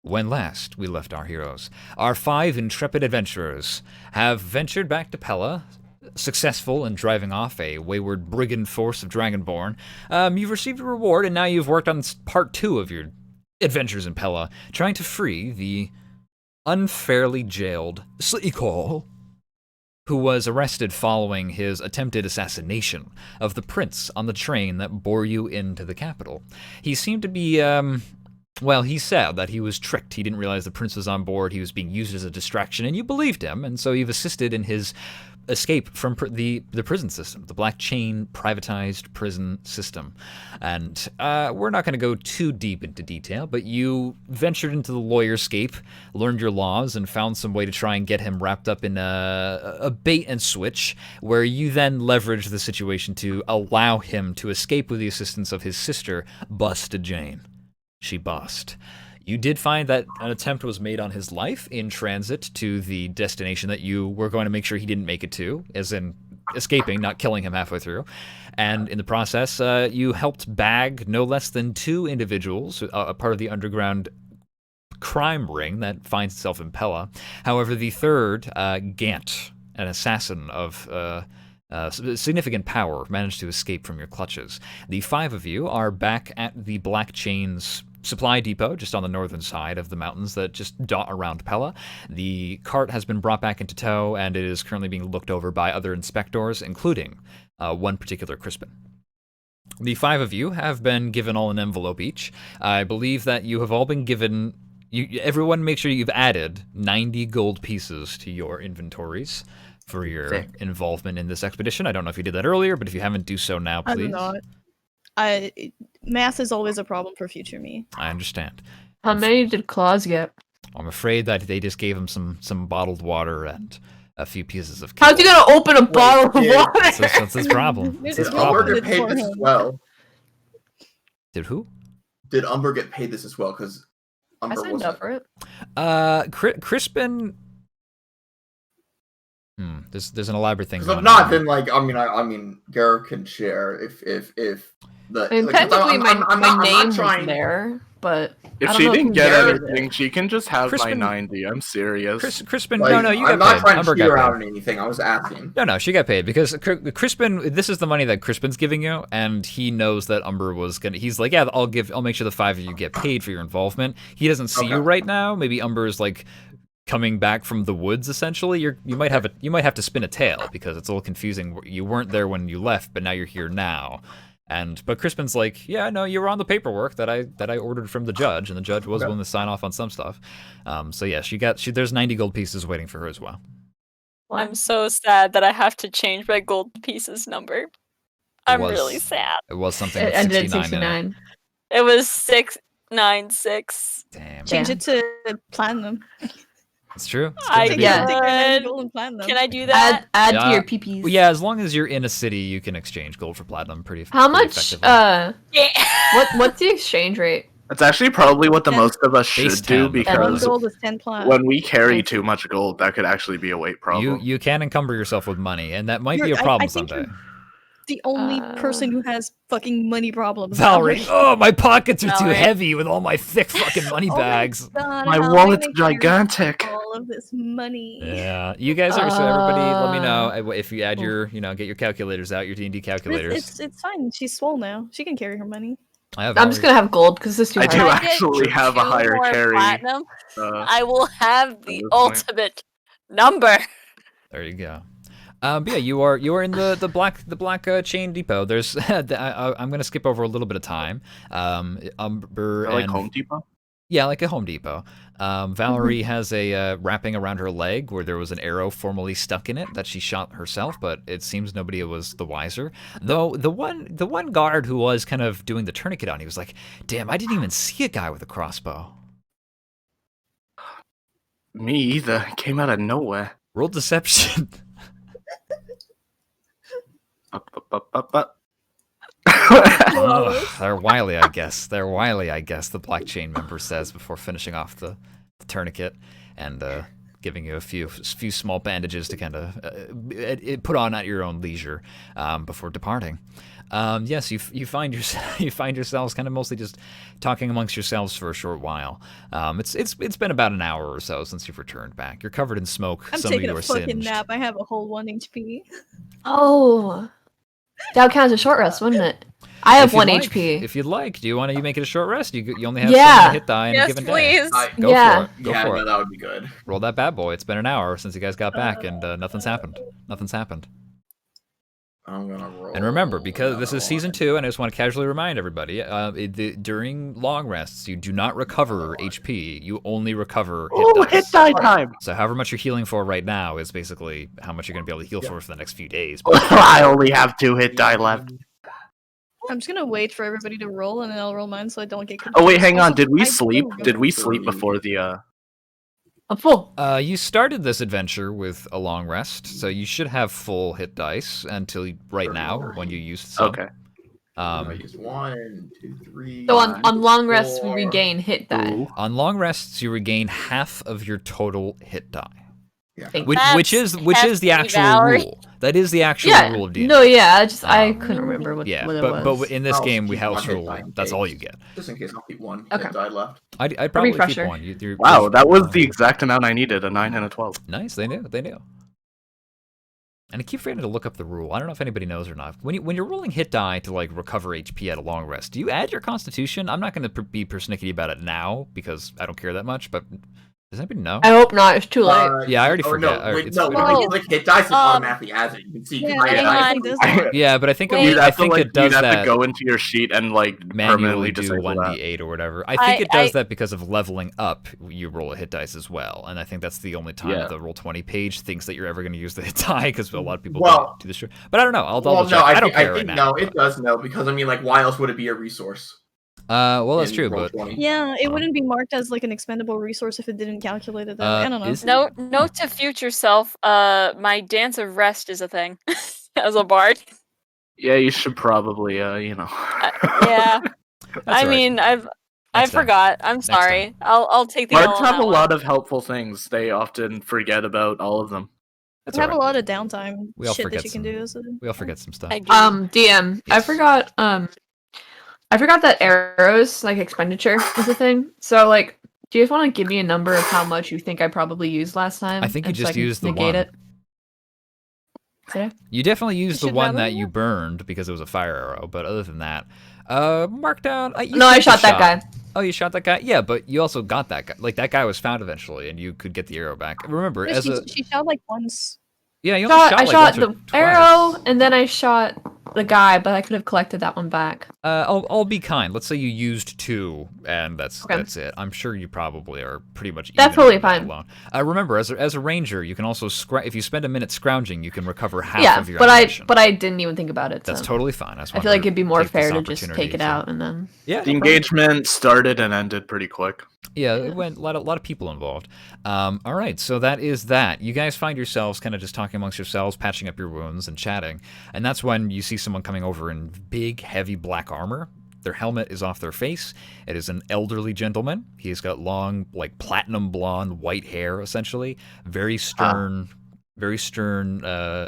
When last we left our heroes, our 5 intrepid adventurers have ventured back to Pella, successful in driving off a wayward brigand force of Dragonborn. You've received a reward, and now you've worked on part 2 of your adventures in Pella, trying to free the unfairly jailed Slikol, who was arrested following his attempted assassination of the prince on the train that bore you into the capital. He seemed to be, well, he said that he was tricked. He didn't realize the prince was on board. He was being used as a distraction, and you believed him, and so you've assisted in his escape from the prison system, the black chain privatized prison system. And we're not going to go too deep into detail, but you ventured into the lawyerscape, learned your laws, and found some way to try and get him wrapped up in a bait and switch, where you then leveraged the situation to allow him to escape with the assistance of his sister, Busted Jane. She bust. You did find that an attempt was made on his life in transit to the destination that you were going to make sure he didn't make it to, as in escaping, not killing him halfway through. And in the process, you helped bag no less than 2 individuals, a part of the underground crime ring that finds itself in Pella. However, the third, Gant, an assassin of significant power, managed to escape from your clutches. The 5 of you are back at the Black Chain's supply depot, just on the northern side of the mountains that just dot around Pella. The cart has been brought back into tow, and it is currently being looked over by other inspectors, including one particular Crispin. The 5 of you have been given all an envelope each. I believe that you have all been given... everyone make sure you've added 90 gold pieces to your inventories for your involvement in this expedition. I don't know if you did that earlier, but if you haven't, do so now, please. I'm not. Math is always a problem for future me. I understand. How many did Claus get? I'm afraid that they just gave him some bottled water and a few pieces of How's he gonna open a bottle of water? That's his problem. That's his Did Umber problem. get paid this as well? Did who? Did Umber get paid this as well? Because I Umber signed wasn't. up for it. Crispin. There's an elaborate thing. Because if not, then like I mean, Garrett can share if the. I mean, like, technically, my I'm name was trying... there, but if I don't she know didn't who get Garrett anything, she can just have Crispin, my 90. I'm serious. Crispin, like, no, you I'm got not paid. trying Umber to steer got out paid. on anything. I was asking. No, she got paid because Crispin. This is the money that Crispin's giving you, and he knows that Umber was gonna. He's like, yeah, I'll make sure the 5 of you get paid for your involvement. He doesn't see you right now. Maybe Umber is like coming back from the woods. Essentially, you might have to spin a tale because it's a little confusing. You weren't there when you left, but now you're here now. But Crispin's like, yeah, no, you were on the paperwork that I ordered from the judge, and the judge was willing to sign off on some stuff. So yeah, there's 90 gold pieces waiting for her as well. I'm so sad that I have to change my gold pieces number. I'm really sad. It was something it with ended in 69 in it. It was 696. Damn. Change it to platinum. It's true. Can I do that? Add to your PPs. Well, yeah, as long as you're in a city, you can exchange gold for platinum pretty. How pretty much? effectively. What's the exchange rate? That's actually probably what the most of us Base should do 10. because gold is 10 plus. when we carry too much gold, that could actually be a weight problem. You can encumber yourself with money, and that might be a You're- problem I think someday. The only person who has fucking money problems. Valerie, oh, my pockets are too Valerie. heavy with all my thick fucking money bags. My wallet's gigantic. All of this money. Yeah, you guys are so everybody. Let me know if you add your, get your calculators out, your D&D calculators. It's fine. She's swole now. She can carry her money. I'm just gonna have gold because this is too I hard. do If I get actually have a 2 higher more carry. platinum, I will have the this point. ultimate number. There you go. But yeah, you are in the black chain depot. There's I'm gonna skip over a little bit of time. Umber Like and Home Depot? Yeah, like a Home Depot. Valerie has a wrapping around her leg where there was an arrow formerly stuck in it that she shot herself, but it seems nobody was the wiser. Though the one guard who was kind of doing the tourniquet on, he was like, "Damn, I didn't even see a guy with a crossbow." Me either. Came out of nowhere. Roll deception. They're wily, I guess. The Black Chain member says before finishing off the tourniquet and giving you a few small bandages to kind of put on at your own leisure before departing. Yes, you find yourselves kind of mostly just talking amongst yourselves for a short while. It's been about an hour or so since you've returned back. You're covered in smoke. I'm Some of taking you a are fucking singed. nap. I have a whole 1 HP. Oh, that would count as a short rest, wouldn't it? I have If you'd 1 like- HP. If you'd like, do you want to make it a short rest? You only have Yeah. so many hit die in a Yes, given day. please. Go Yeah. for it. Go yeah, for no, it. that would be good. Roll that bad boy. It's been an hour since you guys got back, and nothing's happened. Nothing's happened. I'm gonna roll. And remember, because this is another season one. 2, and I just want to casually remind everybody, during long rests, you do not recover HP. You only recover hit Oh, dice. hit die time! So however much you're healing for right now is basically how much you're going to be able to heal for the next few days. I only have 2 hit die left. I'm just gonna wait for everybody to roll, and then I'll roll mine so I don't get confused. Oh wait, hang on. Also, Did we I don't sleep? remember. Did we sleep before the? I'm full. You started this adventure with a long rest, so you should have full hit dice until right now when you used some. Okay. I use 1, 2, 3. So on long rests, we 4. regain hit die. Ooh. On long rests, you regain half of your total hit die, Yeah. Thank which That's is the hefty, actual Valerie. rule. That is the actual Yeah. rule of D&D. No, yeah. I Um, couldn't remember what Yeah, it but was. in this I'll game we keep one house hit rule. die in That's all case. you get. Just in case, I'll keep 1 Okay. hit die left. I'd probably keep refresher. one. Wow, that was the exact amount I needed. A 9 and a 12. Nice. They knew. And I keep forgetting to look up the rule. I don't know if anybody knows or not. When you're rolling hit die to like recover HP at a long rest, do you add your Constitution? I'm not going to be persnickety about it now because I don't care that much. But does anybody know? I hope not. It's too late. Yeah, I already oh, forget. No, wait, It's- no, we when don't- you click hit dice, it Um, automatically adds it. You can see. Yeah, hang on. it does that. Yeah, but I think Wait. I think it does you'd have that. to go into your sheet and like Manually permanently do disable that. 1d8 or whatever. I think I- it does I- that because of leveling up. You roll a hit dice as well, and I think that's the only time Yeah. the roll 20 page thinks that you're ever going to use the hit die because a lot of people Well- do this. But I don't know. I'll Well, double check. no, I don't I care think right now. no, it does no, because I mean, like, why else would it be a resource? Well, that's in true, Roll but 20? Yeah, it Oh. wouldn't be marked as like an expendable resource if it didn't calculate it. I don't know. is- Note to future self, my dance of rest is a thing as a bard. Yeah, you should probably, Yeah, that's I all right. mean, I Next time. forgot. I'm Next sorry. I'll take the L Bards on have that a one. lot of helpful things. They often forget about all of them. That's You have all a right. lot of downtime We all shit forget that you can some- do. So. We all forget some stuff. I do. DM, Yes. I forgot that arrows, like expenditure, is a thing. So, like, do you just want to give me a number of how much you think I probably used last time? I think you and so just can used the negate one. it? Did I? You definitely used the should one rattle that it? you burned because it was a fire arrow, but other than that, mark down. No, I shot that guy. Oh, you shot that guy? Yeah, but you also got that guy. Like that guy was found eventually, and you could get the arrow back. Remember, Yeah, as she shot like once. yeah, you only I shot shot like once or the twice. arrow, and then I shot the guy, but I could have collected that one back. I'll be kind. Let's say you used 2, and that's Okay. it. I'm sure you probably are pretty much. That's even totally with that fine. Alone. Remember, as a ranger, you can also if you spend a minute scrounging, you can recover half Yeah, of your but ammunition. I didn't even think about it. That's so. totally fine. I feel like it'd be more fair to just take it out. out and then. Yeah, The no problem. engagement started and ended pretty quick. Yeah, it went a lot of people involved. All right, so that is that. You guys find yourselves kind of just talking amongst yourselves, patching up your wounds and chatting, and that's when you see someone coming over in big, heavy black armor. Their helmet is off their face. It is an elderly gentleman. He's got long, like platinum blonde, white hair, essentially. Very stern. Very stern.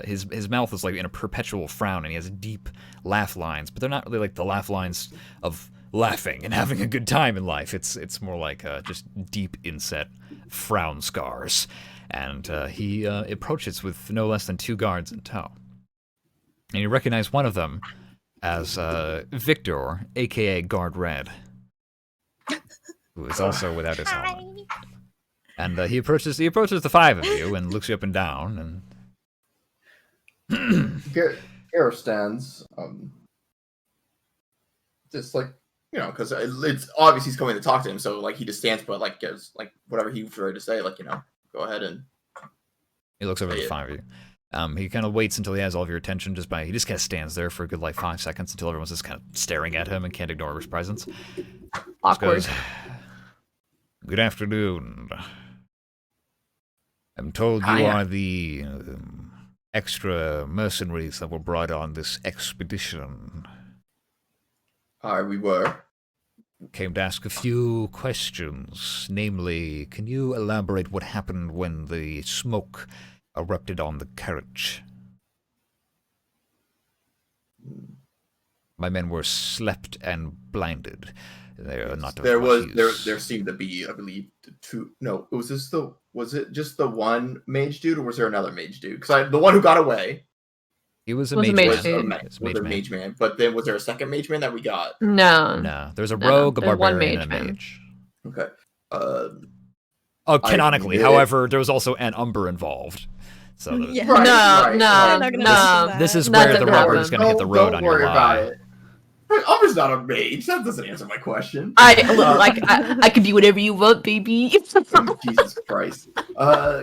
His mouth is like in a perpetual frown, and he has deep laugh lines, but they're not really like the laugh lines of laughing and having a good time in life. It's more like just deep inset frown scars. And he approaches with no less than 2 guards in tow. And you recognize one of them as Victor, aka Guard Red, who is also without his helmet. And he approaches the 5 of you and looks you up and down and Gareth stands, just like, you know, because it's obvious he's coming to talk to him, so like he just stands, but like gives like whatever he was ready to say, like, you know, go ahead and he looks over at the 5 of you. He kind of waits until he has all of your attention. He just kind of stands there for a good like 5 seconds until everyone's just kind of staring at him and can't ignore his presence. Just Awkward. goes, "Good afternoon. I'm told you Hiya. are the extra mercenaries that were brought on this expedition." we were. came to ask a few questions. Namely, can you elaborate what happened when the smoke erupted on the carriage? My men were slept and blinded. They are not of There much was use. there seemed to be, I believe, two. No, was it just the one mage dude, or was there another mage dude? Because the one who got away He was a Was a mage mage man. dude. He was a mage man. But then was there a second mage man that we got? No. No, there's a No, rogue, a there's one barbarian, mage and a man. mage. Okay. Canonically, I- however, there was also an umber involved. So Yeah. Right, no, right, no, right. They're not gonna no. listen to that. this is That where didn't the rubber happen. is going to hit the road on your worry about lie. it. Umber's not a mage. That doesn't answer my question. I can do whatever you want, baby. Jesus Christ.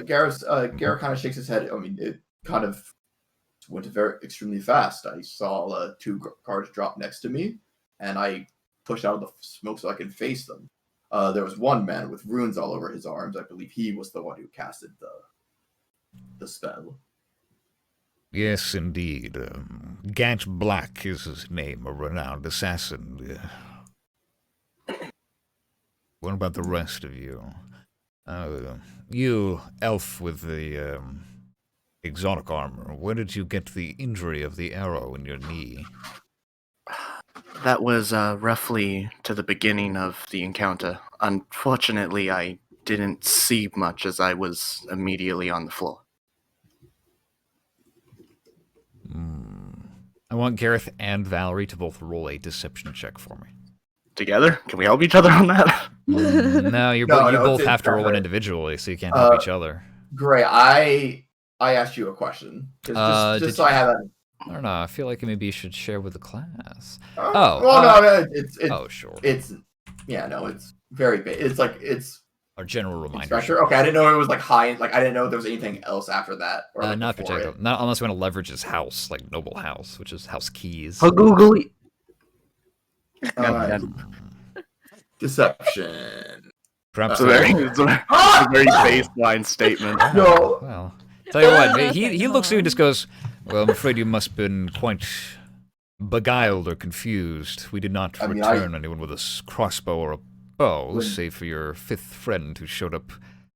Gareth kind of shakes his head. I mean, it kind of went extremely fast. I saw two cars drop next to me, and I pushed out of the smoke so I could face them. There was one man with runes all over his arms. I believe he was the one who casted the spell. Yes, indeed. Gant Black is his name, a renowned assassin. What about the rest of you? You, elf with the exotic armor, where did you get the injury of the arrow in your knee? That was roughly to the beginning of the encounter. Unfortunately, I didn't see much as I was immediately on the floor. I want Gareth and Valerie to both roll a deception check for me. Together? Can we help each other on that? No, you No, both it's have to roll one separate. individually, so you can't help each other. Great. I asked you a question. Just did so I have that. I don't know. I feel like maybe you should share with the class. Well, no, it's Oh, sure. it's very big. It's Our general reminder. inspector. Okay, I didn't know it was like high. Like I didn't know there was anything else after that. Or like, Not before particular. it. Not unless we want to leverage his house, like Noble House, which is House Keys. googly. Alright. Deception. Perhaps It's a very, it's a very baseline statement. No. Well, tell you what, he looks at you and just goes, "Well, I'm afraid you must have been quite beguiled or confused. We did not return anyone with a crossbow or a bow, save for your fifth friend who showed up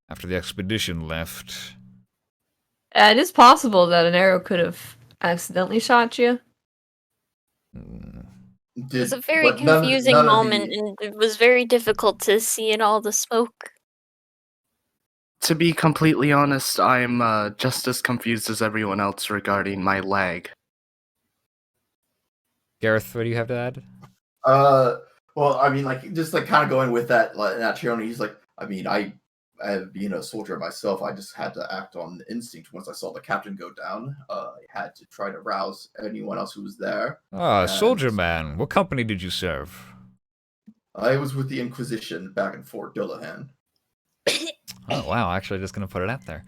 after the expedition left." It is possible that an arrow could have accidentally shot you. It was a very confusing moment, and it was very difficult to see in all the smoke. To be completely honest, I'm just as confused as everyone else regarding my leg. Gareth, what do you have to add? Well, I mean, like, just like kind of going with that, like, that Chiron, he's like, I mean, being a soldier myself, I just had to act on instinct. Once I saw the captain go down, I had to try to rouse anyone else who was there. Soldier man. What company did you serve? I was with the Inquisition back in Fort Dillahan. Oh, wow. Actually, just going to put it out there.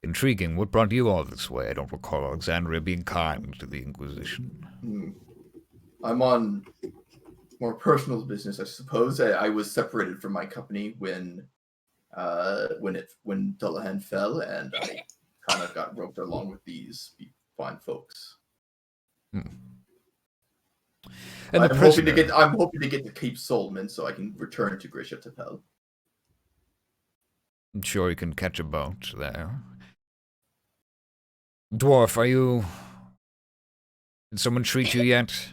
Intriguing. What brought you all this way? I don't recall Alexandria being kind to the Inquisition. I'm on more personal business, I suppose. I was separated from my company when Dillahan fell, and I kind of got roped along with these fine folks. And I'm hoping to get to Cape Solomon so I can return to Grisha Tapel. I'm sure you can catch a boat there. Dwarf, are you... Did someone treat you yet?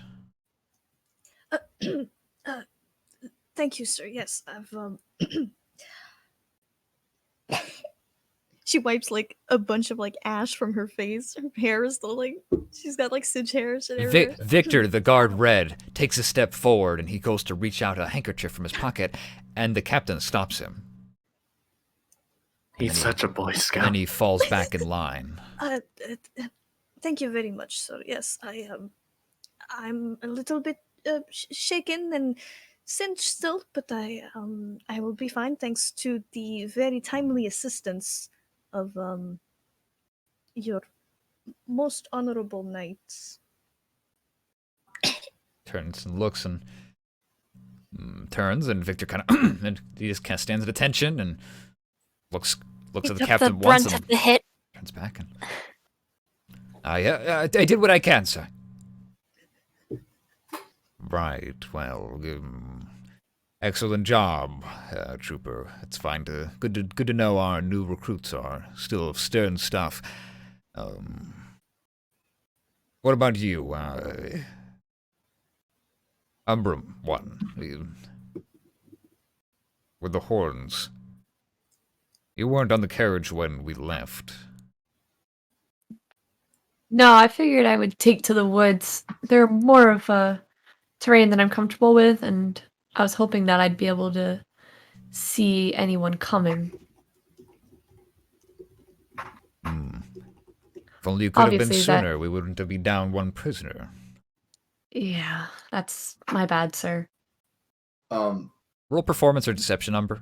Thank you, sir. Yes, I've She wipes like a bunch of like ash from her face. Her hair is still like she's got like singe hairs and everything. Victor, the guard red, takes a step forward and he goes to reach out a handkerchief from his pocket, and the captain stops him. He's such a Boy Scout. And then he falls back in line. Thank you very much, sir. Yes, I'm a little bit shaken and singed still, but I will be fine thanks to the very timely assistance of your most honorable knights. Turns and looks and turns, and Victor kind of and he just kind of stands at attention and looks at the captain once and of the hit. turns back and I did what I can, sir. Right, well, excellent job, Trooper. It's good to know our new recruits are still stern stuff. What about you, Umbrum one, with the horns? You weren't on the carriage when we left. No, I figured I would take to the woods. They're more of a terrain that I'm comfortable with, and I was hoping that I'd be able to see anyone coming. If only you could have been Obviously, that- sooner, we wouldn't have been down one prisoner. Yeah, that's my bad, sir. Roll performance or deception, Umber.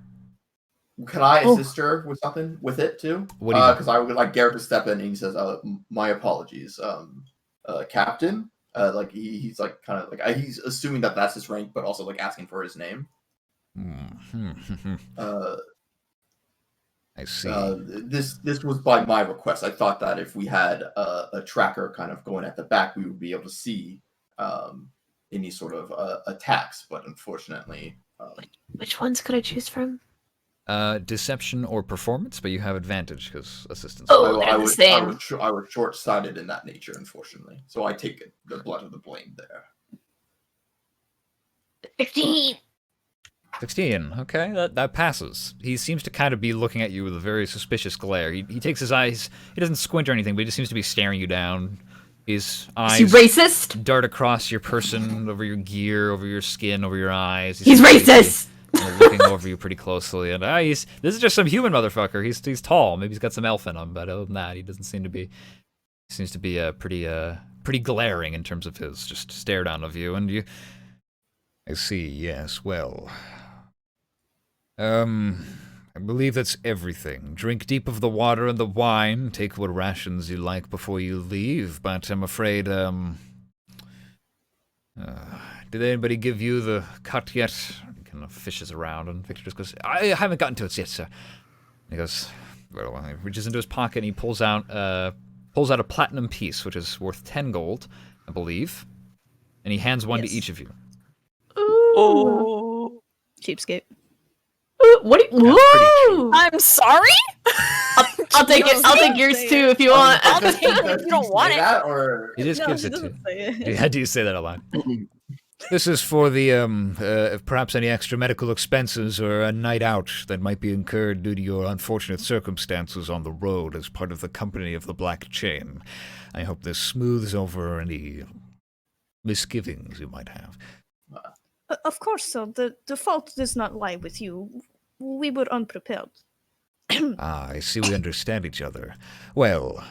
Can I Oh. assist her with something with it too? What do you do? Because I would like Garrett to step in and he says, "My apologies, Captain." He's like kind of like he's assuming that that's his rank, but also like asking for his name. I see. This was by my request. I thought that if we had a tracker kind of going at the back, we would be able to see any sort of attacks. But unfortunately, Which ones could I choose from? Deception or performance, but you have advantage because assistance. Oh, they're the same. I was short-sighted in that nature, unfortunately. So I take the blood of the blame there. 15. 16. Okay, that passes. He seems to kind of be looking at you with a very suspicious glare. He takes his eyes. He doesn't squint or anything, but he just seems to be staring you down. His eyes Is he racist? dart across your person, over your gear, over your skin, over your eyes. He's racist! Looking over you pretty closely, and this is just some human motherfucker. He's tall. Maybe he's got some elf in him, but other than that, he doesn't seem to be. He seems to be pretty glaring in terms of his just stare down of you, and you. I see. Yes. Well. I believe that's everything. Drink deep of the water and the wine. Take what rations you like before you leave. But I'm afraid. Did anybody give you the cut yet? He kind of fishes around, and Victor just goes, I haven't gotten to it yet, sir. And he goes, very well. He reaches into his pocket and he pulls out a platinum piece, which is worth 10 gold, I believe. And he hands one to Yes. each of you. Ooh. Oh. Cheapskate. Ooh, what do you... That's Woo! I'm sorry? I'll take it. I'll take yours too if you want. I'll take it if you don't want it. That, or He just No, gives he it to doesn't you. say it. Yeah, do you say that aloud? This is for the, perhaps any extra medical expenses or a night out that might be incurred due to your unfortunate circumstances on the road as part of the company of the Black Chain. I hope this smooths over any misgivings you might have. Of course, so the fault does not lie with you. We were unprepared. I see we understand each other. Well,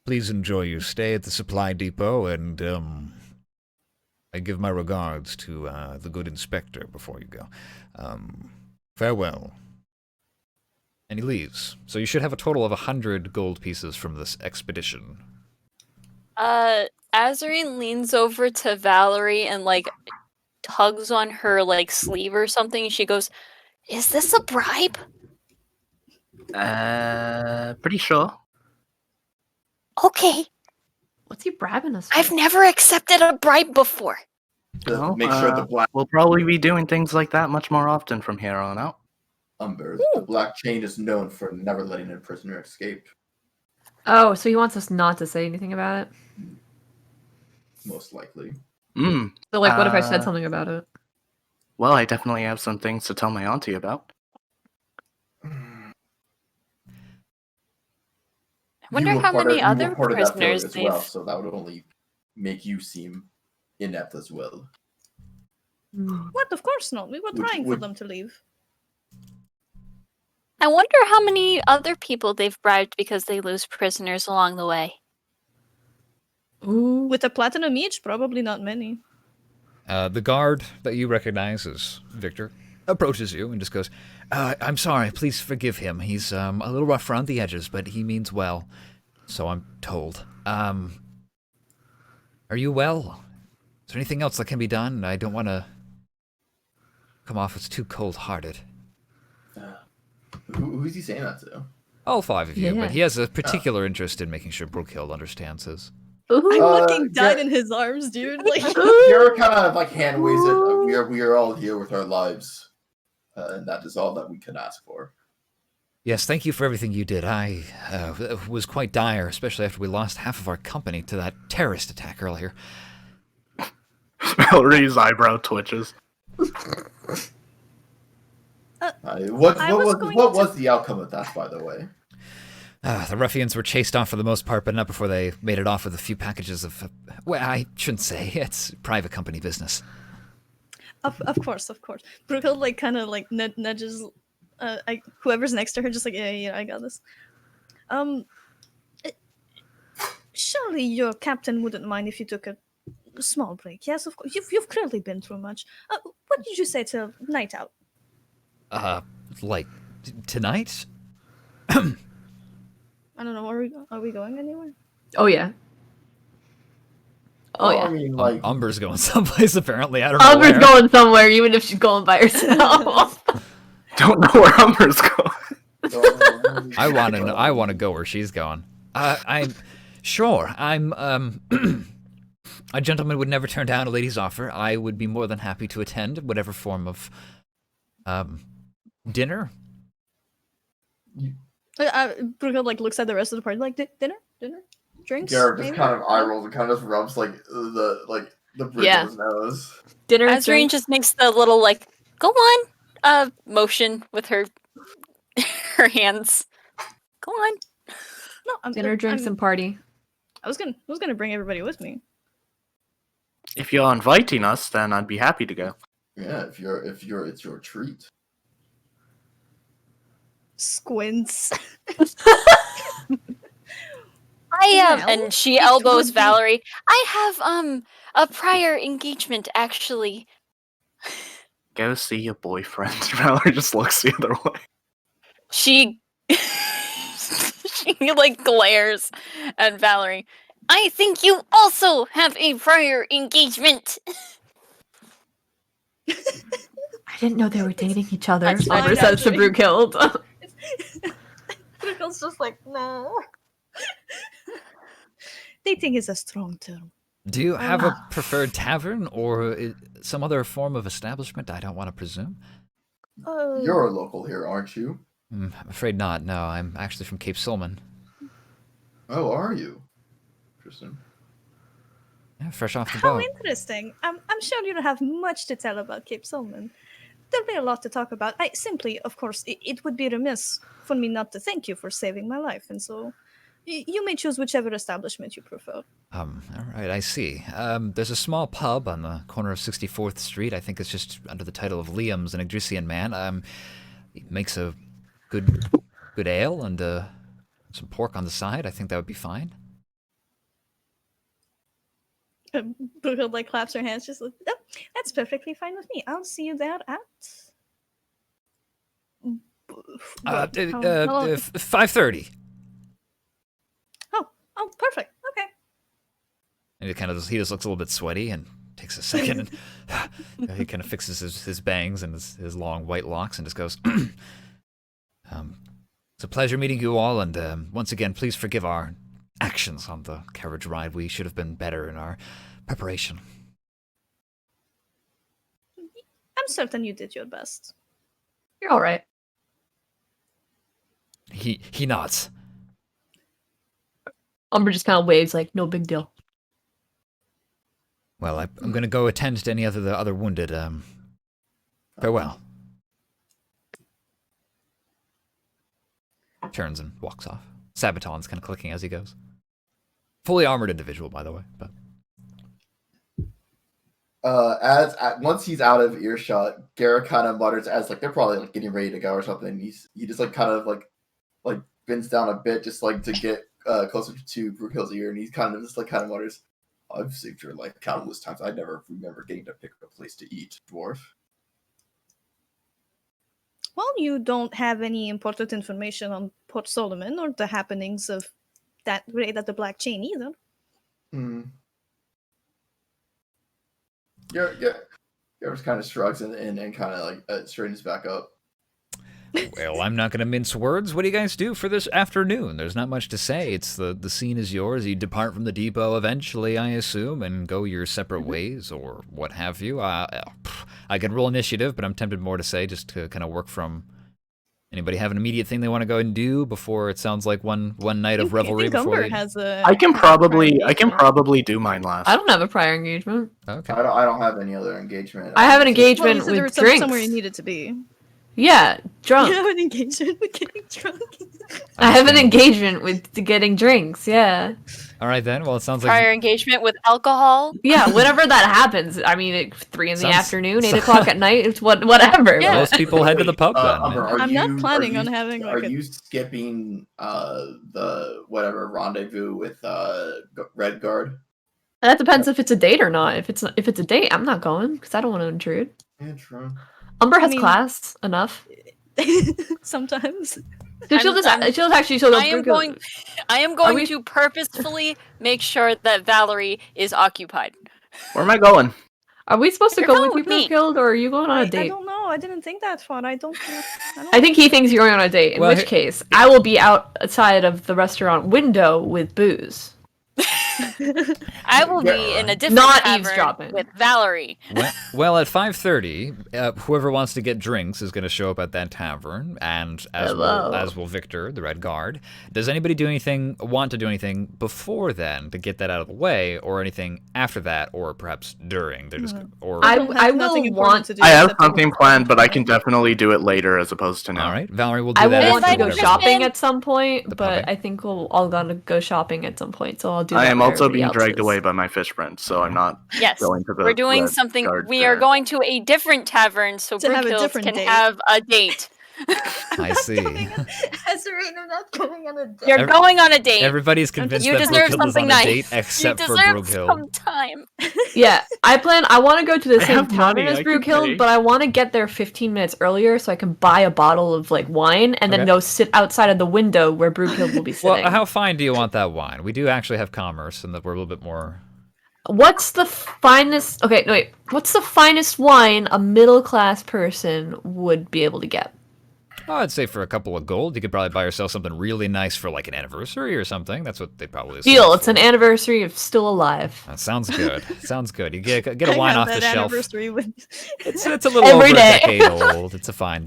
please enjoy your stay at the supply depot, and, I give my regards to, the good inspector before you go. Farewell. And he leaves. So you should have a total of 100 gold pieces from this expedition. Azarine leans over to Valerie and like tugs on her like sleeve or something. She goes, "Is this a bribe?" Pretty sure. Okay, What's he brabbing us for? I've never accepted a bribe before. to Well, make sure the black We'll probably be doing things like that much more often from here on out. the Black Chain is known for never letting a prisoner escape. Oh, so he wants us not to say anything about it? Most likely. Mm. So, like, what if I said Uh, something about it? Well, I definitely have some things to tell my auntie about. I wonder You how many you other reported that failure prisoners as they've. well, so that would only make you seem inept as well. Hmm. What? Of course not. We were trying for would- them to leave. I wonder how many other people they've bribed because they lose prisoners along the way. Ooh. With a platinum each, probably not many. The guard that you recognize as Victor approaches you and just goes, I'm sorry, please forgive him. He's a little rough around the edges, but he means well, so I'm told. Are you well? Is there anything else that can be done? I don't want to come off as too cold-hearted. Who's he saying that to? All 5 of you, Yeah. but he has a particular interest in making sure Brookhild understands his. I Ooh. fucking died in his arms, dude. Like, Garrett kind of like hand waves it. We are all here with our lives, and that is all that we can ask for. Yes, thank you for everything you did. I was quite dire, especially after we lost half of our company to that terrorist attack earlier. Valerie's eyebrow twitches. What was the outcome of that, by the way? The ruffians were chased off for the most part, but not before they made it off with a few packages of... well, I shouldn't say. It's private company business. of course. Brooke like kind of like nudges whoever's next to her, just like, yeah, I got this. Surely your captain wouldn't mind if you took a small break. Yes, of course. You've clearly been through much. What did you say to night out? Like, tonight? I don't know. Are we going anywhere? Oh yeah. Oh Well, yeah. I mean, like, Umber's going someplace, apparently. I don't know Umber's where. going somewhere, even if she's going by herself. Don't know where Umber's going. I want to go where she's going. I'm sure. I'm a gentleman would never turn down a lady's offer. I would be more than happy to attend whatever form of dinner. Brooke like looks at the rest of the party like, dinner, drinks. Garrett just maybe? kind of eye rolls and kind of just rubs like the bridge Yeah. of his nose. Dinner, Azreen drinks. just makes the little like go on motion with her her hands. Go on. No, Dinner, drinks, and party. I was gonna bring everybody with me. If you're inviting us, then I'd be happy to go. Yeah, it's your treat. Squints. I Well, and she it elbows would be- Valerie. I have a prior engagement actually. Go see your boyfriend. Valerie just looks the other way. She she like glares at Valerie. I think you also have a prior engagement. I didn't know they were dating each other. That's fine, Umber says to actually. Brookehild. Brooke's just like, no. Dating is a strong term. Do you have a preferred tavern or some other form of establishment? I don't want to presume. You're a local here, aren't you? I'm afraid not. No, I'm actually from Cape Solman. Oh, are you? Interesting. Yeah, fresh off the How boat. interesting. I'm sure you don't have much to tell about Cape Solman. There'll be a lot to talk about. I simply, of course, it would be remiss for me not to thank you for saving my life, and so you may choose whichever establishment you prefer. All right, I see. There's a small pub on the corner of 64th Street. I think it's just under the title of Liam's, an Idrisian man. He makes a good ale and some pork on the side. I think that would be fine. Brooke like claps her hands, just like, oh, that's perfectly fine with me. I'll see you there at. How long? 5:30. Oh, perfect. Okay. And he just looks a little bit sweaty and takes a second and he kind of fixes his bangs and his long white locks and just goes, it's a pleasure meeting you all, and once again, please forgive our actions on the carriage ride. We should have been better in our preparation. I'm certain you did your best. You're all right. He nods. Umber just kind of waves like, no big deal. Well, I'm going to go attend to any the other wounded. Farewell. Turns and walks off. Sabaton's kind of clicking as he goes. Fully armored individual, by the way. But Once he's out of earshot, Garrett kind of mutters as like they're probably like getting ready to go or something. He just like kind of like bends down a bit just like to get closer to Brookehill's ear, and he's kind of mutters, "I've saved your life countless times. I never remember getting to pick a place to eat, dwarf." Well, you don't have any important information on Port Solomon or the happenings of that raid at the Black Chain either. Yeah. Garrett kind of shrugs and kind of like straightens back up. Well, I'm not going to mince words. What do you guys do for this afternoon? There's not much to say. It's the scene is yours. You depart from the depot eventually, I assume, and go your separate ways or what have you. I can roll initiative, but I'm tempted more to say just to kind of work from. Anybody have an immediate thing they want to go and do before it sounds like one night of revelry I think before Umber they... has a. I can has a prior probably engagement. do mine last. I don't have a prior engagement. Okay. I don't have any other engagement. I have an Just- engagement Well, you said there with was drinks. somewhere you needed to be. Yeah, drunk. You have an engagement with getting drunk. I have an Understand. engagement with getting drinks. Yeah. All right then. Well, it sounds like Prior engagement with alcohol. Yeah, whenever that happens. I mean, at 3 in the Sounds- afternoon, 8 o'clock at night. It's whatever. Yeah. most people head to the pub then. Umber, are I'm not you- planning are on you- having, like, Are a- you skipping the whatever rendezvous with Red Guard? That depends if it's a date or not. If it's a date, I'm not going because I don't want to intrude. Yeah, true. Umber I has mean- class enough. Sometimes. So she'll go. I am going. I am going we- to purposefully make sure that Valerie is occupied. Where am I going? Are we supposed to You're go going with with you, me. Brookehild, or are you going on I a date? don't know. I didn't think that far. I don't. I think he thinks you're going on a date. In Well, which case, I will be outside of the restaurant window with booze. I will be in a different Not tavern eavesdropping. with Valerie. Well, at 5:30, whoever wants to get drinks is going to show up at that tavern, and Hello. as will Victor, the Red Guard. Does anybody want to do anything before then to get that out of the way, or anything after that, or perhaps during? They're just or I don't have will nothing important want- to do I have except to something work. planned, but I can definitely do it later as opposed to now. all right. Valerie will do I that. will If want I to go understand- shopping at some point, The but puppy. I think we'll all gotta go shopping at some point. So I'll do. I that am when also everybody being else dragged is. away by my fish friend, so I'm not Yes, going to the we're doing Red something. Guard We are there. going to a different tavern so To have a Brookehild different can date. have a date. I see. Azarine, I'm not going on a date. You're Every- going on a date. Everybody's convinced You that deserve Brookehild is something on nice. a date except you for deserve Brookehild. some time. Yeah, I want to go to the I same have money, tavern as I can Brookehild, pay. but I want to get there 15 minutes earlier so I can buy a bottle of like wine and then Okay. go sit outside of the window where Brookehild will be sitting. Well, how fine do you want that wine? We do actually have commerce, and that we're a little bit more. What's the finest? Okay, no, wait. What's the finest wine a middle-class person would be able to get? Oh, I'd say for a couple of gold, you could probably buy yourself something really nice for like an anniversary or something. That's what they probably assume Deal. it's It's an for. anniversary of Still Alive. That sounds good. Sounds good. You get a I wine had off the that shelf. anniversary with. It's a little Every over day. a decade old. It's a fine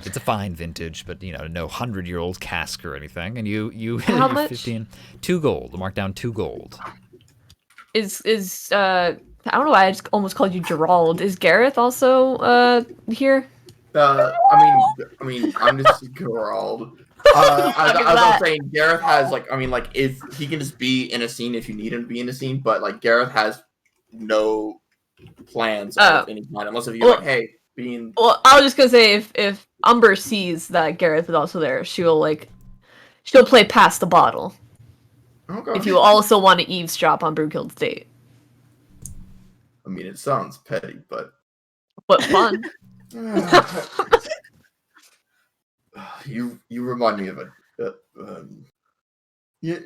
vintage, but no 100-year-old cask or anything. And you How you're much? 15, 2 gold. Mark down 2 gold. Is I don't know why I just almost called you Gerald. Is Gareth also here? I mean, I'm just Gerald. I Look at was that. saying Gareth has if he can just be in a scene if you need him to be in a scene, but like Gareth has no plans of any kind unless if you're Well- like, hey, being Well, I was just gonna say if Umber sees that Gareth is also there, she'll play past the bottle. okay. If you also want to eavesdrop on Brookhild's date, I mean, it sounds petty, but but fun. you remind me of yeah,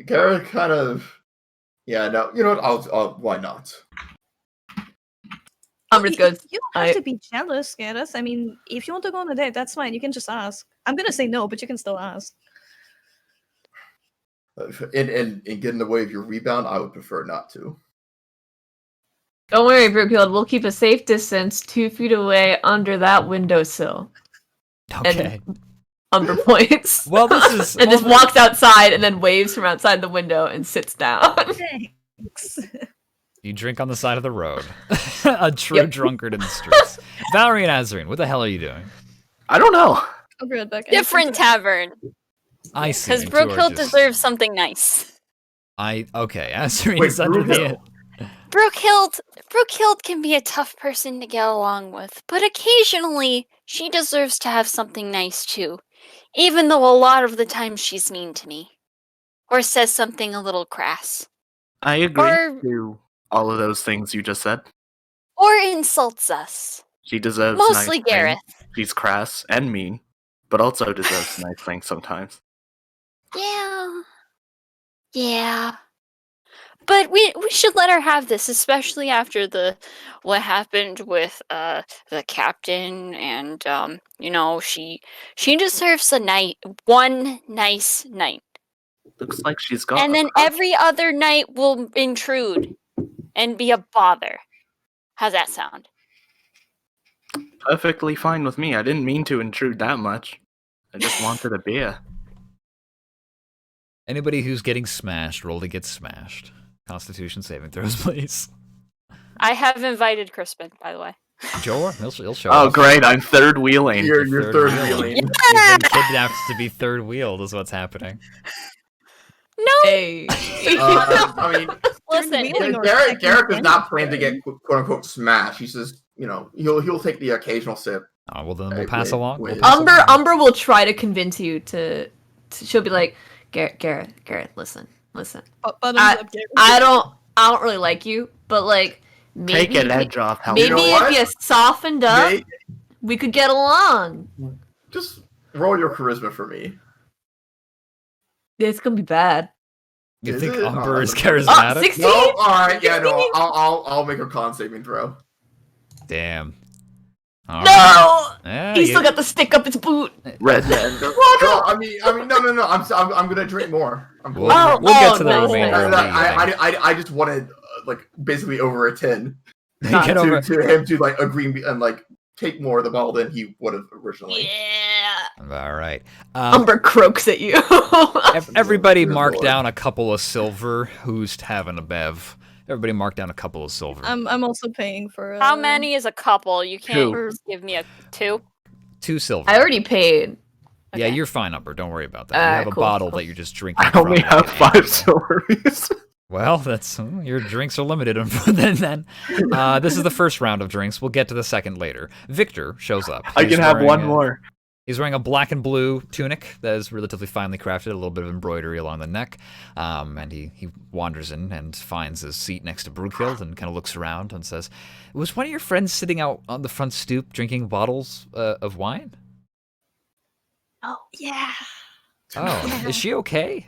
Gareth kind of no, you know what? I'll why not? Umber goes. You don't have I- to be jealous, Gareth. I mean, if you want to go on a date, that's fine. You can just ask. I'm gonna say no, but you can still ask. And get in the way of your rebound, I would prefer not to. Don't worry, Brookfield. We'll keep a safe distance 2 feet away under that windowsill. Okay. Umber points. Well, this is and well, just walks outside and then waves from outside the window and sits down. Thanks. You drink on the side of the road. A true Yep. drunkard in the streets. Valerie and Azarine, what the hell are you doing? I don't know. I'll be right back. Different tavern. I see. Because you two are Brookehild just- deserves something nice. Okay, Azarine Wait, is under the. Brookehild can be a tough person to get along with, but occasionally she deserves to have something nice too. Even though a lot of the time she's mean to me. Or says something a little crass. I agree Or- to all of those things you just said. Or insults us. She deserves Mostly nice Gareth. things. She's crass and mean, but also deserves nice things sometimes. Yeah. Yeah. But we should let her have this, especially after what happened with the captain, and she deserves one nice night, Looks like she's got. and then every other night will intrude and be a bother. How's that sound? Perfectly fine with me. I didn't mean to intrude that much. I just wanted a beer. Anybody who's getting smashed, roll to get smashed. Constitution saving throws, please. I have invited Crispin, by the way. Sure, he'll show Oh, up. great! I'm third wheeling. You're third wheeling. wheeling. You've been kidnapped to be third wheeled is what's happening. No, Hey. I mean, listen. Wheeling or Garrett does second not plan to get quote unquote smashed. He says, he'll take the occasional sip. Oh, well, then we'll pass along. wait. We'll pass along. Umber will try to convince you to she'll be like, Garrett, listen. Bottoms I- up, Garrett. I don't really like you, but like maybe Take an edge off. Help. maybe You know if what? you softened up, Nate, we could get along. just roll your charisma for me. It's gonna be bad. You Is think it? Umber is Oh, charismatic? 16? No, all right, yeah, no, I'll make a con saving throw. Damn. All right. No! Yeah, He you- still got the stick up his boot. Red Man. No, I mean, no. I'm gonna drink more. We'll get to the nice, remainder of nice. the evening. I just wanted basically over a 10 Get over. to him to agree and take more of the bottle than he would have originally. Yeah. All right. Umber croaks at you. Everybody Good mark lord. down a couple of silver. Who's having a bev? Everybody mark down a couple of silver. I'm also paying for. How many is a couple? You can't Two. just give me a 2. 2 silver. I already paid. Yeah, Okay. you're fine, Umber. Don't worry about that. You have a Cool, bottle cool. that you're just drinking. I only from have like an 5 silver pieces. Well, that's your drinks are limited. then, this is the first round of drinks. We'll get to the second later. Victor shows up. I He's can have wearing one a- more. He's wearing a black and blue tunic that is relatively finely crafted, a little bit of embroidery along the neck. And he wanders in and finds his seat next to Brookehild and kind of looks around and says, "Was one of your friends sitting out on the front stoop drinking bottles of wine? Oh yeah, Oh, is she okay?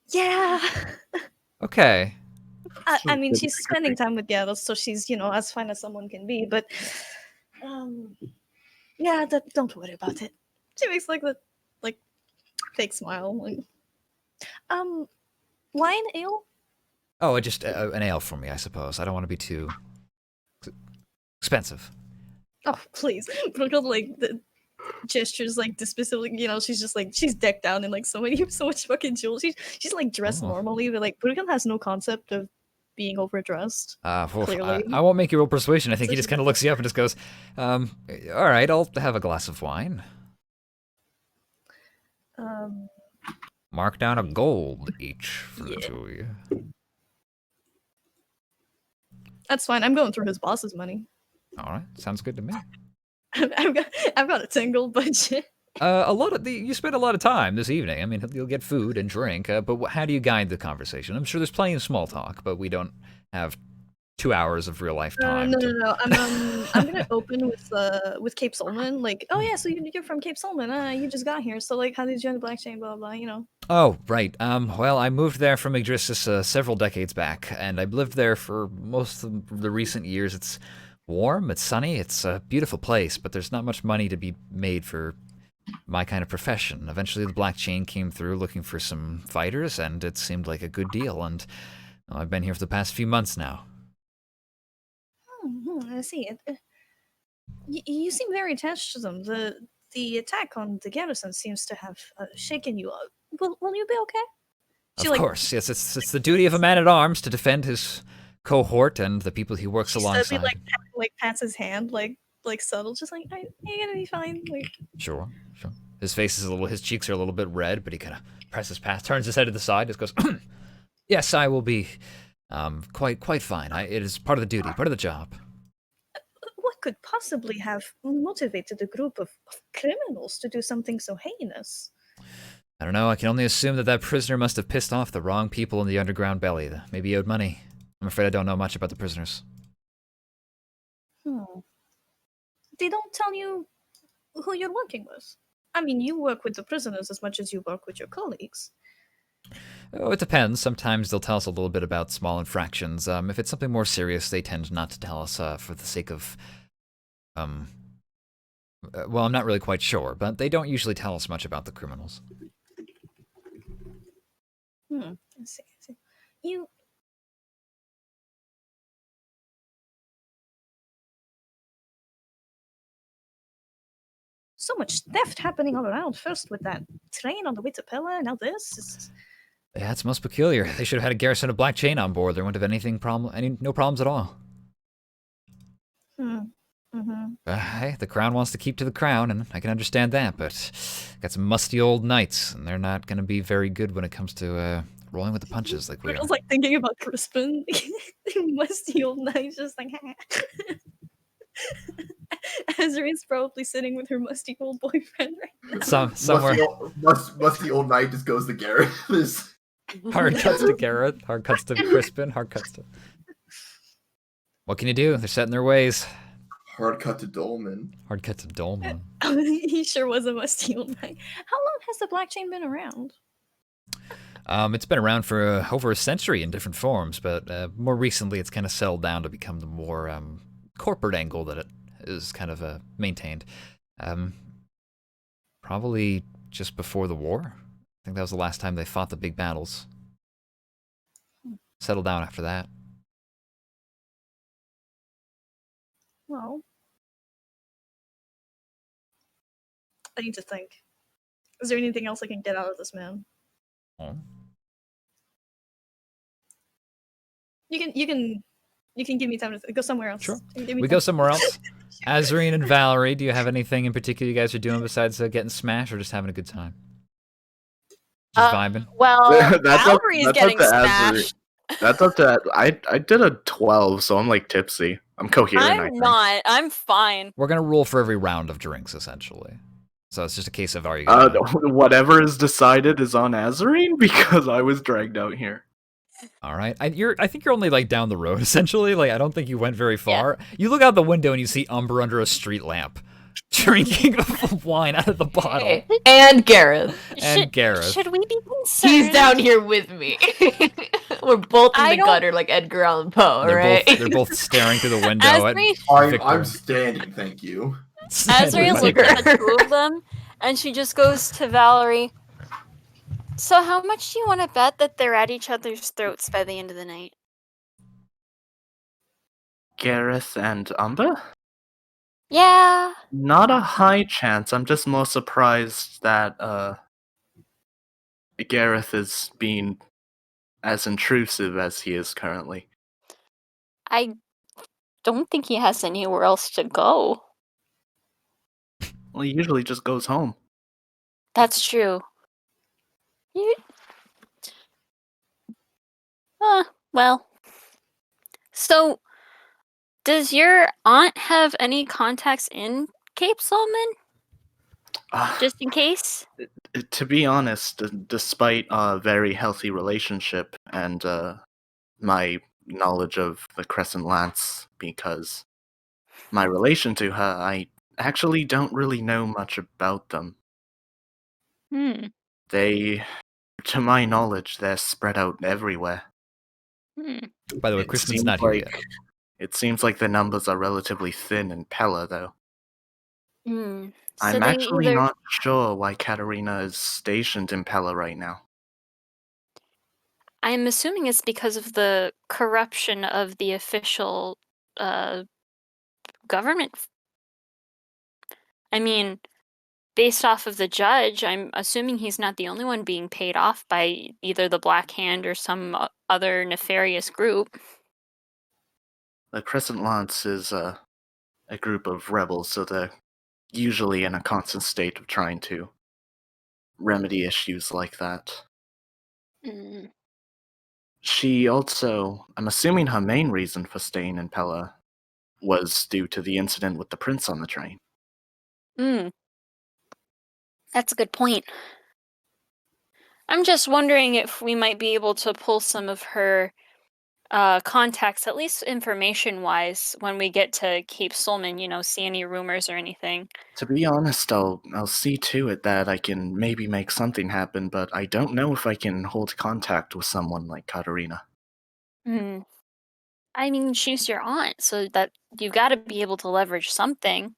yeah. Okay. I mean, she's spending time with Gareth, so she's as fine as someone can be. But yeah, don't worry about it. She makes like fake smile. Wine, ale. Oh, just an ale for me, I suppose. I don't want to be too expensive." Oh please, Brooke the gestures dismissively. She's just she's decked out in so much fucking jewels. She's dressed Oh. normally, but Brooke has no concept of being overdressed. Well, Clearly. I won't make you roll persuasion. I think he So just kind of looks you up and just goes, all right, I'll have a glass of wine. Mark down a gold each for the two of you. That's fine. I'm going through his boss's money. All right, sounds good to me. I've got a tingle budget. You spent a lot of time this evening. I mean, you'll get food and drink, but how do you guide the conversation? I'm sure there's plenty of small talk, but we don't have 2 hours of real life time. No. I'm gonna open with Cape Solomon. Oh yeah, so you're from Cape Solomon. You just got here. So how did you join the Black Chain? Blah blah. Oh, right. Well, I moved there from Yggdrasil several decades back, and I've lived there for most of the recent years. It's warm, it's sunny, it's a beautiful place, but there's not much money to be made for my kind of profession. Eventually, the Black Chain came through looking for some fighters, and it seemed like a good deal, and I've been here for the past few months now. I see it. You seem very attached to them. The attack on the garrison seems to have shaken you up. Will you be okay? Of course, yes, it's the duty of a man-at-arms to defend his cohort and the people he works She alongside. suddenly pats his hand like subtle, just are you gonna be fine? Sure. His face is his cheeks are a little bit red, but he kind of presses past, turns his head to the side, just goes, "Yes, I will be quite fine. It is part of the duty, part of the job." What could possibly have motivated a group of criminals to do something so heinous? I don't know. I can only assume that prisoner must have pissed off the wrong people in the underground belly. Maybe he owed money. I'm afraid I don't know much about the prisoners. They don't tell you who you're working with. I mean, you work with the prisoners as much as you work with your colleagues. Oh, it depends. Sometimes they'll tell us a little bit about small infractions. If it's something more serious, they tend not to tell us for the sake of, well, I'm not really quite sure, but they don't usually tell us much about the criminals. I see. I see. You. So much theft happening all around. First with that train on the way to Pella, now this. Yeah, it's most peculiar. They should have had a garrison of black chain on board. There wouldn't have no problems at all. Hey, the crown wants to keep to the crown, and I can understand that, but got some musty old knights, and they're not going to be very good when it comes to rolling with the punches like we I are. was like thinking about Crispin. Musty old knight, just like. Azrine's probably sitting with her musty old boyfriend right now. Somewhere. Musty old knight just goes to Gareth. Hard cuts to Garrett, hard cuts to Crispin, hard cuts to... What can you do? They're set in their ways. Hard cut to Dolman. Hard cut to Dolman. He sure was a musty old knight. How long has the black chain been around? It's been around for over a century in different forms, but more recently it's kind of settled down to become the more corporate angle that it is kind of maintained. Probably just before the war. I think that was the last time they fought the big battles. Settled down after that. Well, I need to think. Is there anything else I can get out of this man? Oh. You can give me time to go somewhere else. Sure. Give me We time. go somewhere else. Azrine and Valerie, do you have anything in particular you guys are doing besides getting smashed or just having a good time? Just vibing? Well, That's up- Valerie's that's up getting to smashed. That's up to I did a 12, so I'm like tipsy. I'm coherent. I I'm think. not. I'm fine. We're going to roll for every round of drinks, essentially. So it's just a case of, are you going to... Whatever is decided is on Azarine because I was dragged out here. All right. I think you're only, like, down the road, essentially. Like, I don't think you went very far. Yeah. You look out the window and you see Umber under a street lamp, drinking wine out of the bottle. Hey, and Gareth. Gareth. Should we be concerned? He's down here with me. We're both in the gutter like Edgar Allan Poe, right? They're both staring through the window at Victor. I'm standing, thank you. Azriel looks at the two of them, and she just goes to Valerie. So how much do you want to bet that they're at each other's throats by the end of the night? Gareth and Umber? Yeah. Not a high chance. I'm just more surprised that Gareth is being as intrusive as he is currently. I don't think he has anywhere else to go. Well, he usually just goes home. That's true. Well. So, does your aunt have any contacts in Cape Solomon? Just in case? To be honest, despite a very healthy relationship and my knowledge of the Crescent Lance, because my relation to her, I actually don't really know much about them. They, to my knowledge, they're spread out everywhere. By the way, Crispin's not here yet. It seems like the numbers are relatively thin in Pella, though. So I'm actually not sure why Katarina is stationed in Pella right now. I'm assuming it's because of the corruption of the official government. I mean, based off of the judge, I'm assuming he's not the only one being paid off by either the Black Hand or some other nefarious group. The Crescent Lance is a group of rebels, so they're usually in a constant state of trying to remedy issues like that. She also, I'm assuming her main reason for staying in Pella was due to the incident with the prince on the train. That's a good point. I'm just wondering if we might be able to pull some of her contacts, at least information-wise, when we get to Cape Solman, see any rumors or anything. To be honest, I'll see to it that I can maybe make something happen, but I don't know if I can hold contact with someone like Katarina. Hmm. I mean, she's your aunt, so that you've got to be able to leverage something.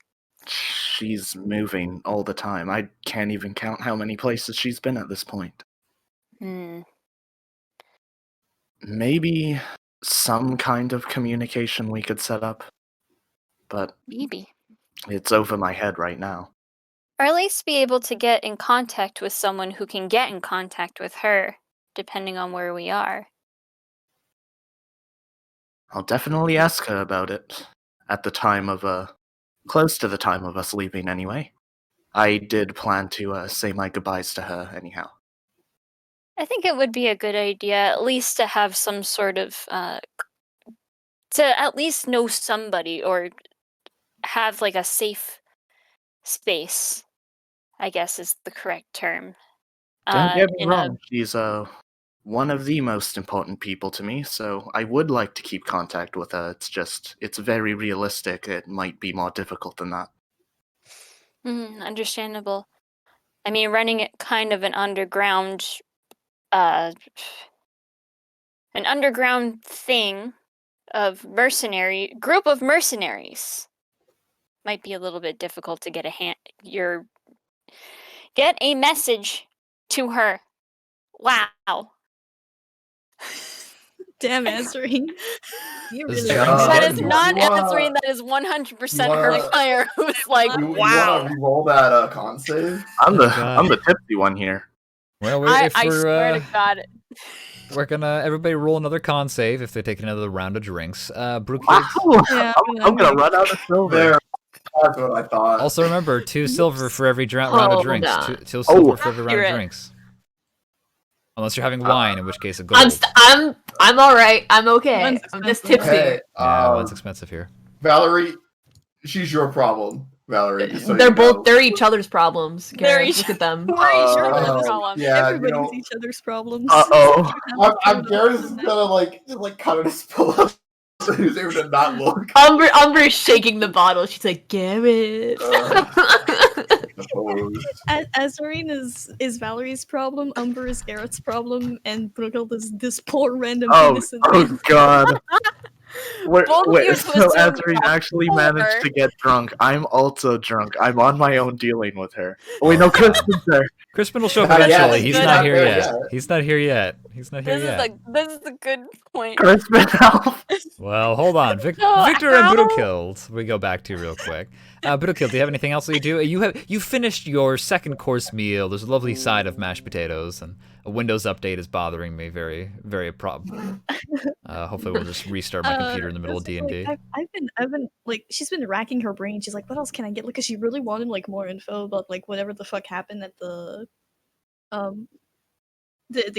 She's moving all the time. I can't even count how many places she's been at this point. Hmm. Maybe some kind of communication we could set up, but Maybe. it's over my head right now. Or at least be able to get in contact with someone who can get in contact with her, depending on where we are. I'll definitely ask her about it at the time of, close to the time of us leaving anyway. I did plan to, say my goodbyes to her anyhow. I think it would be a good idea, at least to have some sort of, to at least know somebody or have like a safe space, I guess is the correct term. Don't get me in wrong, she's, one of the most important people to me, so I would like to keep contact with her. It's very realistic. It might be more difficult than that. Understandable. I mean, running it kind of an underground thing of group of mercenaries might be a little bit difficult to get get a message to her. Wow. Damn, Azreen. You This really Joan are. That getting is it. not You wanna- answering. That is 100% you her wanna- player who's like, You wow. want to re-roll that con save? I'm Oh, God. the tipsy one here. Well, I swear to God. we're gonna everybody roll another con save if they take another round of drinks. Brewkid. Wow! Yeah, I'm gonna run out of silver. There. That's what I thought. Also remember, 2 silver for every round of Hold drinks. on. Two silver Oh. for every round of Accurate. drinks. Unless you're having wine, in which case a gold. I'm all right. I'm okay. Mine's I'm just expensive. tipsy. Hey, Yeah, one's expensive here. Valerie, she's your problem. Valerie, just so They're you know. both they're each other's problems. They're Gareth, each- look at them. We're each Uh, other's uh, problem. Yeah, Everybody's each other's problems. Uh-oh. I'm Gareth's gonna just cut out his pull up so he's able to not look. Umber is shaking the bottle. She's like, Gareth. Opposed. Azarine is Valerie's problem, Umber is Garrett's problem, and Brooklyn is this poor random innocent man. God. Wait, Both of you wait, to so assume Azreen you're actually poor. managed to get drunk. I'm also drunk. I'm on my own dealing with her. Oh, wait, no, Kristen's there. Crispin will show up Not yet. eventually. He's Good. not here Not yet. there yet. He's not here yet. He's not here yet. This is a good point. Crispin, help! Well, hold on. Victor No, and how? Budokild, we go back to real quick. Budokild, do you have anything else that you do? You finished your second course meal. There's a lovely side of mashed potatoes, and a Windows update is bothering me very, very hopefully we'll just restart my computer in the middle of That's D&D. like, I've been like, she's been racking her brain. She's like, what else can I get? Like, 'cause she really wanted like more info about like whatever the fuck happened at the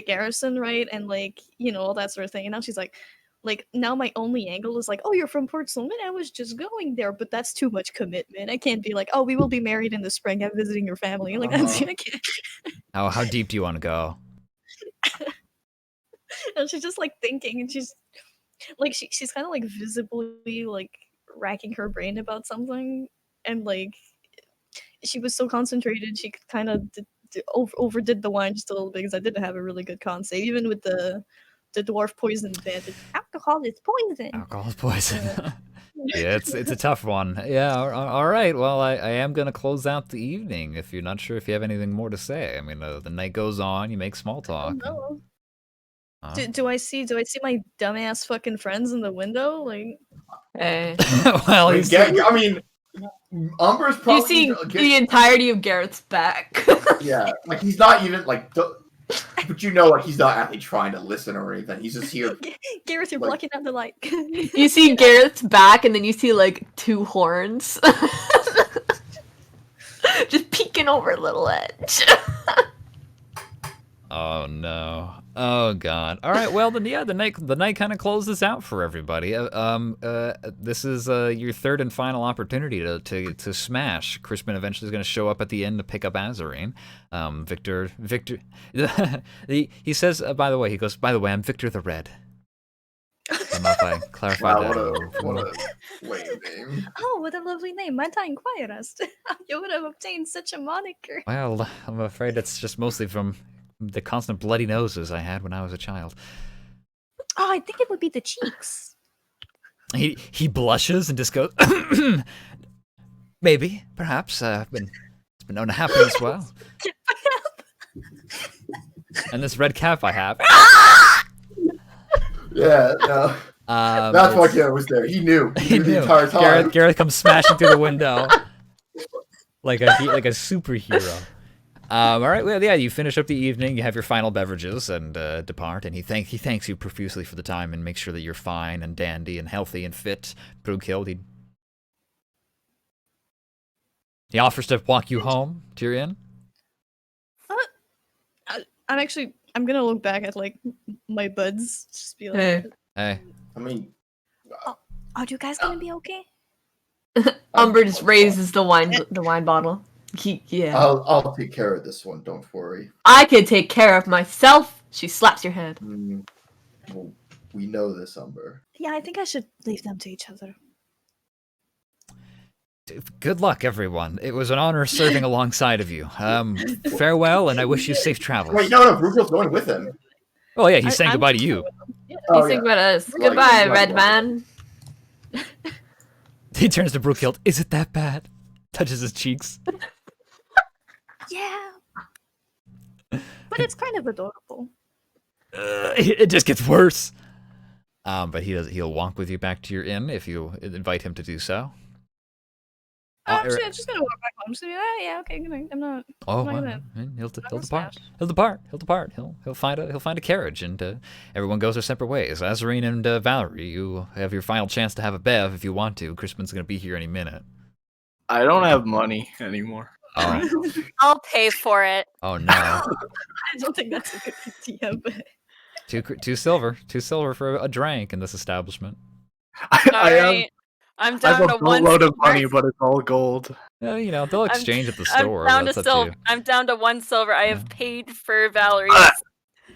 garrison, right? And like, all that sort of thing. And now she's like now my only angle is like, oh, you're from Port Solman? I was just going there, but that's too much commitment. I can't be like, oh, we will be married in the spring. I'm visiting your family. Like, that's, I can't. How deep do you want to go? And she's just like thinking, and she's like, she's kind of like visibly like racking her brain about something, and like she was so concentrated, she kind of overdid the wine just a little bit, because I didn't have a really good con save, even with the dwarf poison advantage. Alcohol is poison. Alcohol is poison. Yeah, it's a tough one. Yeah, all right. Well, I am going to close out the evening if you're not sure if you have anything more to say. I mean, the night goes on, you make small talk. Oh, no. Do I see my dumbass fucking friends in the window? Like, Hey. Well, Wait, he's I mean, Umber's probably. You see the entirety of Garrett's back. Yeah, like he's not even like. But like he's not actually trying to listen or anything. He's just here. Gareth, you're Like- blocking out the light. You see Garrett's back, and then you see like 2 horns. Just peeking over a little edge. Oh no. Oh god. All right. Well, then yeah, the night kind of closes out for everybody. This is your third and final opportunity to smash. Crispin eventually is going to show up at the end to pick up Azarine. Victor. He says, by the way, I'm Victor the Red. clarify Wow, that. what a lame name. Oh, what a lovely name, Manta Inquirist. You would have obtained such a moniker. Well, I'm afraid it's just mostly from the constant bloody noses I had when I was a child. Oh, I think it would be the cheeks. He blushes and just goes, maybe, perhaps. It's been known to happen as well. And this red cap I have. Yeah, no. That's why Garrett was there. He knew. He knew the entire time. Garrett comes smashing through the window like a superhero. All right, well, yeah, you finish up the evening, you have your final beverages, and depart. And he thanks you profusely for the time and makes sure that you're fine and dandy and healthy and fit. Brughild, he offers to walk you home to your inn. I'm gonna look back at like my buds, just be like, Hey. I mean, are you guys gonna be okay? Umber just raises the wine bottle. Yeah. I'll take care of this one. Don't worry. I can take care of myself. She slaps your head. Well, we know this, Umber. Yeah, I think I should leave them to each other. Good luck, everyone. It was an honor serving alongside of you. Farewell, and I wish you safe travels. Wait, no, Rugel's going with him. Oh yeah, he's saying goodbye to you. He's thinking about us. Like, Goodbye, like, red like- man. He turns to Brughild. Is it that bad? Touches his cheeks. Yeah. But it's kind of adorable. It just gets worse. But he'll walk with you back to your inn if you invite him to do so. I'm just gonna walk back home. Just gonna be, oh, yeah, okay, good night. I'm not. Oh, I'm not well, gonna- he'll gonna depart. smash. He'll depart. He'll find a carriage, and everyone goes their separate ways. Azarine and Valerie, you have your final chance to have a bev if you want to. Crispin's gonna be here any minute. I don't have money anymore. Oh, I'll pay for it. oh no. I don't think that's a good idea, but Two silver for a drink in this establishment. I have Alright. I'm I down have to a one boatload of silver. money, but it's all gold. You know, they'll exchange at the I'm store. down That's to up to silver. you. I'm down to 1 silver. I have paid for Valerie's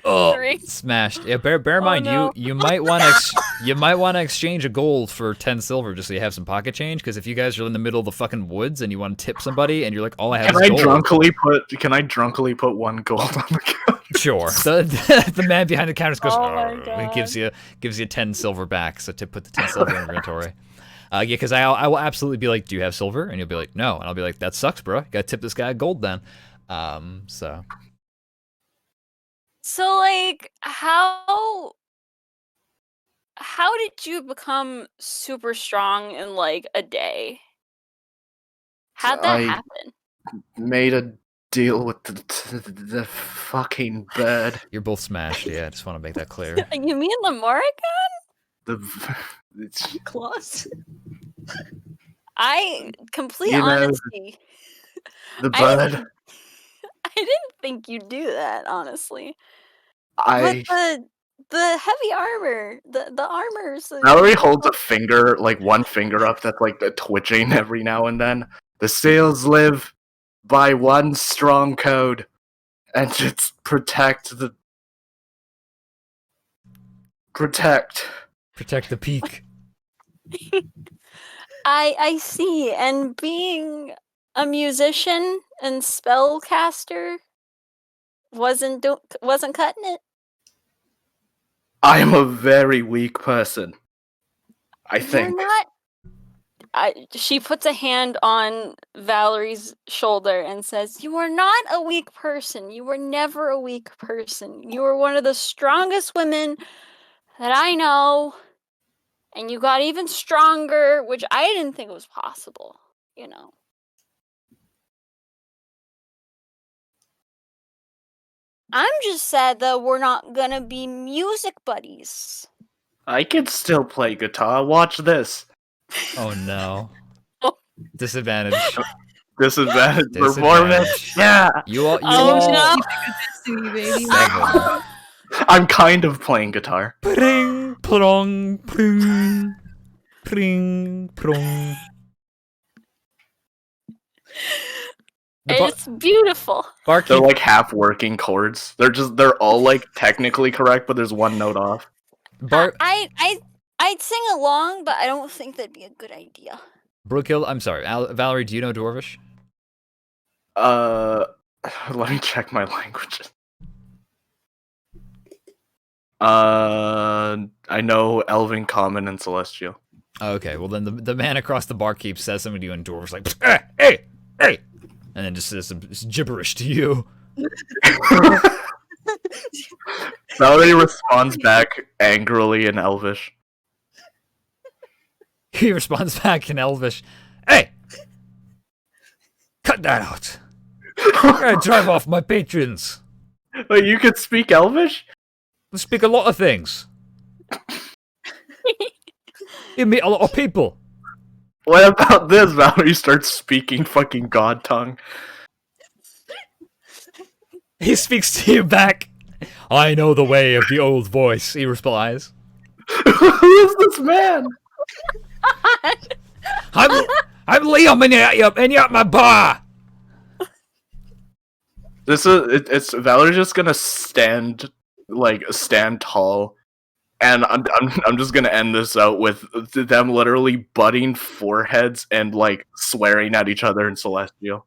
Oh, drink. smashed. Yeah, bear in Oh, mind, no. you might want to exchange a gold for 10 silver just so you have some pocket change. Because if you guys are in the middle of the fucking woods and you want to tip somebody and you're like, all I have Can is I gold. drunkily put 1 gold on the couch? Sure. The man behind the counter goes, Oh my "Arr," God. and gives you 10 silver back. So to put the 10 silver in your inventory. Yeah, because I will absolutely be like, do you have silver? And you'll be like, no. And I'll be like, that sucks, bro. You gotta tip this guy gold then. So So like how did you become super strong in like a day? How'd that I- happen? Made a deal with the fucking bird. you're both smashed. Yeah, I just want to make that clear. You mean Lamorica? It's, claws. I complete You know, honesty. the I bird. didn't, I didn't think you'd do that, honestly. I But the heavy armor, the armors. Mallory holds a finger, like one finger up, that's like twitching every now and then. The sails live by one strong code, and it's protect. Protect the peak. I see, and being a musician and spellcaster wasn't cutting it. I am a very weak person. I You're think. not. She puts a hand on Valerie's shoulder and says, "You are not a weak person. You were never a weak person. You are one of the strongest women that I know, and you got even stronger, which I didn't think was possible. You know." I'm just sad that we're not gonna be music buddies. I can still play guitar. Watch this. Oh no. Oh. Disadvantage. Disadvantage Disadvantage. performance. Yeah. You all. Oh no! Destiny, baby. Seven. I'm kind of playing guitar. Pring, prong, pring, pring, prong. The It's beautiful. They're barkeep, like half working chords. They're all like technically correct, but there's one note off. bar, I I'd sing along, but I don't think that'd be a good idea. Brookhill, I'm sorry. Valerie, do you know Dwarvish? Let me check my languages. I know Elven, Common, and Celestial. Okay, well then the man across the barkeep says something to you in Dwarvish, like, hey, and then just says some gibberish to you. Valerie responds back angrily in Elvish. He responds back in Elvish, hey, cut that out. I'm gonna drive off my patrons. Wait, you could speak Elvish? I speak a lot of things. You meet a lot of people. What about this? Valerie starts speaking fucking god tongue. He speaks to you back. I know the way of the old voice, he replies. Who is this man? I'm Liam and you're at my bar. It's Valerie's just gonna stand tall, and I'm just gonna end this out with them literally butting foreheads and like swearing at each other in Celestial.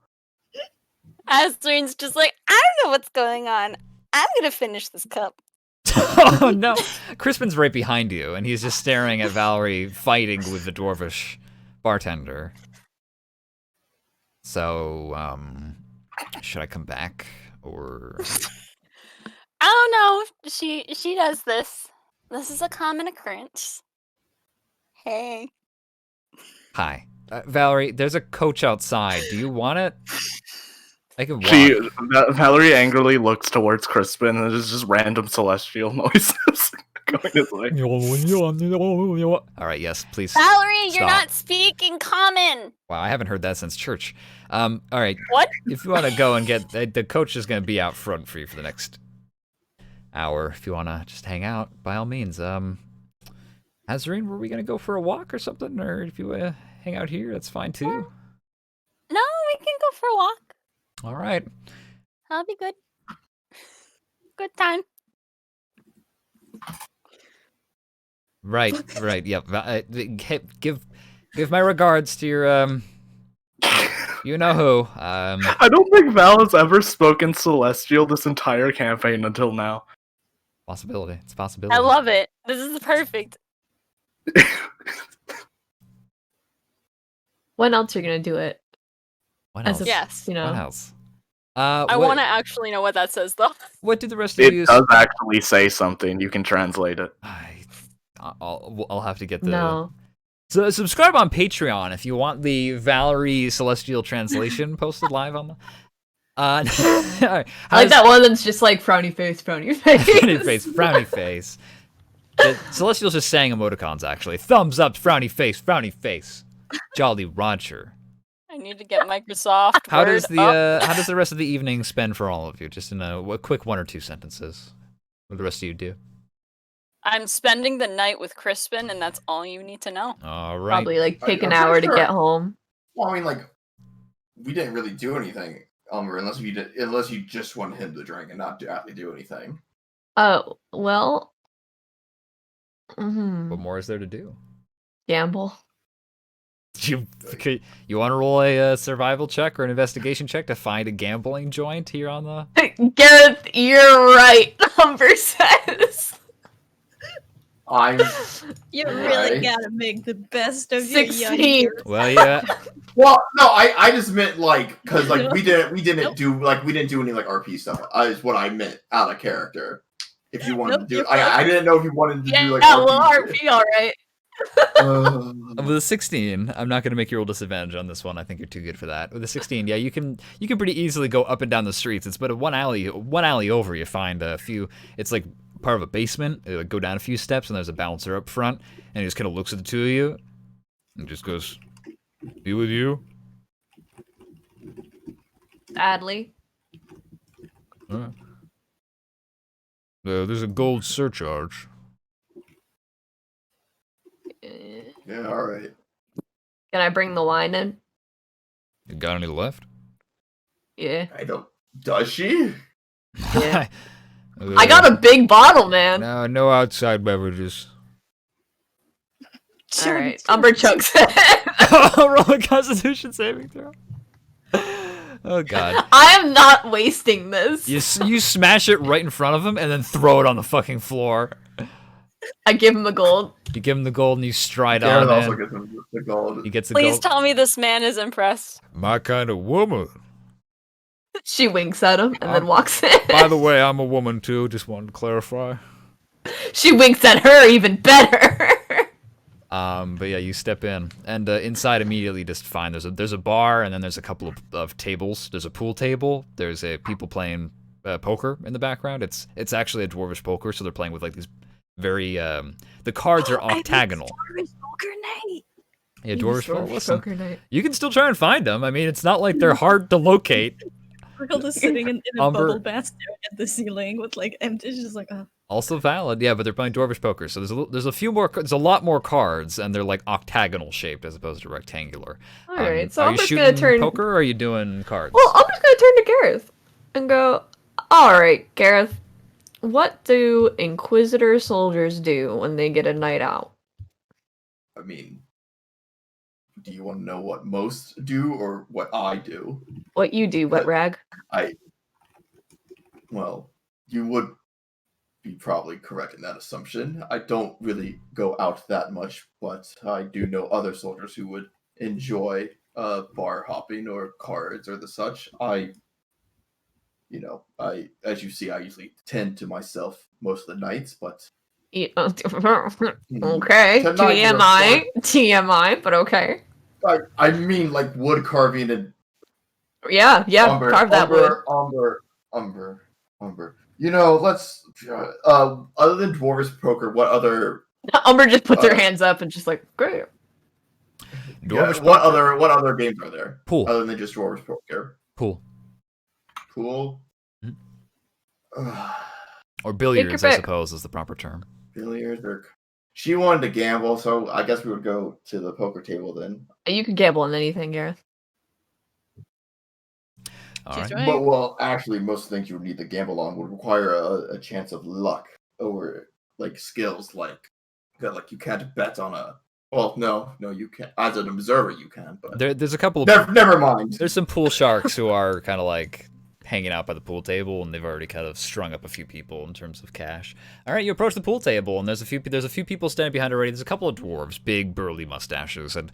Azrin's just like, I don't know what's going on. I'm gonna finish this cup. Oh no. Crispin's right behind you, and he's just staring at Valerie fighting with the Dwarvish bartender. So, should I come back, or... I don't know. She does this. This is a common occurrence. Hey. Hi. Valerie, there's a coach outside. Do you want it? I can walk. Valerie angrily looks towards Crispin, and there's just random Celestial noises going his way. Alright, yes, please. Valerie, stop. you're not speaking common. Wow, I haven't heard that since church. Alright. What? If you want to go and get... The coach is going to be out front for you for the next hour. If you want to just hang out, by all means. Azreen, were we going to go for a walk or something? Or if you want to hang out here, that's fine too. No, we can go for a walk. Alright. That'll be good. Good time. Right, yep. Give my regards to your, you know who. I don't think Val has ever spoken Celestial this entire campaign until now. Possibility. It's a possibility. I love it. This is perfect. When else are you gonna do it? What As else? a- Yes. You know. What else? I what- want to actually know what that says, though. What did the rest of It you... does actually say something. You can translate it. I'll have to get the... No. So subscribe on Patreon if you want the Valerie Celestial translation posted live on the... I like that one that's just like frowny face, frowny face. frowny face. The Celestial's just saying emoticons, actually. Thumbs up, frowny face. Jolly Roger. I need to get Microsoft. How Word does up. how does the rest of the evening spend for all of you? Just in a quick 1 or 2 sentences. What do the rest of you do? I'm spending the night with Crispin, and that's all you need to know. All right. Probably like take I'm an hour to sure. get home. Well, I mean, like, we didn't really do anything, unless you just wanted him to drink and not actually do anything. Well. What more is there to do? Gamble. You want to roll a survival check or an investigation check to find a gambling joint here on the... Gareth, you're right. Number says I'm You Right. really gotta make the best of your young 16. years. Well, yeah. well, no, I just meant like because like we didn't do any like RP stuff. Is what I meant out of character. If you wanted Nope, to do, you're I didn't know if you wanted to yeah, do like well, RP. RP, all right. With a 16, I'm not going to make you roll disadvantage on this one. I think you're too good for that. With a 16, yeah, you can pretty easily go up and down the streets. It's but a one alley over, you find a few. It's like part of a basement. You go down a few steps, and there's a bouncer up front, and he just kind of looks at the two of you, and just goes, "Be with you." Sadly. There's a gold surcharge. Yeah, all right. Can I bring the wine in? You got any left? Yeah. I don't. Does she? Yeah. I got a big bottle, man. No outside beverages. All right. Umber chokes it. Roll a Constitution saving throw. Oh god. I am not wasting this. You smash it right in front of him and then throw it on the fucking floor. I give him the gold. You give him the gold and you stride Gareth on also in. gets him the gold. He gets the Please gold. tell me this man is impressed. My kind of woman. She winks at him and then Um, walks in. By the way, I'm a woman too. Just wanted to clarify. She winks at her even better. But yeah, you step in, and inside immediately just fine. There's a bar, and then there's a couple of tables. There's a pool table. There's people playing poker in the background. It's actually a dwarvish poker, so they're playing with like these very the cards are octagonal. Poker night. Yeah, dwarvish poker. Listen, Poker night. you can still try and find them. I mean, it's not like they're hard to locate. Squircle is sitting in a Umber- bubble bath staring at the ceiling with like empty. She's just like, Also valid, yeah, but they're playing dwarvish poker, so there's a lot more cards, and they're like octagonal shaped as opposed to rectangular. All right, so are I'm you just shooting gonna turn. poker, or are you doing cards? Well, I'm just gonna turn to Gareth and go. All right, Gareth. What do Inquisitor soldiers do when they get a night out? I mean, do you want to know what most do or what I do? What you do, wet rag? Well, you would be probably correct in that assumption. I don't really go out that much, but I do know other soldiers who would enjoy bar hopping or cards or the such. As you see, I usually tend to myself most of the nights, but Okay, Tonight you're TMI, TMI, but okay. I mean like wood carving and Yeah, carve that wood. Umber. You know, let's other than dwarves poker, what other Umber just puts her hands up and just like, great. Dwarvish what poker. other games are there? Pool. Other than just dwarves poker. Pool. Pool. Or billiards, I pick. suppose, is the proper term. Billiards or she wanted to gamble, so I guess we would go to the poker table then. You can gamble on anything, Gareth. All She's right. right. But well, actually, most things you would need to gamble on would require a chance of luck over like skills, like that. Like you can't bet on a. Well, no, you can't. As an observer, you can, but There's a couple of never mind. there's some pool sharks who are kind of like hanging out by the pool table, and they've already kind of strung up a few people in terms of cash. All right, you approach the pool table, and there's a few people standing behind already. There's a couple of dwarves, big burly mustaches, and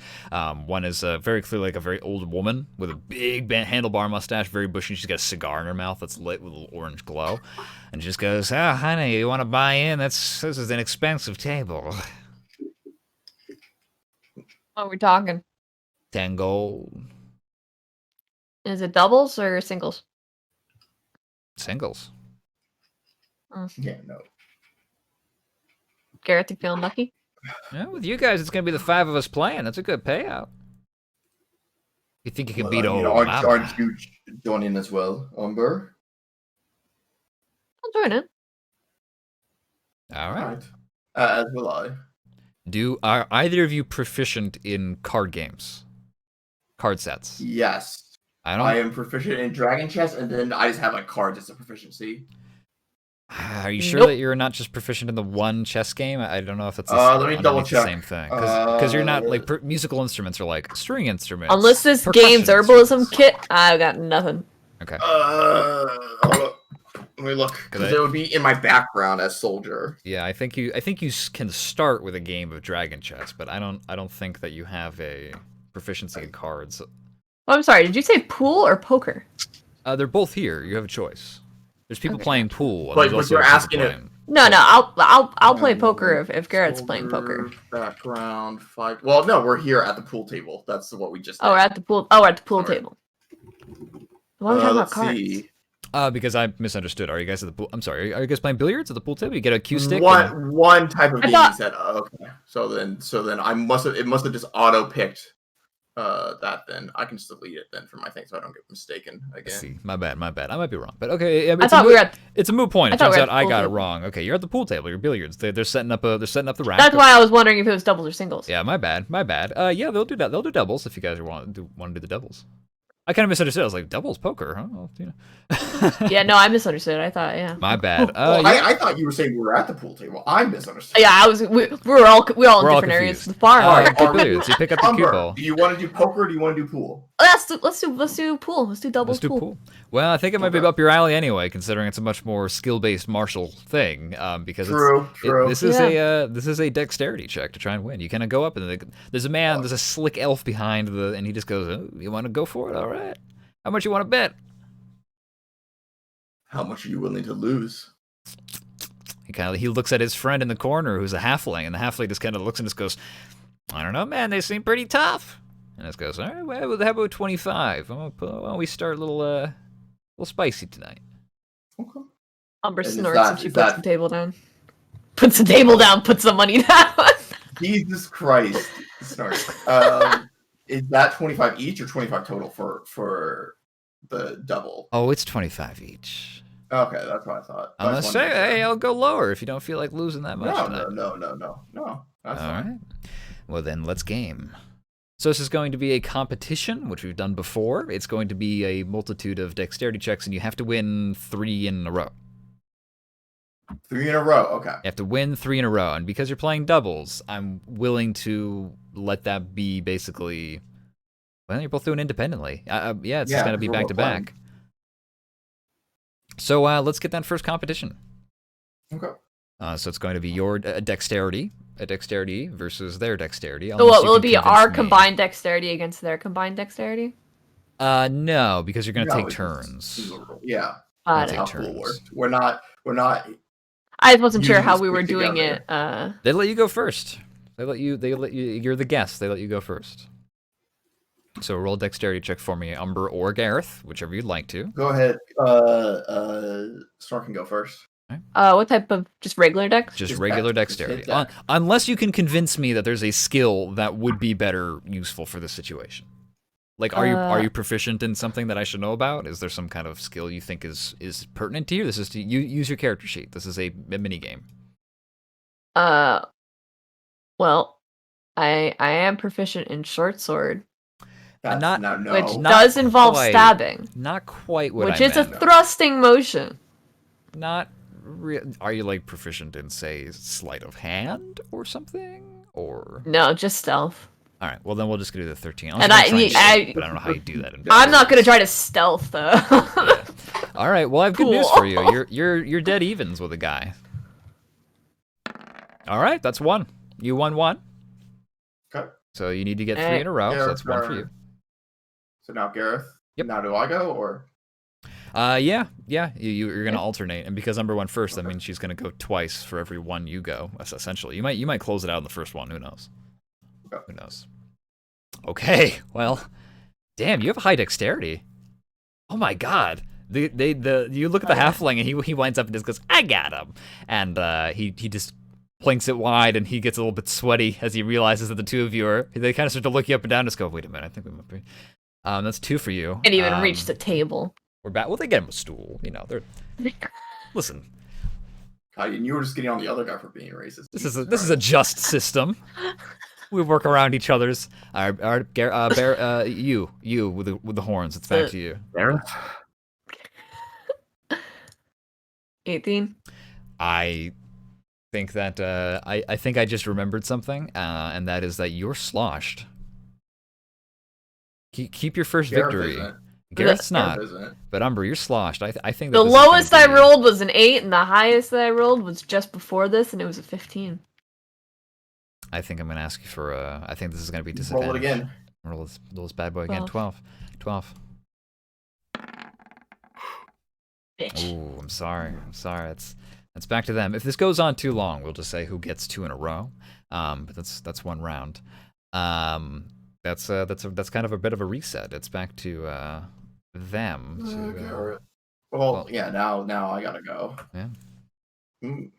one is very clearly like a very old woman with a big handlebar mustache, very bushy. She's got a cigar in her mouth that's lit with a little orange glow, and just goes, "Oh, honey, you want to buy in? This is an expensive table. What are we talking? 10 gold, Is it doubles or singles? singles." Yeah, no. Gareth, you feeling lucky? Yeah, with you guys, it's gonna be the 5 of us playing. That's a good payout. You think you can beat old aren't Mama? you joining as well, Umber? I'll join it. All right. Right. As will I. Are either of you proficient in card games? Card sets? Yes. I am proficient in Dragon Chess, and then I just have like cards as a proficiency. Are you sure Nope. that you're not just proficient in the one chess game? I don't know if it's Let me double the check. same thing. Because you're not like musical instruments are like string instruments. Unless this percussion game's herbalism instruments. kit, I've got nothing. Okay. Hold up. Let me look, because Good. it would be in my background as soldier. Yeah, I think you can start with a game of Dragon Chess, but I don't think that you have a proficiency in cards. Oh, I'm sorry, did you say pool or poker? They're both here. You have a choice. There's people Okay. playing pool. And But there's also you're people asking if- playing- No, I'll play poker if Garrett's playing poker. Soldier, Background 5. Well, no, we're here at the pool table. That's what we just. Oh, we're did. at the pool. Oh, we're at the pool Alright. table. Why are we talking about Let's cards? see. Because I misunderstood. Are you guys at the pool? I'm sorry. Are you guys playing billiards at the pool table? You get a cue stick. and- One type of I game thought- you said. Okay, so then it must have just auto picked that. Then I can just delete it then from my thing so I don't get mistaken Let's again. see, my bad. I might be wrong, but okay. I thought we were at. It's a moot point. I It thought turns we were out at the I pool got it table. wrong. Okay, you're at the pool table. You're billiards. They're setting up the rack. That's why I was wondering if it was doubles or singles. Yeah, my bad. Yeah, they'll do that. They'll do doubles if you guys want to do the doubles. I kind of misunderstood. I was like, doubles poker, huh? Well, you know. Yeah, no, I misunderstood. I thought, yeah. My bad. Well, Yeah. I thought you were saying we were at the pool table. I misunderstood. Yeah, we were all in We're all different areas confused. of the farm. Alright, Get billiards. You pick up the cue Umber, ball. do you want to do poker or do you want to do pool? let's do pool. Let's do doubles Let's do pool. pool. Well, I think it might be Okay. up your alley anyway, considering it's a much more skill-based martial thing. Because True. this is a dexterity check to try and win. You kind of go up and there's a slick elf behind and he just goes, oh, "You want to go for it? All right. How much you want to bet?" How much are you willing to lose? He looks at his friend in the corner who's a halfling, and the halfling just kind of looks and just goes, "I don't know, man. They seem pretty tough." And just goes, "All right, well, how about 25? Why don't we start a little spicy tonight?" Okay. Umber And is snorts that- and she is puts that- the table down. Puts the table down, puts the money down. Jesus Christ. Sorry. Is that 25 each or 25 total for the double? Oh, it's 25 each. Okay, that's what I thought. I Unless just wanted to make hey, sure. I'll go lower if you don't feel like losing that much tonight. No. That's All fine. right. Well, then let's game. So this is going to be a competition, which we've done before. It's going to be a multitude of dexterity checks, and you have to win 3 in a row. 3 in a row. Okay. You have to win 3 in a row, and because you're playing doubles, I'm willing to let that be basically. Well, you're both doing independently. Yeah, it's Yeah, going to be we're back both to back. So let's get that first competition. Okay. So it's going to be your dexterity versus their dexterity. So unless what you will it can be? convince Our me. combined dexterity against their combined dexterity? No, because you're going to No, take it's turns. just- Yeah. Got Take it. How turns. pool works. We're not. I wasn't sure Usually how just we put were doing together. it. They let you go first. They let you. You're the guest. They let you go first. So roll a dexterity check for me, Umber or Gareth, whichever you'd like to. Go ahead. Snark can go first. What type of just regular dex? Just Just regular dex, just dexterity. hit dex. Unless you can convince me that there's a skill that would be better useful for this situation. Like, are you proficient in something that I should know about? Is there some kind of skill you think is pertinent to you? This is to use your character sheet. This is a mini game. Well, I am proficient in short sword, That's Not- no. which Not does involve quite. stabbing, Not quite what which I is a meant. thrusting motion. Not are you like proficient in say sleight of hand or something? Or No, just stealth. all right, well then we'll just do the 13. And I- But I don't know how you do that. I'm not gonna try to stealth though. Yeah. All right, well I have good news for you. Cool. You're dead evens with a guy. All right, that's 1. You won 1. Okay. So you need to get 3 in a row. So that's 1 for you. So now Gareth. Yep. Now do I go or? Yeah. You're gonna alternate, and because Umber went first, that means she's gonna go twice for every one you go. Essentially, you might close it out in the first one. Who knows? Okay. Who knows? Okay, well, damn, you have high dexterity. Oh my god. You look at the halfling and he winds up and just goes, "I got him," and he just plinks it wide, and he gets a little bit sweaty as he realizes that the two of you are. They kind of start to look you up and down, and just go, "Wait a minute, I think we might be." That's 2 for you. Can't even reach the table. We're back. Well, they get him a stool. You know, they're. Listen, God, and you were just getting on the other guy for being racist. this is a just system. We work around each other's. You with the horns. It's back to you. Gareth? 18. I think that I think I just remembered something, and that is that you're sloshed. Keep your first Gareth victory. isn't. Gareth's not, Gareth isn't. but Umber, you're sloshed. I think that The this is gonna lowest I be- rolled was an 8, and the highest that I rolled was just before this, and it was a 15. I think I'm gonna ask you for I think this is gonna be Roll disadvantage. it again. Roll this bad boy again. 12. 12. Bitch. Ooh, I'm sorry. That's back to them. If this goes on too long, we'll just say who gets 2 in a row. But that's 1 round. That's kind of a bit of a reset. It's back to them. Gareth. Well, yeah. Now I gotta go. Yeah. Mm.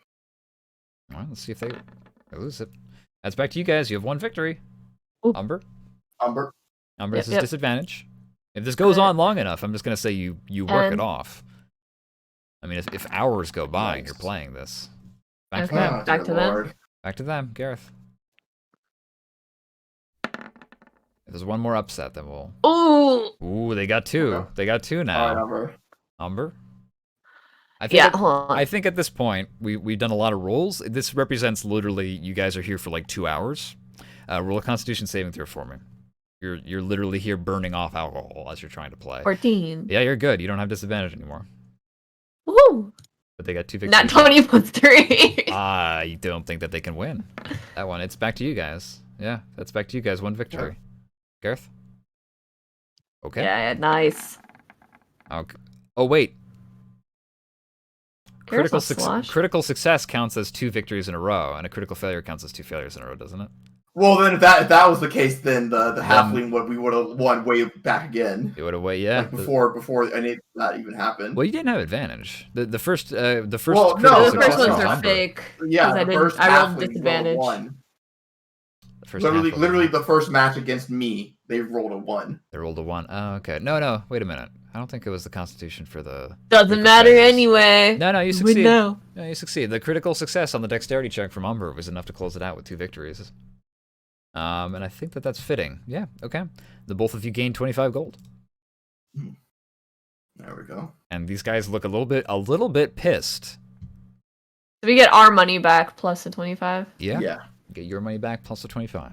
All right, let's see if they lose it. That's back to you guys. You have 1 victory. Ooh. Umber. Umber. This is Yep. disadvantage. If this goes on long enough, I'm just gonna say you work it And- off. I mean, if hours go by and you're Nice. playing this, back to Okay. them. Back dear to them. Lord. Back to them, Gareth. If there's one more upset, then we'll. Ooh. Ooh, they got two. Okay. They got two All now. right, Umber. Umber. Yeah, hold on. I think at this point we've done a lot of rolls. This represents literally you guys are here for like 2 hours. Roll a Constitution saving throw for me. You're literally here burning off alcohol as you're trying to play. 14. Yeah, you're good. You don't have disadvantage anymore. Woo! But they got 2 victories. Not 20 plus 3. I don't think that they can win that one. It's back to you guys. Yeah, that's back to you guys. 1 victory. Gareth? Okay. Yeah, nice. Okay. Oh, wait. Gareth's Critical, not slosh. critical success counts as 2 victories in a row, and a critical failure counts as 2 failures in a row, doesn't it? Well, then if that was the case, then the halfling we would have won way back again. It would have wait, yeah. Like before any of that even happened. Well, you didn't have advantage. The first Well, critical no, The first success ones was are Umber. fake. Yeah, 'cause the I didn't- first I rolled halfling disadvantage. rolled a 1. The first Literally, half was literally a 1. the first match against me, they rolled a 1. They rolled a 1. Oh, okay. No, wait a minute. I don't think it was the Constitution for the. Doesn't critical matter failures. anyway. No, you We succeed. know. No, you succeed. The critical success on the dexterity check from Umber was enough to close it out with 2 victories. And I think that's fitting. Yeah, okay. The both of you gain 25 gold. There we go. And these guys look a little bit pissed. So we get our money back plus the 25. Yeah. Get your money back plus the 25.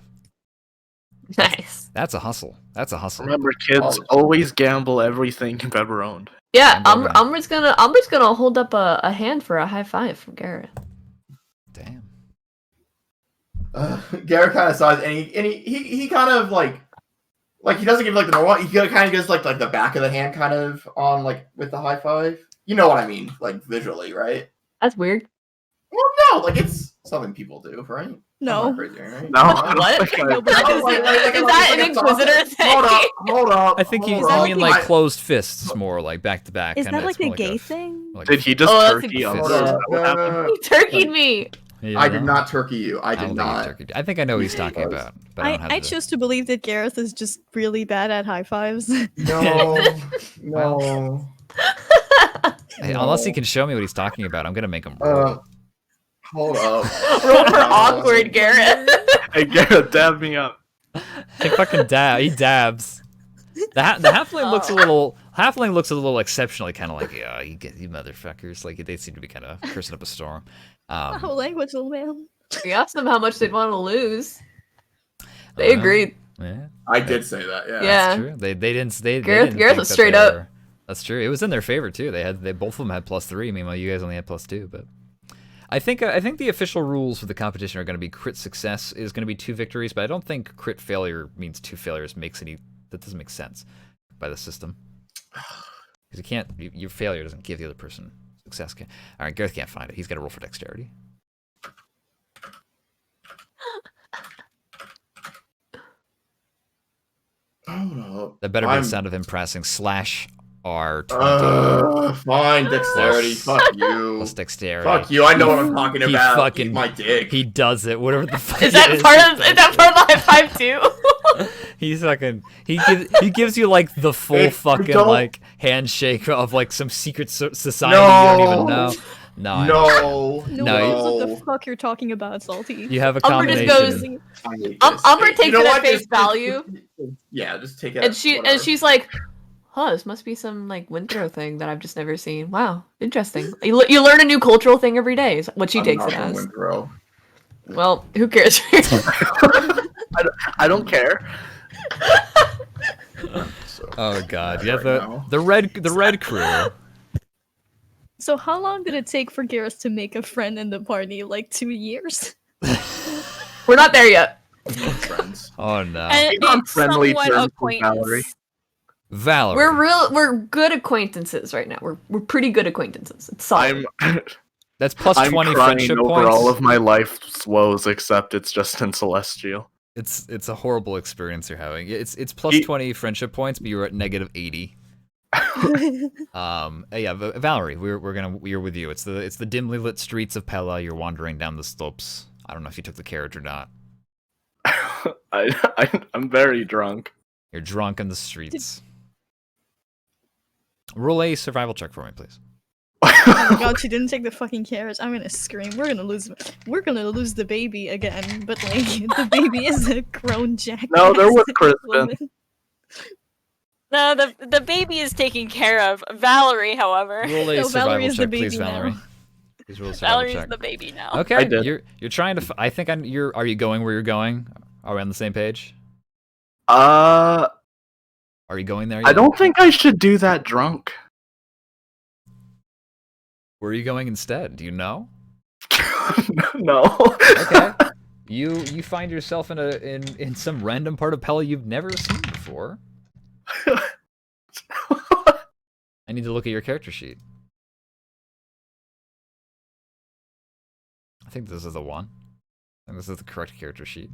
Nice. That's a hustle. That's a hustle. Remember, kids, always gamble everything you've ever owned. Yeah, I'm Umber's gonna hold up a hand for a high five from Garrett. Damn. Garrett kind of saw it, and he kind of like he doesn't give like the normal. He kind of gives like the back of the hand kind of on like with the high five. You know what I mean, like visually, right? That's weird. Well, no, like it's something people do, right? No. I'm not crazy, right? No, I don't What? think I- No, but is that an Inquisitor thing? Hold up. I think you hold up. mean like closed fists more, like back to back. Is kinda, that like it's more a gay f- thing? like Did he just Oh, that's turkey on Hold us? on. Is that what happened? He turkeyed me. You I did know? not turkey you. I I did don't think you not. turkeyed. I think I know what he's talking about, but I don't have I the- choose to believe that Gareth is just really bad at high fives. No, no. Hey, unless he can show me what he's talking about, I'm gonna make him roll. Hold up. Roll for awkward, Garrett. Hey, Garrett, dab me up. He fucking he dabs. The halfling looks a little exceptionally kind of like, yeah, you motherfuckers. Like they seem to be kind of cursing up a storm. Whole language, little man. We asked them how much they'd want to lose. They agreed. Yeah, I did say that. Yeah. Yeah. that's true. They didn't. They Gareth didn't think was that straight they up. were- That's true. It was in their favor too. They both of them had +3. Meanwhile, you guys only had +2. But I think the official rules for the competition are going to be crit success is going to be 2 victories, but I don't think crit failure means 2 failures makes any. That doesn't make sense by the system. Because you can't. Your failure doesn't give the other person success. All right, Gareth can't find it. He's got to roll for dexterity. Hold up. That better be I'm- the sound of him pressing /R20 Fine, dexterity. Fuck you. plus dexterity. Fuck you. I know what I'm talking He about. fucking- Eat my dick. He does it. Whatever the fuck. Is that part of the high five too? He's fucking. He gives you like the full If we fucking don't- like handshake of like some secret society you don't even know. No. I know. No. No No, one you- knows what the fuck you're talking about, Salty. You have a Umber just combination. goes- I hate this. Umber Hey, takes you know it at what? face value. Yeah, just take it. And whatever. she's like, huh, this must be some like Winthrop thing that I've just never seen. Wow, interesting. You learn a new cultural thing every day. Is what she I'm takes not it gonna as. win, bro. Well, who cares? I don't care. So, Oh god, Right yeah, now. the red crew. So how long did it take for Gareth to make a friend in the party? Like 2 years? We're not there yet. friends. Oh no, And He's on it's friendly somewhat terms with acquaintance. Valerie. Valerie. We're good acquaintances right now. We're pretty good acquaintances. It's solid. That's plus I'm 20 crying friendship over points. all of my life's woes, except it's just in Celestial. It's a horrible experience you're having. It's plus He- 20 friendship points, but you're at negative 80. Yeah, Valerie, we're with you. It's the dimly lit streets of Pella. You're wandering down the slopes. I don't know if you took the carriage or not. I'm very drunk. You're drunk in the streets. Roll a survival check for me, please. Oh my god, she didn't take the fucking carrots. I'm gonna scream. We're gonna lose the baby again. But like the baby is a grown jackass. No, there was Crispin. woman. No, the baby is taken care of. Valerie, however. Roll a No, survival Valerie is the check, please, baby now. Valerie. Please roll a survival Valerie's check. the baby now. I Okay, did. you're trying to. I think you're. Are you going where you're going? Are we on the same page? I Are you going there? Yet? don't think I should do that drunk. Where are you going instead? Do you know? No. Okay. You find yourself in some random part of Pella you've never seen before. I need to look at your character sheet. I think this is the one. And this is the correct character sheet.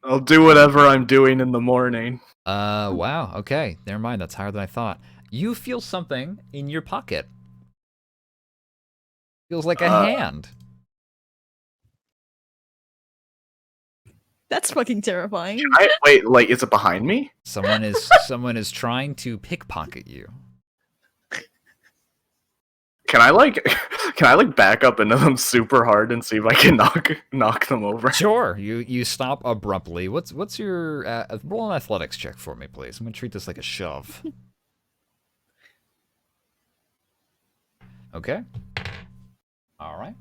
I'll do whatever I'm doing in the morning. Wow. Okay. Never mind. That's higher than I thought. You feel something in your pocket. Feels like a hand. That's fucking terrifying. Wait, like, is it behind me? Someone is trying to pickpocket you. Can I back up into them super hard and see if I can knock them over? Sure. You stop abruptly. What's your roll an athletics check for me, please? I'm gonna treat this like a shove. Okay. All right.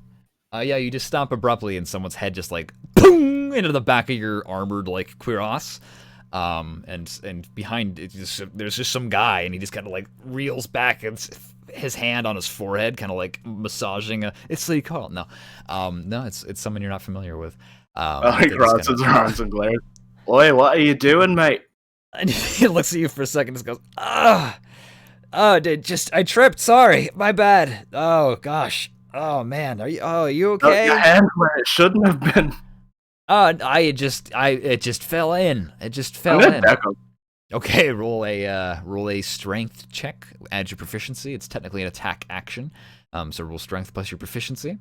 Yeah, you just stop abruptly and someone's head just like boom into the back of your armored like cuirass. And behind it there's just some guy and he just kind of like reels back and his hand on his forehead, kind of like massaging it's Lee Carl. No, it's someone you're not familiar with. He crosses his arms and glares. Oi, what are you doing, mate? And he looks at you for a second and just goes, I tripped. Sorry, my bad. Oh gosh. Oh man, are you okay? Your hand where it shouldn't have been. It just fell in. It just fell I'm gonna in. back up. Okay, roll a strength check. Add your proficiency. It's technically an attack action. So roll strength plus your proficiency.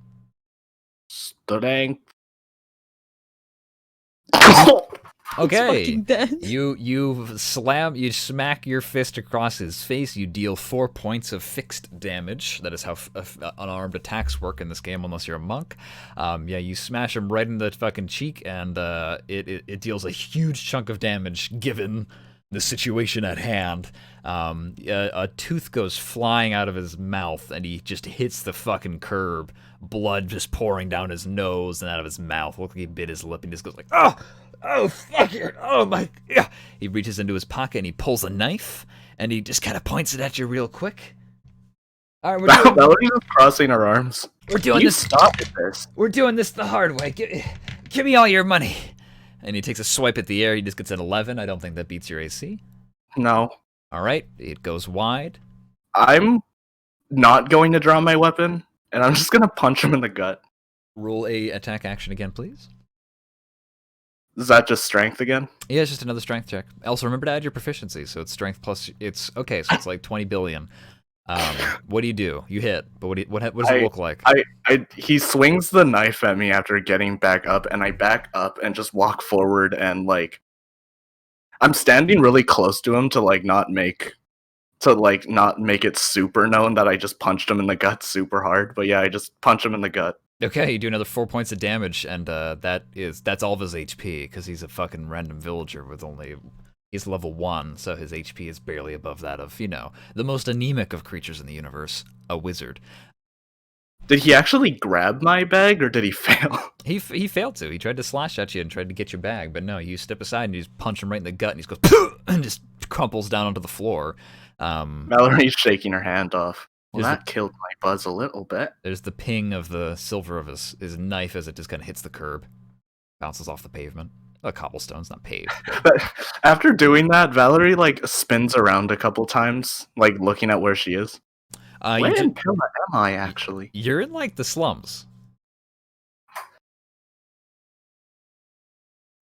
Strength. Okay. Fucking dead. You smack your fist across his face. You deal 4 points of fixed damage. That is how unarmed attacks work in this game, unless you're a monk. You smash him right in the fucking cheek, and it deals a huge chunk of damage given the situation at hand. A tooth goes flying out of his mouth, and he just hits the fucking curb. Blood just pouring down his nose and out of his mouth. Looks like he bit his lip and just goes like, oh, fuck it. Oh, my. Yeah. He reaches into his pocket and he pulls a knife and he just kind of points it at you real quick. All right, Valerie's just crossing her arms. we're doing You this. stop at this. We're doing this the hard way. Give me all your money. And he takes a swipe at the air. He just gets an 11. I don't think that beats your AC. No. All right. It goes wide. I'm not going to draw my weapon, and I'm just gonna punch him in the gut. Roll a attack action again, please. Is that just strength again? Yeah, it's just another strength check. Also, remember to add your proficiency. So it's strength plus. It's okay. So it's like 20 billion. What do? You hit, but what does it look like? He swings the knife at me after getting back up, and I back up and just walk forward, and like I'm standing really close to him to not make it super known that I just punched him in the gut super hard. But yeah, I just punch him in the gut. Okay, you do another 4 points of damage, and that's all of his HP because he's a fucking random villager with he's level 1, so his HP is barely above that of the most anemic of creatures in the universe, a wizard. Did he actually grab my bag, or did he fail? He failed to. He tried to slash at you and tried to get your bag, but no, you step aside and you just punch him right in the gut, and he just goes and just crumples down onto the floor. Valerie's shaking her hand off. Well, There's that killed my buzz a little bit. There's the ping of the silver of his knife as it just kind of hits the curb, bounces off the pavement. Cobblestone's not paved. But after doing that, Valerie spins around a couple times, looking at where she is. Where in Pilla am I actually? You're in the slums.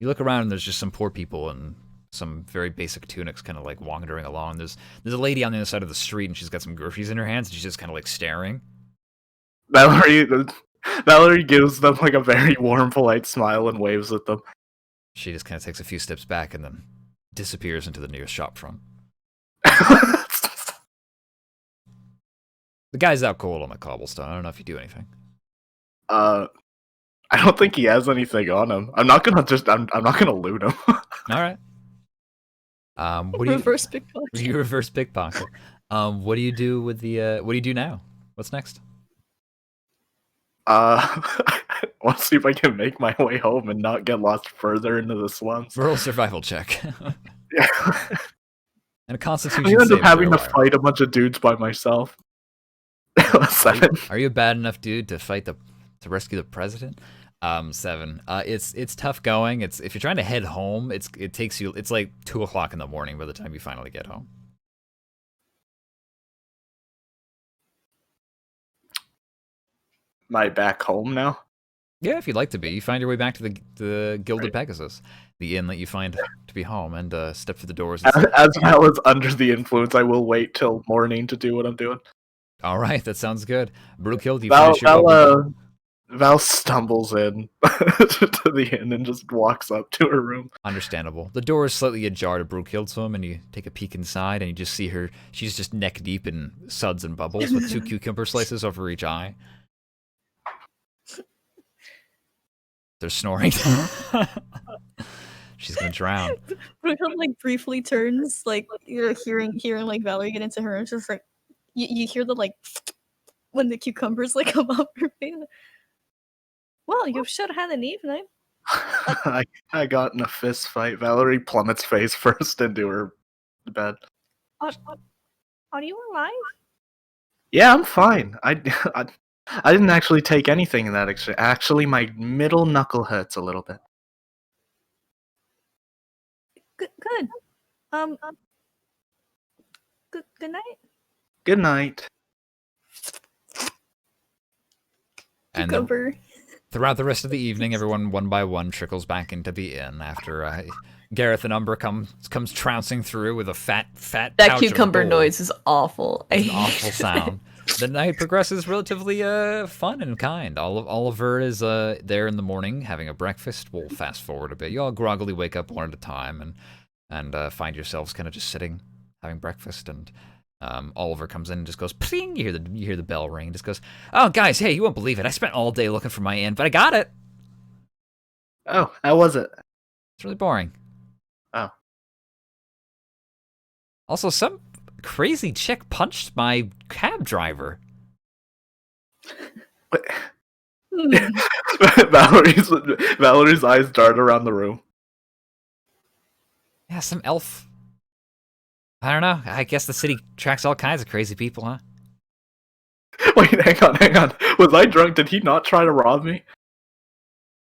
You look around and there's just some poor people and some very basic tunics kind of wandering along. There's a lady on the other side of the street and she's got some groceries in her hands and she's just kind of staring. Valerie gives them a very warm, polite smile and waves at them. She just kind of takes a few steps back and then disappears into the nearest shop front. The guy's out cold on the cobblestone. I don't know if you do anything. I don't think he has anything on him. I'm not gonna loot him. All right. What do you Reverse pickpocket. you reverse pickpocket? What do you do with the? What do you do now? What's next? I want to see if I can make my way home and not get lost further into the slums. Roll a survival check. Yeah. And a I'm Constitution gonna end save. up having to Fairwire. fight a bunch of dudes by myself. 7. Are you a bad enough dude to rescue the president? 7. It's tough going. It's if you're trying to head home, it's like 2 o'clock in the morning by the time you finally get home. Am I back home now? Yeah, if you'd like to be, you find your way back to the Gilded Pegasus, the inn that you find to be home, and step through the doors. And As well as under the influence, I will wait till morning to do what I'm doing. all right, that sounds good. Brookill, do you finish your Val stumbles in to the inn and just walks up to her room. Understandable. The door is slightly ajar to Brookill to him, and you take a peek inside, and you just see her. She's just neck deep in suds and bubbles with 2 cucumber slices over each eye. They're snoring. She's gonna drown. Brooklyn like briefly turns, like hearing like Valerie get into her, and it's just like you hear the like when the cucumbers like come up her face. Well, you should have had an evening. I got in a fist fight. Valerie plummets face first into her bed. Are you alive? Yeah, I'm fine. I didn't actually take anything in that exchange. Actually, my middle knuckle hurts a little bit. Good. Good night. Good night. And Cucumber. throughout the rest of the evening, everyone one by one trickles back into the inn after Gareth and Umber comes trouncing through with a fat That pouch of cucumber gold. noise is awful. It's an awful sound. The night progresses relatively fun and kind. Oliver is there in the morning having a breakfast. We'll fast forward a bit. You all groggily wake up one at a time and find yourselves kind of just sitting having breakfast. And Oliver comes in and just goes, ping! You hear the bell ring. Just goes, oh guys, hey, you won't believe it. I spent all day looking for my inn, but I got it. Oh, how was it? It's really boring. Oh. Also, some crazy chick punched my cab driver. What? Hmm. Valerie's eyes dart around the room. Yeah, some elf. I don't know. I guess the city attracts all kinds of crazy people, huh? Wait, hang on. Was I drunk? Did he not try to rob me?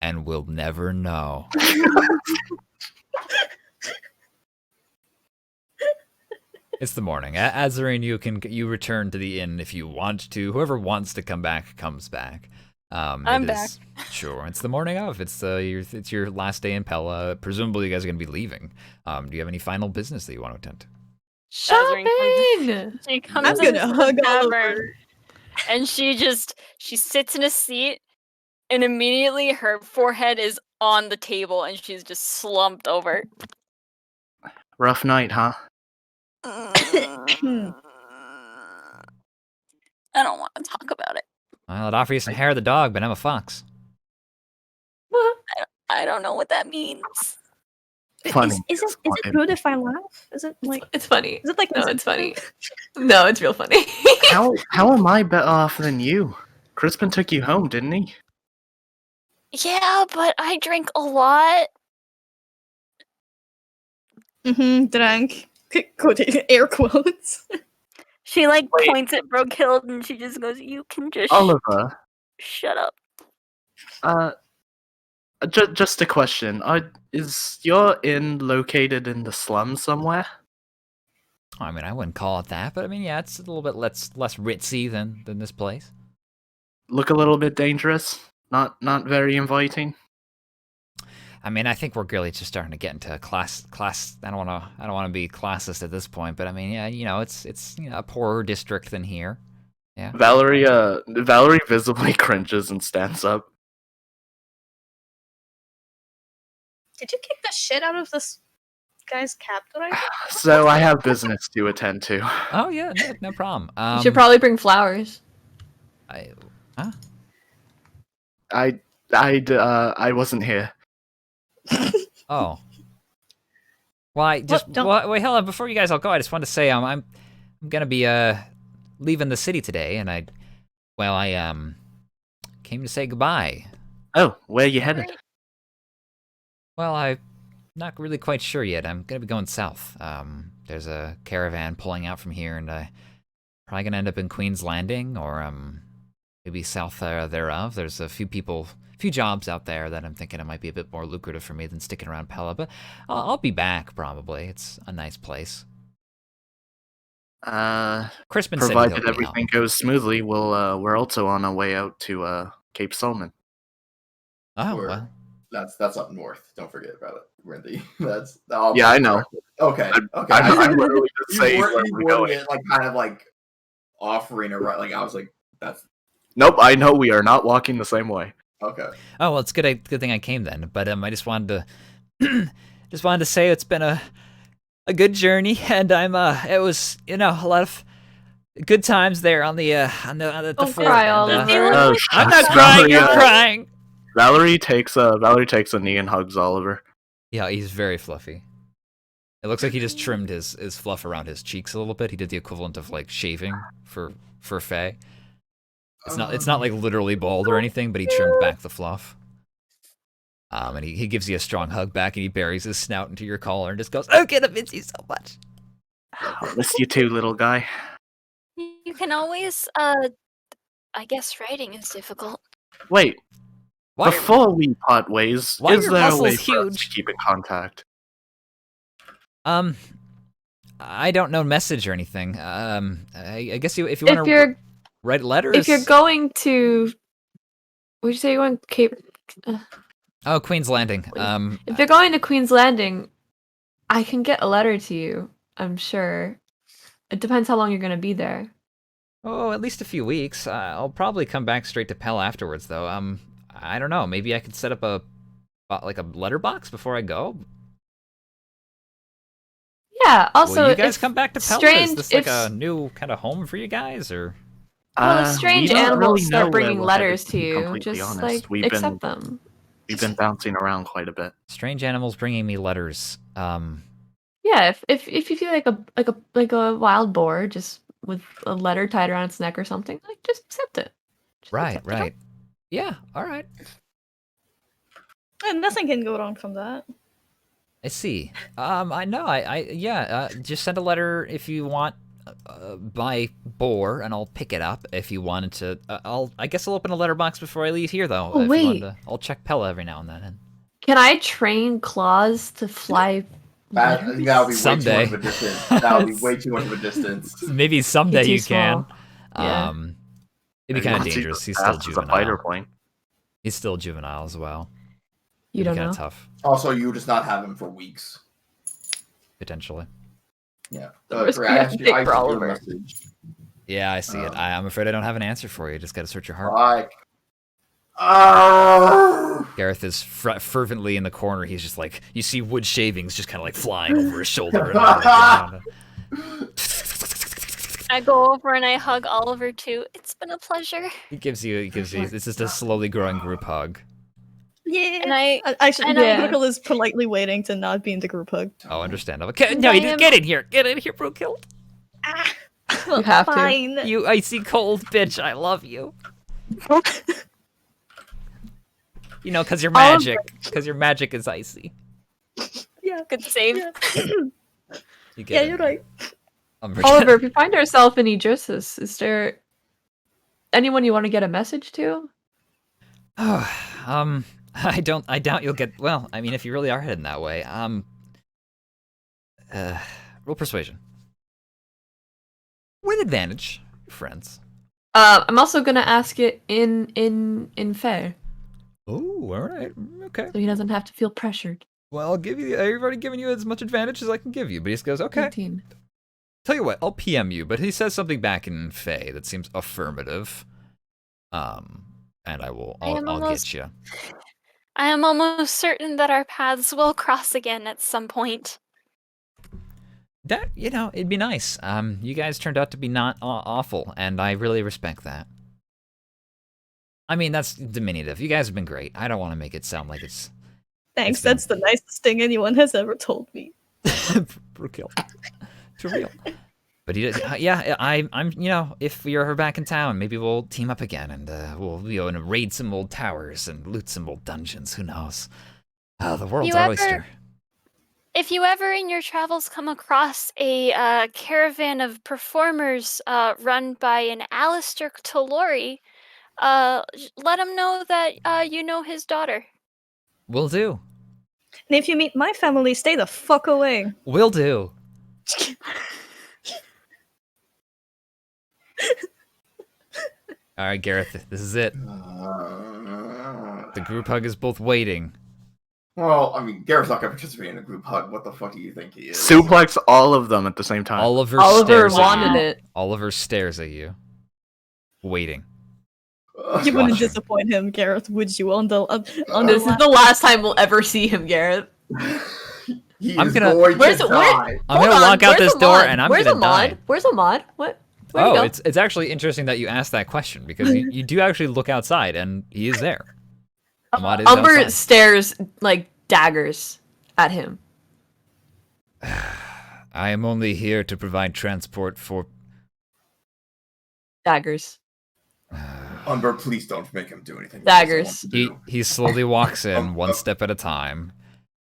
And we'll never know. It's the morning. Azarine, you return to the inn if you want to. Whoever wants to come back comes back. I'm back. Sure, it's the morning of. It's your last day in Pella. Presumably, you guys are gonna be leaving. Do you have any final business that you want to attend to? Shopping! She comes I'm into gonna the hug tavern, Oliver. and she sits in a seat, and immediately her forehead is on the table, and she's just slumped over. Rough night, huh? Hmm. I don't want to talk about it. Well, I'd offer you some hair of the dog, but I'm a fox. I don't know what that means. Funny. Is it good if I laugh? Is it like It's funny. is it like No, it's funny. No, it's real funny. How am I better off than you? Crispin took you home, didn't he? Yeah, but I drink a lot. Drank. Quoting air quotes. She like Wait. points at Brookehild and she just goes, "You can just Oliver, shut up." just a question. Is your inn located in the slums somewhere? I mean, I wouldn't call it that, but I mean, yeah, it's a little bit less ritzy than this place. Look a little bit dangerous. Not very inviting. I mean, I think we're really just starting to get into class. I don't want to be classist at this point, but I mean, yeah, it's a poorer district than here. Yeah. Valerie visibly cringes and stands up. Did you kick the shit out of this guys capturing? So I have business to attend to. Oh yeah, no problem. You should probably bring flowers. Huh? I wasn't here. Oh. Well, I just wait, hold on. Before you guys all go, I just wanted to say I'm gonna be leaving the city today, and I came to say goodbye. Oh, where you headed? Alright. Well, I'm not really quite sure yet. I'm gonna be going south. There's a caravan pulling out from here, and probably gonna end up in Queen's Landing or maybe south thereof. There's a few jobs out there that I'm thinking it might be a bit more lucrative for me than sticking around Pella, but I'll be back probably. It's a nice place. Crispin said he'd Provided help me out. everything goes smoothly, we're also on our way out to Cape Solomon. Oh, We're- well. That's up north. Don't forget about it. We're in the that's Yeah, I know. Okay. Okay. I'm literally just You saying were- where you we're worded going. it like kind of like offering a right. Like I was like, that's Nope, I know we are not walking the same way. okay. Oh well, it's good thing I came then. But I just wanted to say it's been a good journey, and it was a lot of good times there on the Don't fort. cry all and, over. Oh, I'm not shucks, crying. Valerie, I'm crying. Valerie takes a knee and hugs Oliver. Yeah, he's very fluffy. It looks like he just trimmed his fluff around his cheeks a little bit. He did the equivalent of like shaving for Faye. It's not like literally bald or anything, but he trimmed back the fluff. And he gives you a strong hug back, and he buries his snout into your collar and just goes, "Oh, I miss you so much." I'll miss you too, little guy. You can always, I guess writing is difficult. Wait, Why? before we part ways, Why are is your there a way muscles for us huge? to keep in contact? I don't know message or anything. I guess if you want If to you're write letters. if you're going to, would you say you're going Cape? Oh, Queen's Landing. If you're going to Queen's Landing, I can get a letter to you. I'm sure. It depends how long you're gonna be there. Oh, at least a few weeks. I'll probably come back straight to Pell afterwards, though. I don't know. Maybe I could set up a letterbox before I go. Yeah. Also, Will you guys if come back to Pella? Is strange- this like if- a new kind of home for you guys, or? Well, if strange we don't animals really know start where bringing we're letters headed, to be you, completely just honest. like We've accept been them. we've been bouncing around quite a bit. Strange animals bringing me letters. Yeah, if you feel like a wild boar just with a letter tied around its neck or something, like just accept it. Just Right, accept it. right. Yeah, all right. And nothing can go wrong from that. I see. I know. Yeah. Just send a letter if you want by boar, and I'll pick it up if you wanted to. I guess I'll open a letterbox before I leave here, though. Oh, if you wait. wanted to. I'll check Pella every now and then. Can I train claws to fly? I think that would be Someday. way too much of a distance. That would be way too much of a distance. Maybe someday Too you can. small. Yeah. It'd be kind of dangerous. He's still Fast as a fighter juvenile. plane. He's still juvenile as well. You It'd don't be know. kind of tough, Also, you would just not have him for weeks. potentially. Yeah. Risk Gray, we I have to asked you, take I for sent you a Oliver. message. Yeah, I see it. I'm afraid I don't have an answer for you. Just got to search your heart. Like, oh, Gareth is fervently in the corner. He's just like, you see wood shavings just kind of like flying over his shoulder. And I go over and I hug Oliver too. It's been a pleasure. he gives you. This is a slowly growing group hug. Yeah. And I Actually, and I- Brookhill is politely waiting to not be in the group hug. Oh, understandable. No, you just get in here. Get in here, Brookhill. Ah, well, You have to. fine. You icy cold bitch. I love you. You know, because you're magic. Because your magic is icy. Yeah. Good save. Yeah. You get Yeah, in you're there. right. Oliver, if you find ourselves in Idrisis, is there anyone you want to get a message to? Oh, I doubt you'll get. Well, I mean, if you really are heading that way, roll persuasion with advantage, friends. I'm also gonna ask it in fair, Oh, all right, okay. so he doesn't have to feel pressured. Well, I'll give you. I've already given you as much advantage as I can give you. But he just goes, okay. 18. Tell you what, I'll PM you. But he says something back in Fey that seems affirmative. And I'll get you. I am almost certain that our paths will cross again at some point. That, it'd be nice. You guys turned out to be not awful, and I really respect that. I mean, that's diminutive. You guys have been great. I don't want to make it sound like it's... Thanks. It's been- That's the nicest thing anyone has ever told me. For real. For real. But I'm, if you're ever back in town, maybe we'll team up again, and we'll go and raid some old towers and loot some old dungeons. Who knows? The world's our oyster. If you ever in your travels come across a caravan of performers run by an Alistair Talori, let him know that you know his daughter. Will do. And if you meet my family, stay the fuck away. Will do. All right, Gareth, this is it. The group hug is both waiting. Well, I mean, Garrett's not going to participate in a group hug. What the fuck do you think he is? Suplex all of them at the same time. Oliver Oliver stares at wanted you. it. Oliver stares at you, waiting. You wouldn't Watching. disappoint him, Gareth, would you? On the This is the last time we'll ever see him, Garrett. He I'm is gonna- going Where's to it- where- die. I'm Hold gonna on, lock out where's this door, Ahmad? and I'm Where's gonna Ahmad? die. Where's Ahmad? What? Where'd he Oh, go? it's actually interesting that you asked that question, because you do actually look outside, and he is there. Ahmad is Umber outside. stares like daggers at him. I am only here to provide transport for... Daggers. Umber, please don't make him do anything. Daggers. He slowly walks in, one step at a time,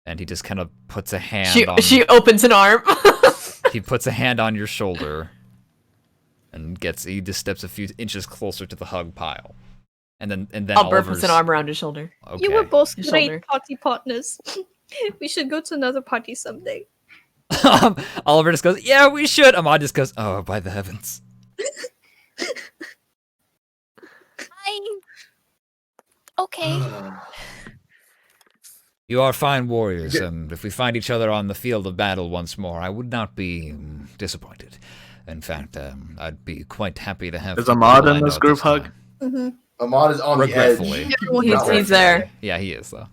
and he just kind of puts a hand She opens an arm. He puts a hand on your shoulder, and he just steps a few inches closer to the hug pile. And then Umber Oliver's... puts an arm around his shoulder. Okay. You were both His great shoulder. party partners. We should go to another party someday. Oliver just goes, yeah, we should. Ahmad just goes, oh, by the heavens. Okay. You are fine warriors, and if we find each other on the field of battle once more, I would not be disappointed. In fact, I'd be quite happy to have... Is Ahmad people I in know this at group hug? time. Mm-hmm. Ahmad is on the edge. Regretfully. He's there. Yeah, he is, though.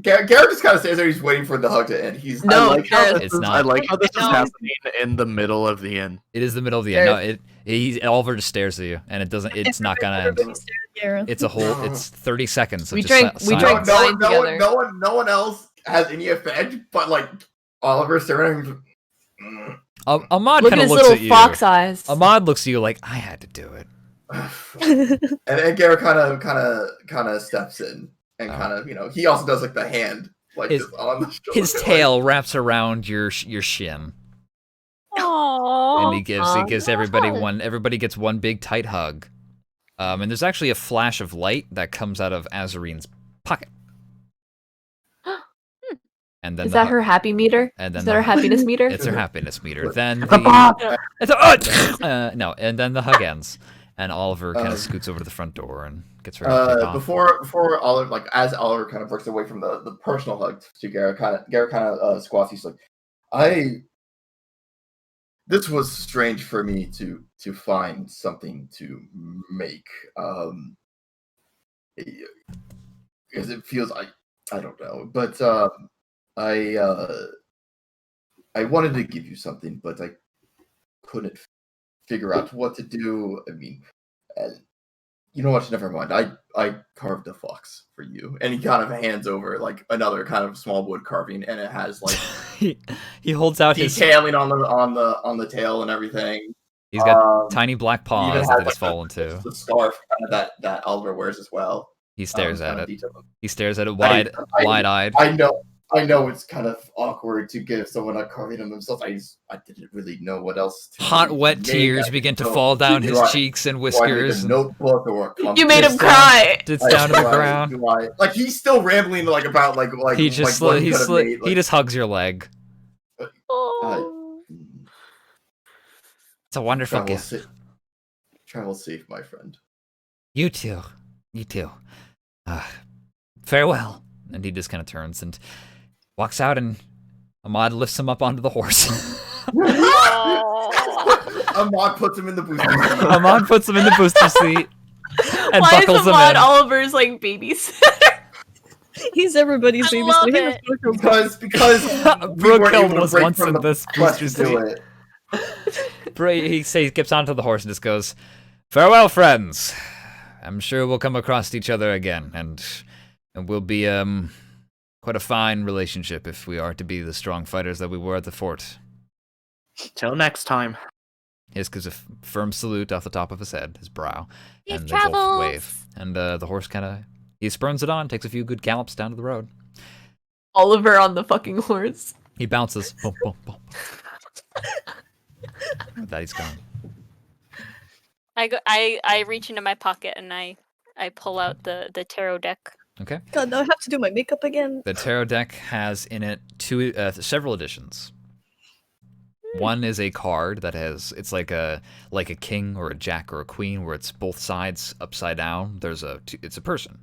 Garrett just kind of stays there. He's waiting for the hug to end. He's No, I like how Gareth. this It's is, not. I like how this is No. happening in the middle of the inn. It is the middle of the end. No, Oliver just stares at you, and it's not gonna end. Everybody stare at Gareth. It's a whole, it's 30 seconds of We just drank- we silence. drank no, wine no, together. no one else has any effect, but like Oliver staring at him. Ahmad Look at kind of his looks little at you. fox eyes. Ahmad looks at you like, I had to do it. And then Garrett kind of steps in and Oh. kind of he also does like the hand like His- just on the shoulder. His tail wraps around your shin, Aww. and he gives everybody gets one big tight hug. And there's actually a flash of light that comes out of Azarine's pocket. And then Is that her happy meter? And then Is that her happiness meter? It's her happiness meter. Then It's a bot! no, and then the hug ends, and Oliver kind of scoots over to the front door and gets ready to take off. Before Oliver, like as Oliver kind of breaks away from the personal hug to Garrett kind of squats. He's like, this was strange for me to find something to make, because it feels I don't know, but I wanted to give you something, but I couldn't figure out what to do. I mean, you know what? Never mind. I carved a fox for you, and he kind of hands over like another kind of small wood carving, and it has like he holds out his. detailing on the tail and everything. He's got tiny black Even paws has, that like, it's fallen to. the scarf kind of that Oliver wears as well. He stares at kind of it. detailed. He stares at it wide-eyed. I know it's kind of awkward to give someone a carving of themselves. I didn't really know what else to Hot, really wet make. tears I begin to didn't fall know, down do his I- cheeks and do I make whiskers. a And notebook or a You made him compass down? cry. sits down to the Do I- ground. do I- like he's still rambling like about like He just like, what he could've made, he just hugs your leg. Oh. It's a wonderful travel, gift. travel safe, my friend. You too. You too. Farewell. And he just kind of turns and walks out, and Ahmad lifts him up onto the horse. Ahmad puts him in the booster seat. Ahmad puts him in the booster seat and Why buckles is him Ahmad in. Oliver's like babysitter? He's everybody's I babysitter. love He was it. both Because we weren't Brooke able to was break once from in the this quest booster to do seat. it. He gets onto the horse and just goes, "Farewell, friends. I'm sure we'll come across each other again, and we'll be quite a fine relationship if we are to be the strong fighters that we were at the fort." Till next time. His gives a firm salute off the top of his head, his brow, Safe and they both travels. wave. And the horse kind of he spurns it on, takes a few good gallops down to the road. Oliver on the fucking horse. He bounces. Boom, boom, boom. With that, he's gone. I reach into my pocket and I pull out the tarot deck. Okay. God, now I have to do my makeup again. The tarot deck has in it several editions. One is a card that has it's like a king or a jack or a queen where it's both sides upside down. It's a person,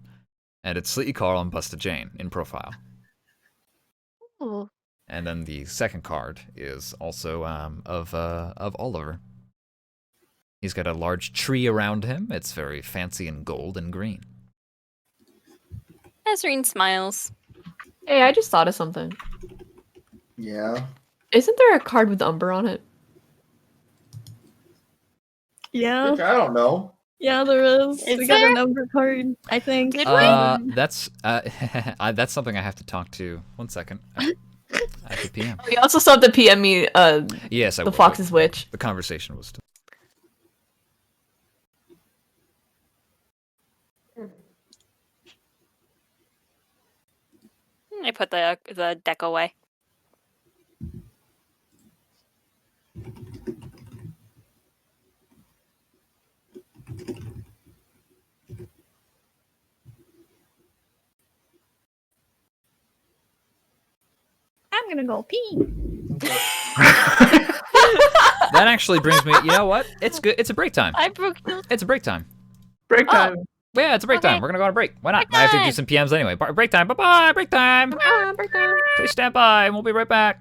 and it's Sleepy Carl and Busta Jane in profile. Ooh. And then the second card is also of Oliver. He's got a large tree around him. It's very fancy and gold and green. Ezreen smiles. Hey, I just thought of something. Yeah. Isn't there a card with Umber on it? Yeah, Which I don't know. yeah, there is. Is We got there? a number card, I think. Did we? That's that's something I have to talk to. 1 second. I have to PM. We also still have to PM me Yes, I the will. Fox's Witch. The conversation was still. I put the deck away. I'm gonna go pee. That actually brings me. You know what? It's good. It's a break time. I broke the It's a break time. Break time. Yeah, it's a break Okay. time. We're gonna go on a break. Why not? Break I have to do time. some PMs anyway. Break time. Bye bye. Break time. Break time. Please stand by, and we'll be right back.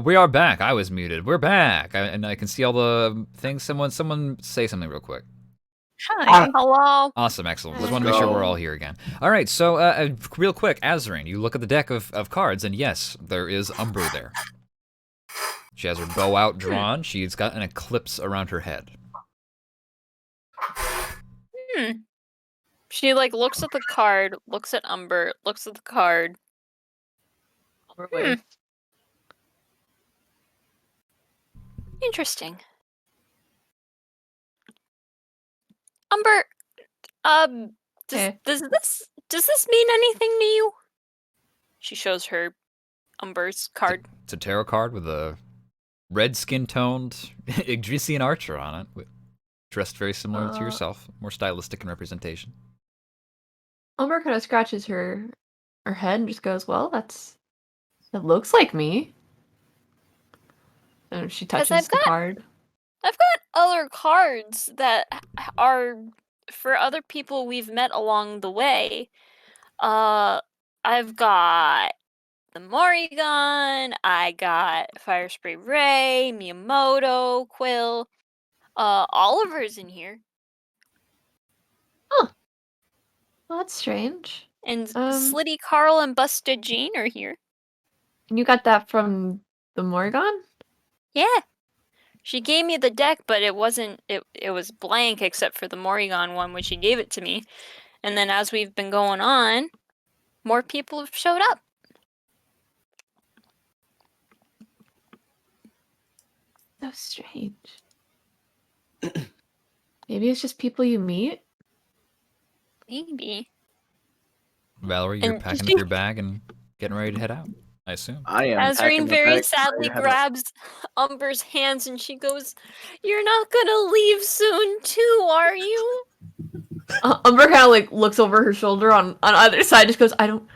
We are back. I was muted. We're back, and I can see all the things. Someone say something real quick. Hi. Hello. Awesome, excellent. Just Let's want to make sure go. we're all here again. All right, so real quick, Azarine, you look at the deck of cards, and yes, there is Umber there. She has her bow out drawn. She's got an eclipse around her head. She like looks at the card, looks at Umber, looks at the card. Umber waves. Interesting. Umber, Okay. does this mean anything to you? She shows her Umber's card. It's a tarot card with a red skin-toned Yggdrasian archer on it, dressed very similar to yourself, more stylistic in representation. Umber kind of scratches her head and just goes, "Well, that looks like me." And she 'Cause touches the card. I've got other cards that are for other people we've met along the way. I've got the Morrigan, I got Fire Spray Ray, Miyamoto, Quill, Oliver's in here, Well, that's strange. and Um, Slitty Carl and Busted Jean are here. And you got that from the Morrigan? Yeah. She gave me the deck, but it wasn't it was blank except for the Morrigan one when she gave it to me. And then as we've been going on, more people have showed up. So strange. Maybe it's just people you meet? Maybe. Valerie, you're And packing up your bag and getting ready to head out, I assume. I am. Azreen packing the very bag, sadly ready to head out. grabs Umber's hands and she goes, "You're not gonna leave soon too, are you?" Umber kind of like looks over her shoulder on either side, just goes, I don't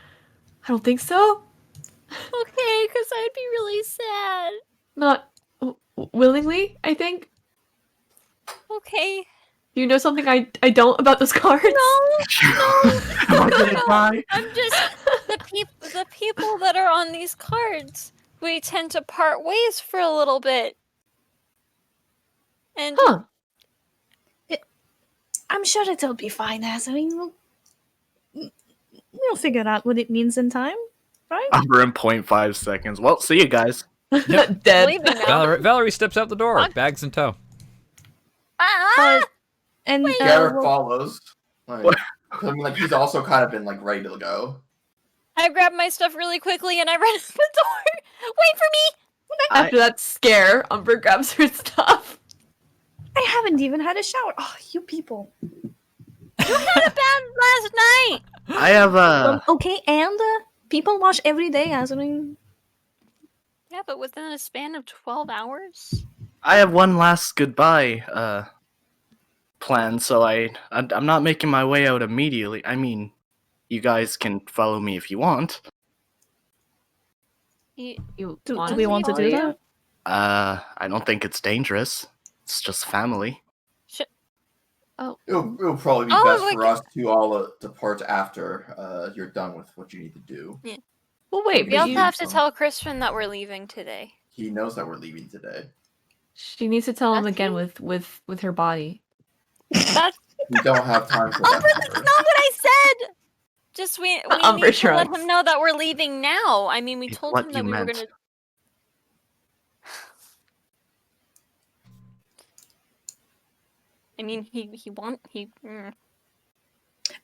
think so. Okay, because I'd be really sad. Not willingly, I think. Okay. Do you know something I don't about those cards? Am I gonna die? I'm just the people that are on these cards. We tend to part ways for a little bit. And Huh. I'm sure it'll be fine, Azarine. We'll figure out what it means in time, right? Umber in 0.5 seconds. Well, see you guys. Dead. leaving now. Valerie steps out the door, What? bags in tow. Ah! And Garrett well, follows. Like, What? I mean, like he's also kind of been like ready to go. I grabbed my stuff really quickly and I ran out the door. Wait for me! After that scare, Umber grabs her stuff. I haven't even had a shower. Oh, you people. You had a bad last night. I have Okay, and people wash every day, Azarine. Yeah, but within a span of 12 hours. I have one last goodbye plan, so I'm not making my way out immediately. I mean, you guys can follow me if you want. You Do want we want to do that? I don't think it's dangerous. It's just family. It'll probably be Oh, best like- for us to all depart after you're done with what you need to do. Well, wait, We but also you, have to tell Crispin that we're leaving today. He knows that we're leaving today. she needs to tell him That's again me. with her body. That's We don't have time for Umber, that. that's Umber. not what I said! Just we Umber need to let shrugs. him know that we're leaving now. I mean, we It's told what him that you we were meant. gonna. I mean,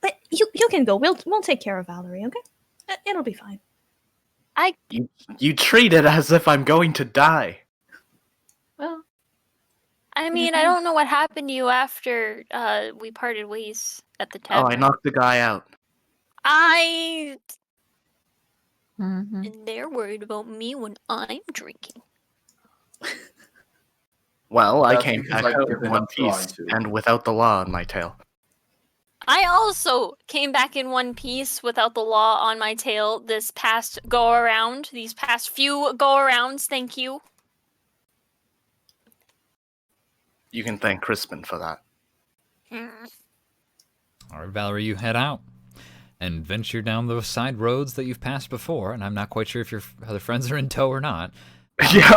But you can go. We'll take care of Valerie, okay? It'll be fine. You treat it as if I'm going to die. Well, I mean, I don't know what happened to you after we parted ways at the Oh, tavern. I knocked the guy out. And mhm. they're worried about me when I'm drinking. Well, I That's came because back I've out in given one up trying piece to. and without the law on my tail. I also came back in one piece without the law on my tail this past go around. These past few go arounds. Thank you. You can thank Crispin for that. Mm. All right, Valerie, you head out. and venture down the side roads that you've passed before. And I'm not quite sure if your other friends are in tow or not. Yeah,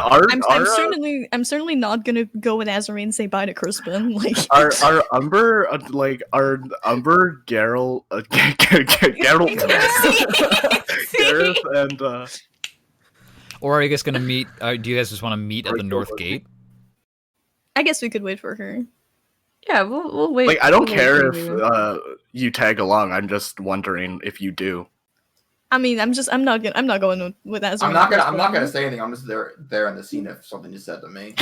I'm certainly not gonna go with Azarine and say bye to Crispin. Like, are Umber are Umber Geralt Gareth and Or are you guys gonna meet? Do you guys just want to meet at the north gate? I guess we could wait for her. Yeah, we'll wait. like I don't we'll wait care for if you. you tag along. I'm just wondering if you do. I mean, I'm not going with Azarine. I'm not gonna say anything. I'm just there in the scene if something is said to me.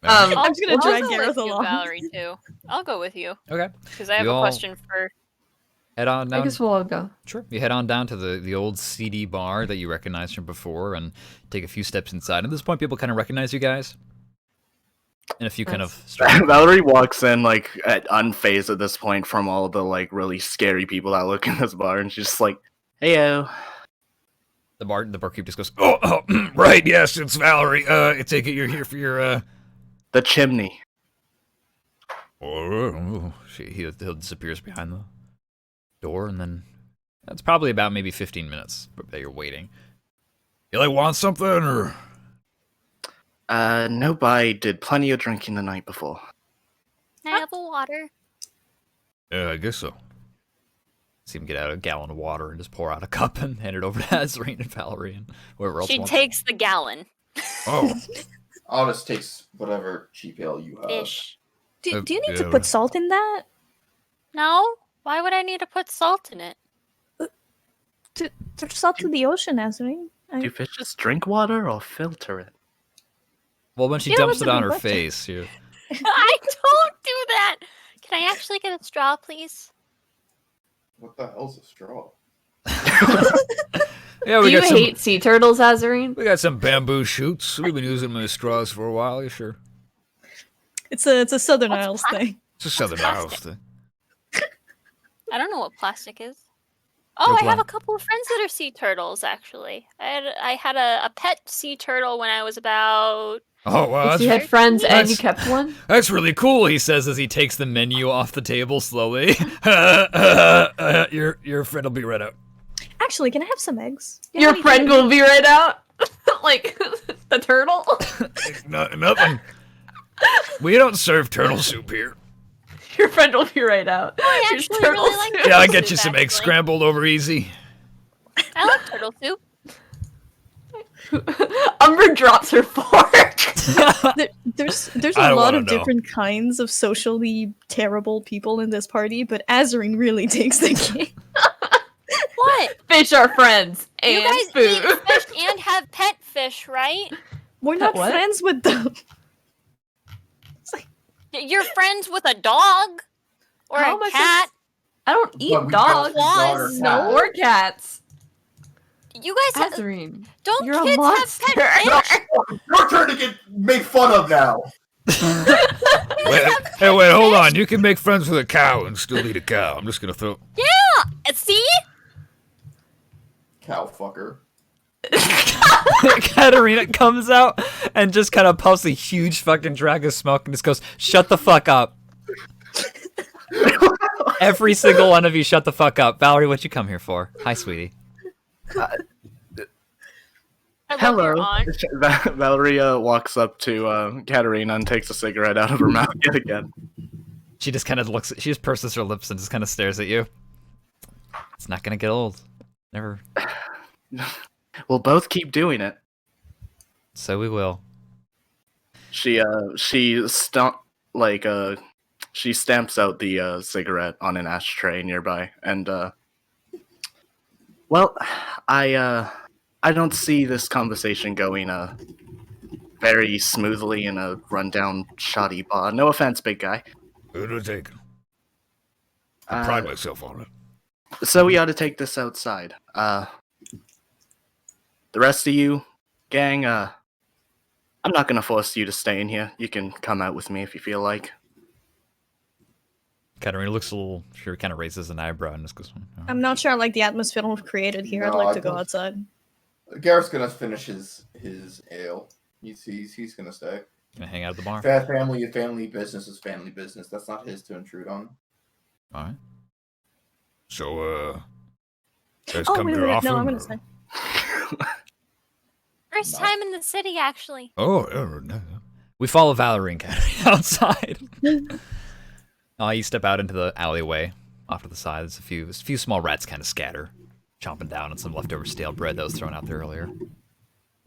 I'm just gonna I'll drag go Gareth with you, along. Valerie, too. I'll go with you. Okay. Because I have You a all question for... Head on I down. guess we'll all go. Sure. You head on down to the old CD bar that you recognize from before, and take a few steps inside. At this point, people kind of recognize you guys. And a few kind of Valerie walks in like unfazed at this point from all the like really scary people that look in this bar, and she's just like, "Heyo." The barkeep just goes, oh, right, yes, it's Valerie. I take it you're here for your The chimney. He disappears behind the door, and then that's probably about maybe 15 minutes that you're waiting. You like want something or? No, but I did plenty of drinking the night before. Can I have a water? Yeah, I guess so. See him get out a gallon of water and just pour out a cup and hand it over to Azarine and Valerie and whoever else She wants takes the gallon. Oh. I'll just take whatever cheap ale you have. Fish. Do you need Yeah, to put salt in that? No? Why would I need to put salt in it? There's salt in the ocean, Azarine. Do fishes drink water or filter it? Well, when she Yeah, dumps that's it a on good her question. face, you... I don't do that! Can I actually get a straw, please? What the hell's a straw? Yeah, Do you hate sea turtles, Azarine? We got some bamboo shoots. We've been using them as straws for a while. You sure? It's a Southern What's Isles pla- thing. It's a Southern Isles thing. I don't know what plastic is. Oh, Which I have one? a couple of friends that are sea turtles, actually. I had a pet sea turtle when I was about... Oh, well, So you that's, had friends and you That's- kept one? that's really cool, he says as he takes the menu off the table slowly. Your friend will be right out. Actually, can I have some eggs? You Your have any friend eggs? will be right out? Like, the turtle? Nothing. We don't serve turtle soup here. Your friend will be right out. I Here's actually turtle really like soup. Yeah, I'll Turtle get you soup, some eggs actually. scrambled over easy. I like turtle soup. Umber drops her fork. There's I a don't lot wanna of know. different kinds of socially terrible people in this party, but Azarine really takes the cake. What? Fish are friends. And You guys food. eat fish and have pet fish, right? We're not What? friends with them. You're friends with a dog? Or How a am I cat? I don't eat What, we dogs. don't eat dog or Was- cat? Or cats. You guys have... Azarine. Don't You're a kids have monster. pet fish? Your turn to get made fun of now. Wait, hold on. You can make friends with a cow and still eat a cow. I'm just gonna throw... See? Cow fucker. Katarina comes out and just kind of puffs a huge fucking drag of smoke and just goes, shut the fuck up. Every single one of you shut the fuck up. Valerie, what you come here for? Hi, sweetie. I love Hello. your aunt. Valeria walks up to Katerina and takes a cigarette out of her mouth yet again. She just kind of looks, she just purses her lips and just kind of stares at you. It's not gonna get old. Never. We'll both keep doing it. So we will. She stamps out the cigarette on an ashtray nearby, and well, I don't see this conversation going very smoothly in a rundown, shoddy bar. No offense, big guy. Good taken. Uh, myself on it. So we ought to take this outside. The rest of you, gang, I'm not gonna force you to stay in here. You can come out with me if you feel like. Katarina looks a little, she kind of raises an eyebrow and just goes, "Oh." I'm not sure I like the atmosphere we've created here. I'd No, like I to go don't- outside. Gareth's gonna finish his ale. He's gonna stay. Gonna hang out at the bar. Family business is family business. That's not his to intrude on. Alright. So, Says, Oh, come wait a to minute. No, offer I'm gonna or- sign. First No. time in the city, actually. Oh, no. We follow Valerie and Cat outside. You step out into the alleyway off to the side. There's a few small rats kind of scatter, chomping down on some leftover stale bread that was thrown out there earlier. And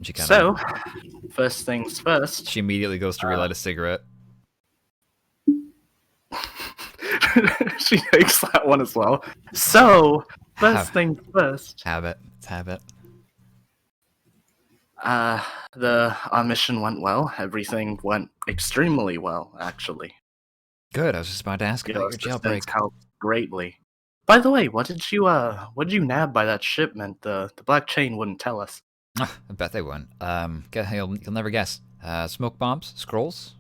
she kind of So, first things first. she immediately goes to relight a cigarette. She takes that one as well. So, first things first. Habit. It's habit. Our mission went well. Everything went extremely well, actually. Good. I was just about to ask about your assistance jailbreak. helped greatly. By the way, what did you nab by that shipment? The black chain wouldn't tell us. I bet they wouldn't. You'll never guess. Smoke bombs, scrolls,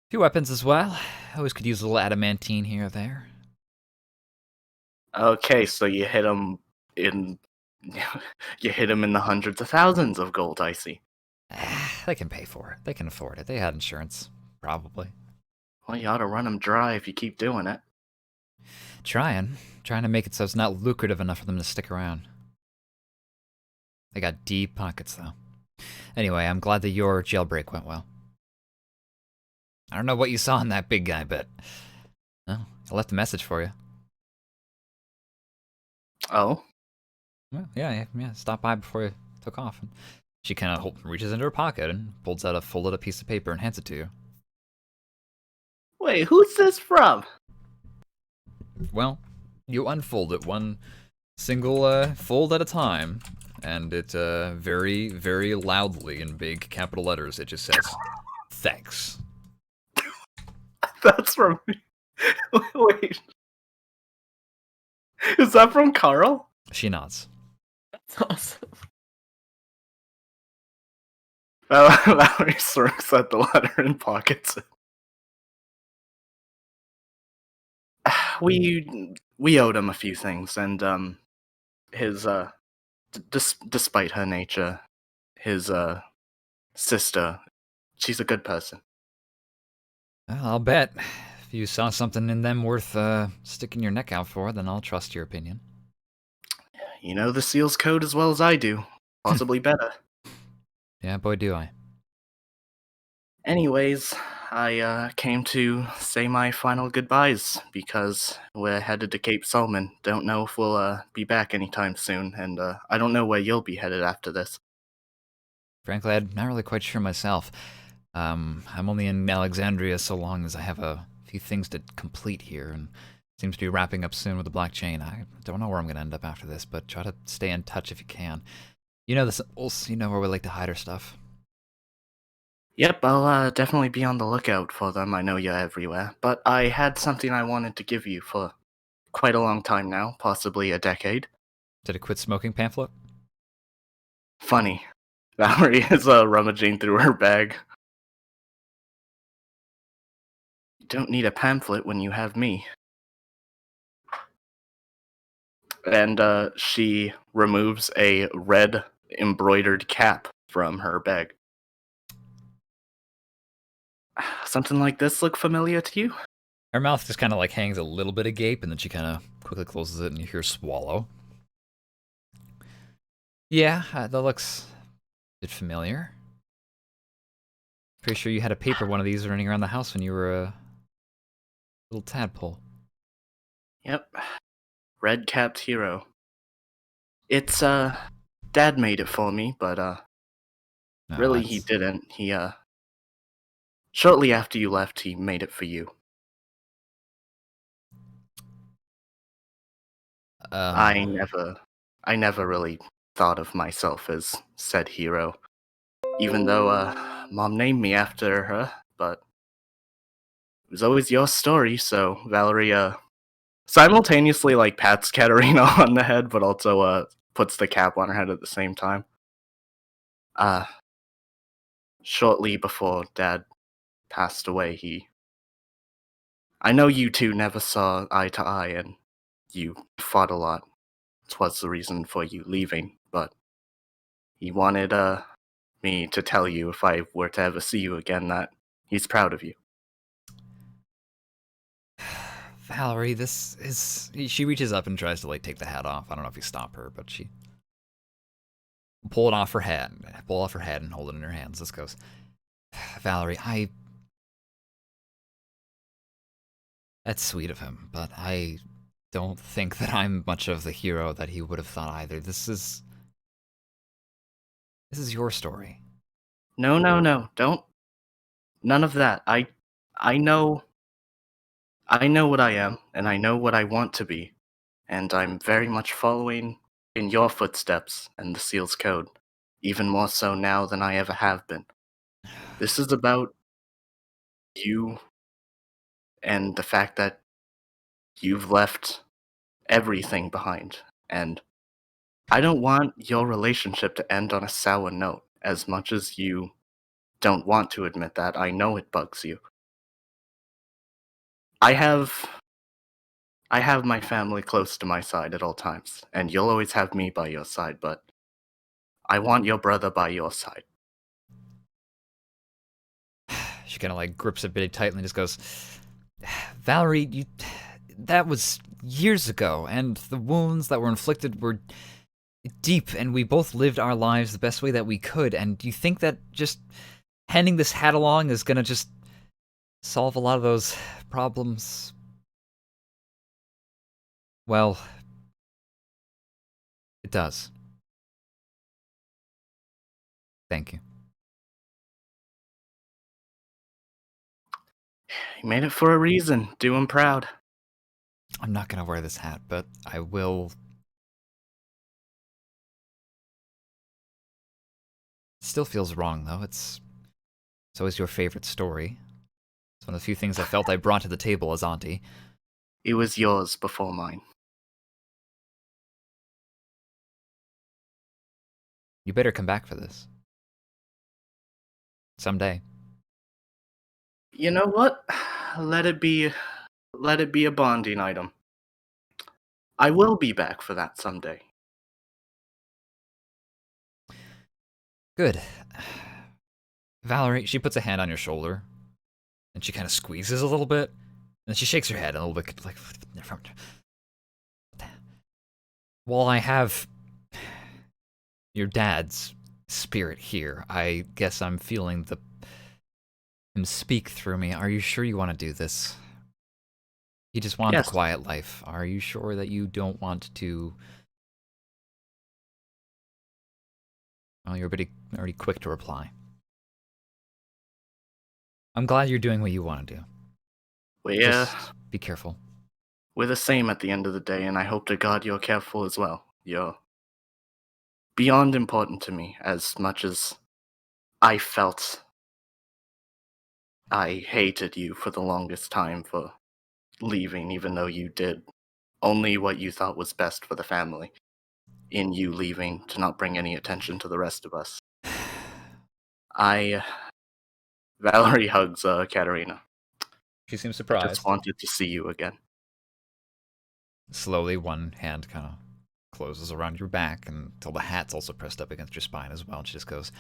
a few weapons as well. Always could use a little adamantine here or there. Okay, so you hit him in the hundreds of thousands of gold, I see. They can pay for it. They can afford it. They had insurance, probably. Well, you ought to run them dry if you keep doing it. Trying to make it so it's not lucrative enough for them to stick around. They got deep pockets, though. Anyway, I'm glad that your jailbreak went well. I don't know what you saw in that big guy, but I left a message for you. Oh? Well, yeah. Stop by before you took off. And she kind of reaches into her pocket and pulls out a folded up piece of paper and hands it to you. Wait, who's this from? Well, you unfold it one single fold at a time, and it very, very loudly in big capital letters, it just says, "Thanks." That's from me. Wait. Is that from Carl? She nods. That's awesome. Valerie looks at the letter and pockets it. We owed him a few things, and his despite her nature, his sister, she's a good person. Well, I'll bet. If you saw something in them worth sticking your neck out for, then I'll trust your opinion. You know the SEAL's code as well as I do, possibly better. Yeah, boy, do I. Anyways, I came to say my final goodbyes because we're headed to Cape Solomon. Don't know if we'll be back anytime soon, and I don't know where you'll be headed after this. Frankly, I'm not really quite sure myself. I'm only in Alexandria so long as I have a few things to complete here, and seems to be wrapping up soon with the Black Chain. I don't know where I'm going to end up after this, but try to stay in touch if you can. You know you know where we like to hide our stuff. Yep, I'll definitely be on the lookout for them. I know you're everywhere. But I had something I wanted to give you for quite a long time now, possibly a decade. Did a quit smoking pamphlet? Funny. Valerie is rummaging through her bag. You don't need a pamphlet when you have me. And she removes a red embroidered cap from her bag. Something like this look familiar to you? Her mouth just kind of like hangs a little bit agape, and then she kind of quickly closes it, and you hear swallow. Yeah, that looks a bit familiar. Pretty sure you had a paper one of these running around the house when you were a little tadpole. Yep. Red-capped hero. It's, Dad made it for me, but, No, really he didn't. He, shortly after you left, he made it for you. I never really thought of myself as said hero. Even though, Mom named me after her, but it was always your story, so Valerie, simultaneously, like, pats Katerina on the head, but also, puts the cap on her head at the same time. Shortly before Dad passed away, I know you two never saw eye to eye, and you fought a lot. 'Twas the reason for you leaving, but he wanted, me to tell you if I were to ever see you again that he's proud of you. Valerie, this is. She reaches up and tries to like take the hat off. I don't know if you stop her, but she pull it off her head, and hold it in her hands. This goes, Valerie, that's sweet of him, but I don't think that I'm much of the hero that he would have thought either. This is your story. No, don't. None of that. I know what I am, and I know what I want to be, and I'm very much following in your footsteps and the Seal's code, even more so now than I ever have been. This is about you and the fact that you've left everything behind, and I don't want your relationship to end on a sour note. As much as you don't want to admit that, I know it bugs you. I have my family close to my side at all times, and you'll always have me by your side, but I want your brother by your side. She kind of like grips it pretty tightly and just goes, Valerie, that was years ago, and the wounds that were inflicted were deep, and we both lived our lives the best way that we could, and you think that just handing this hat along is gonna just solve a lot of those problems? Well, it does. Thank you. You made it for a reason. Do him proud. I'm not gonna wear this hat, but I will. It still feels wrong, though. It's always your favorite story. It's one of the few things I felt I brought to the table as auntie. It was yours before mine. You better come back for this. Someday. You know what? Let it be a bonding item. I will be back for that someday. Good. Valerie, she puts a hand on your shoulder, and she kind of squeezes a little bit, and then she shakes her head a little bit, like, while I have your dad's spirit here, I guess I'm feeling him speak through me. Are you sure you want to do this? You just want Yes. the quiet life. Are you sure that you don't want to... Well, you're already quick to reply. I'm glad you're doing what you want to do. Just be careful. We're the same at the end of the day, and I hope to God you're careful as well. You're beyond important to me, as much as I felt I hated you for the longest time for leaving, even though you did only what you thought was best for the family in you leaving to not bring any attention to the rest of us. Valerie hugs Katerina. She seems I surprised. just wanted to see you again. Slowly, one hand kind of closes around your back until the hat's also pressed up against your spine as well. And she just goes,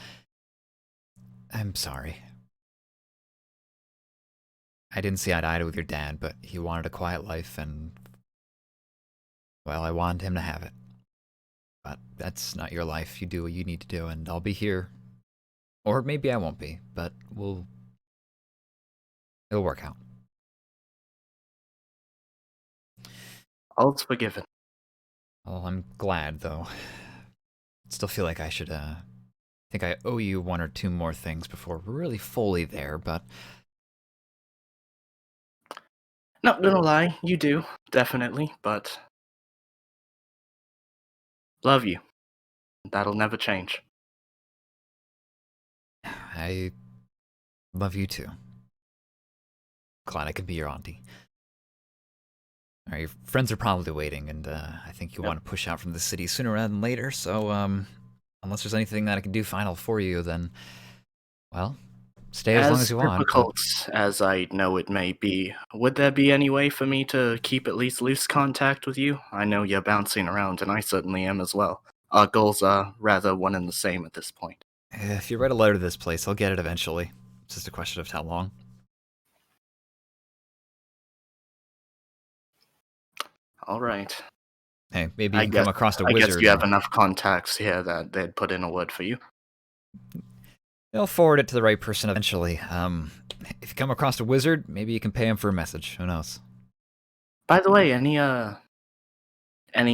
I'm sorry. I didn't see eye to eye with your dad, but he wanted a quiet life, and, well, I wanted him to have it. But that's not your life. You do what you need to do, and I'll be here. Or maybe I won't be, but it'll work out. All's forgiven. Well, I'm glad, though. Still feel like I should, think I owe you one or two more things before we're really fully there, but... Not gonna lie, you do, definitely, but... Love you. That'll never change. I love you too. Glad I could be your auntie. Alright, your friends are probably waiting, and I think you want to push out from the city sooner rather than later, so unless there's anything that I can do final for you, then, well, stay as long as you want. Difficult as I know it may be, would there be any way for me to keep at least loose contact with you? I know you're bouncing around, and I certainly am as well. Our goals are rather one and the same at this point. If you write a letter to this place, I'll get it eventually. It's just a question of how long. All right. Hey, maybe you can come across a I wizard. guess you have enough contacts here that they'd put in a word for you. They'll forward it to the right person eventually. If you come across a wizard, maybe you can pay him for a message. Who knows? By the way, any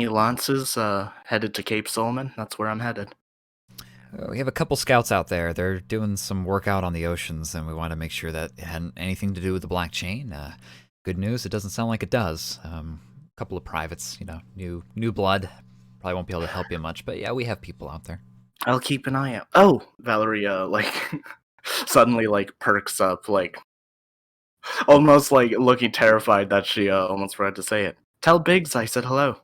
lances headed to Cape Solomon? That's where I'm headed. We have a couple scouts out there. They're doing some work out on the oceans, and we want to make sure that it hadn't anything to do with the Black Chain. Good news, it doesn't sound like it does. A couple of privates, new blood. Probably won't be able to help you much, but yeah, we have people out there. I'll keep an eye out. Oh, Valerie, suddenly, perks up, almost, looking terrified that she, almost forgot to say it. Tell Biggs I said hello.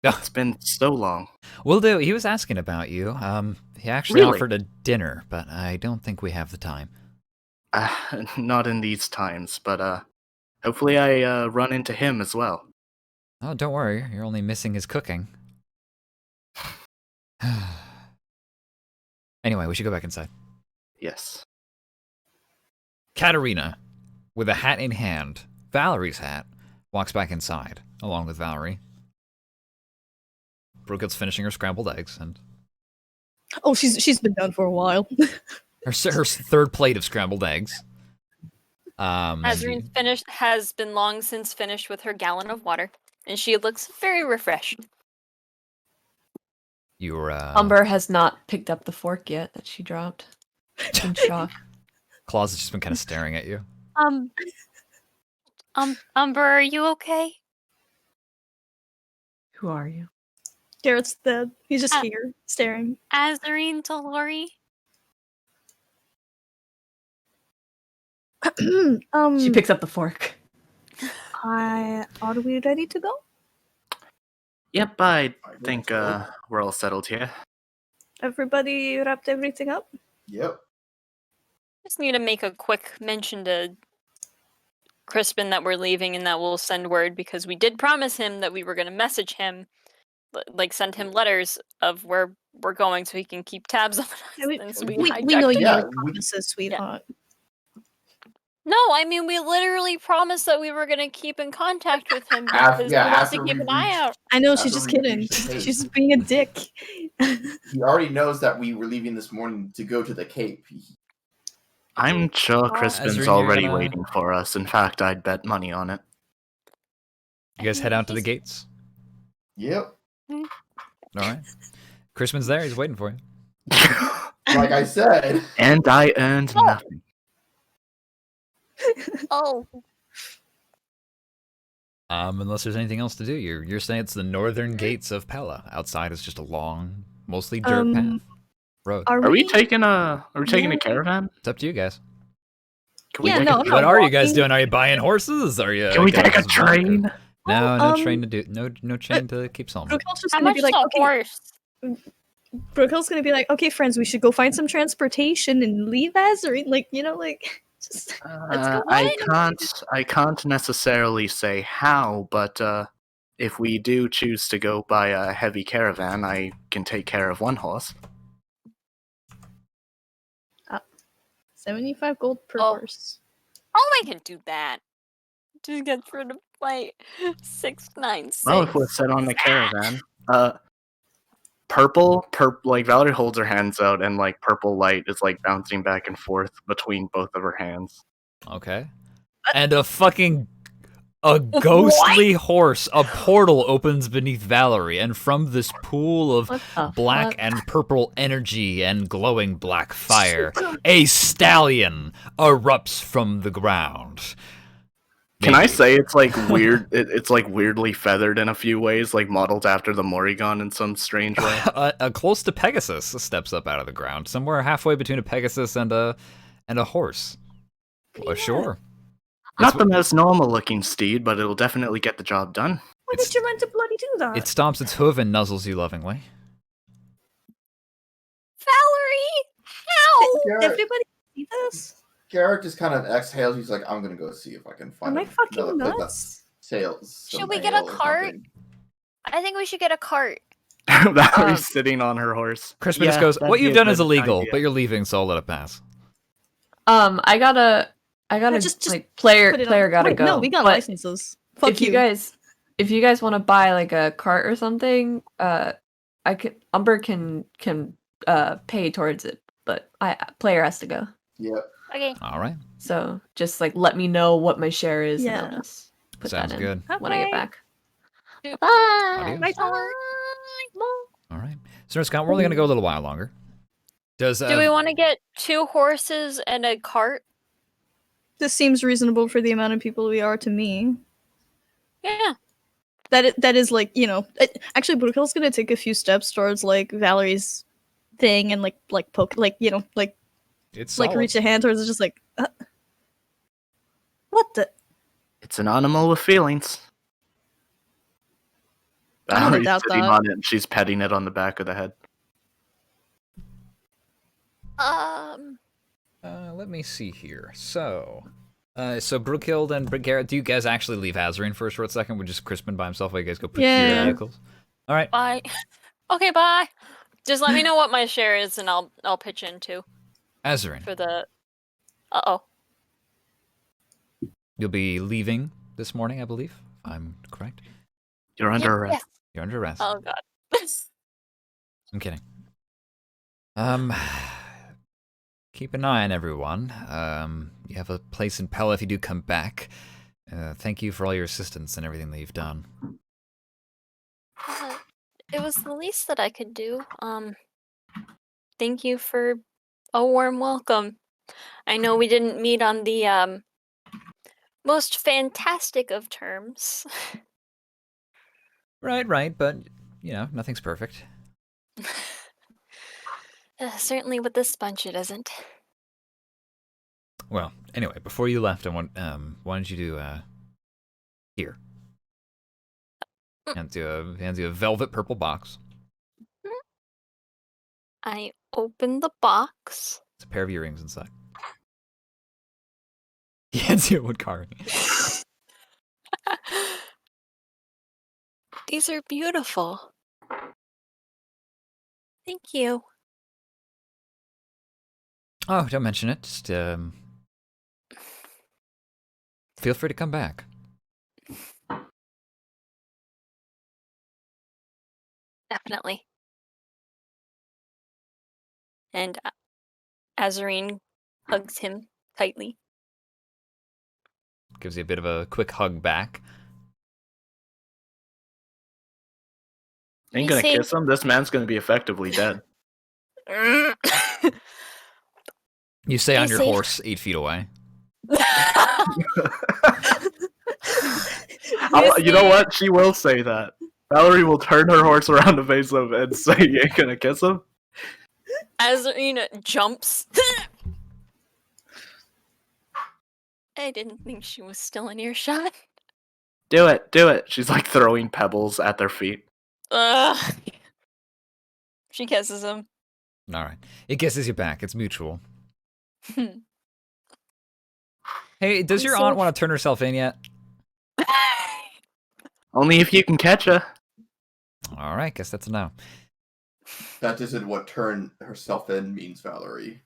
It's been so long. Will do. He was asking about you. He actually Really? offered a dinner, but I don't think we have the time. Not in these times, but, hopefully I, run into him as well. Oh, don't worry. You're only missing his cooking. Anyway, we should go back inside. Yes. Katerina, with a hat in hand, Valerie's hat, walks back inside, along with Valerie. Brooke's finishing her scrambled eggs, and Oh, she's been done for a while. her third plate of scrambled eggs. Azrine's has been long since finished with her gallon of water, and she looks very refreshed. You're Umber has not picked up the fork yet that she dropped. In shock. Claus has just been kind of staring at you. Umber, are you okay? Who are you? Garrett's dead. He's just here, staring. Azrine to Lori? She picks up the fork. Are we ready to go? Yep, I think, we're all settled here. Everybody wrapped everything up? Yep. Just need to make a quick mention to Crispin that we're leaving and that we'll send word, because we did promise him that we were going to message him, send him letters of where we're going so he can keep tabs on us. And so We hijacked know him. you Yeah, made promises, sweetheart. No, I mean, we literally promised that we were going to keep in contact with him Af- because yeah, we want after to keep we an eye reached- out. I know, After she's just we kidding. reached the Cape. She's just being a dick. He already knows that we were leaving this morning to go to the Cape. I'm sure Oh. Crispin's Azrine, you're already gonna- waiting for us. In fact, I'd bet money on it. You guys head out to the gates. Yep. All right. Crispin's there. He's waiting for you. Like I said. And I earned nothing. Oh, Unless there's anything else to do, you're saying it's the northern gates of Pella. Outside is just a long, mostly dirt path road. Are Are we taking a caravan? It's up to you guys. Can we Yeah, take no, a, I'm What not are you guys walking. doing? Are you buying horses? Are you? Can we take a getting some vodka? train? No train to do. No chain to keep Solomon. Brookhill's just how gonna much be is like, a okay. horse? Brookhill's gonna be like, okay, friends, we should go find some transportation and leave Azarine. Just let's go. I can't necessarily say how, but if we do choose to go by a heavy caravan, I can take care of one horse. 75 gold per Oh. horse. Oh, I can do that. Just get rid of my 696. Well, if we're set on the caravan, purple, Valerie holds her hands out, and purple light is bouncing back and forth between both of her hands. Okay. And a ghostly horse, a portal opens beneath Valerie, and from this pool of What the black fuck? and purple energy and glowing black fire, a stallion erupts from the ground. Can I Maybe. say it's weird? It's weirdly feathered in a few ways, modeled after the Morrigan in some strange way. a close to Pegasus steps up out of the ground, somewhere halfway between a Pegasus and a horse. Well, sure. Not the most normal looking steed, but it'll definitely get the job done. Why did you run to bloody do that? It stomps its hoof and nuzzles you lovingly. Valerie! Did everybody see this? Garrett just kind of exhales. He's like, I'm gonna go see if I can find Am I fucking another place nuts? that sales. Should some we get a ale or cart? something. I think we should get a cart. Valerie's sitting on her horse. Crispin Yeah, just goes, that'd what be you've a done is good illegal, idea. but you're leaving, so I'll let it pass. I gotta Just player put it on- gotta Wait, go. No, we got but licenses. Fuck if you guys if you guys want to buy like a cart or something, Umber can pay towards it, but player has to go. Yep. Okay. All right. So just like let me know what my share is, and Yeah. I'll just put Sounds that in good. when I get Okay. back. Adios. Bye, Tower. All right. Sir Scott, we're only going to go a little while longer. Does Do we want to get 2 horses and a cart? This seems reasonable for the amount of people we are to me. Yeah. That is like, actually Brookel's gonna take a few steps towards like Valerie's thing and like poke, like it's like solid. reach a hand towards it, just like what the. It's an animal with feelings. I don't Valerie's doubt sitting that. on it and she's petting it on the back of the head. Let me see here. So Brookhild and Garrett, do you guys actually leave Azarine for a short second? We're just Crispin by himself while you guys go procure Yeah. vehicles? All right. Bye. Okay, bye. Just let me know what my share is, and I'll pitch in too Azarine, for the. Uh-oh. you'll be leaving this morning, I believe, if I'm correct. You're under arrest. Yes. You're under arrest. Oh god. I'm kidding. Keep an eye on everyone. You have a place in Pella if you do come back. Thank you for all your assistance and everything that you've done. It was the least that I could do. Thank you for a warm welcome. I know we didn't meet on the most fantastic of terms. Right, but nothing's perfect. Certainly with this bunch it isn't. Well, anyway, before you left, why don't you do here? Hands you a velvet purple box. I open the box. It's a pair of earrings inside. He hands you a wood carving. These are beautiful. Thank you. Oh, don't mention it. Just feel free to come back. Definitely. And Azarine hugs him tightly. Gives you a bit of a quick hug back. Ain't You gonna say- kiss him. This man's gonna be effectively dead. You stay Be on your safe. horse 8 feet away. You know what? She will say that. Valerie will turn her horse around to face him and say, "You ain't gonna kiss him." Azarine jumps. I didn't think she was still in earshot. Do it, do it. She's like throwing pebbles at their feet. Ugh. She kisses him. All right. It kisses you back. It's mutual. Hey, does I'm your so aunt want to turn herself in yet? Only if you can catch her. All right, guess that's a no. That isn't what turn herself in means, Valerie.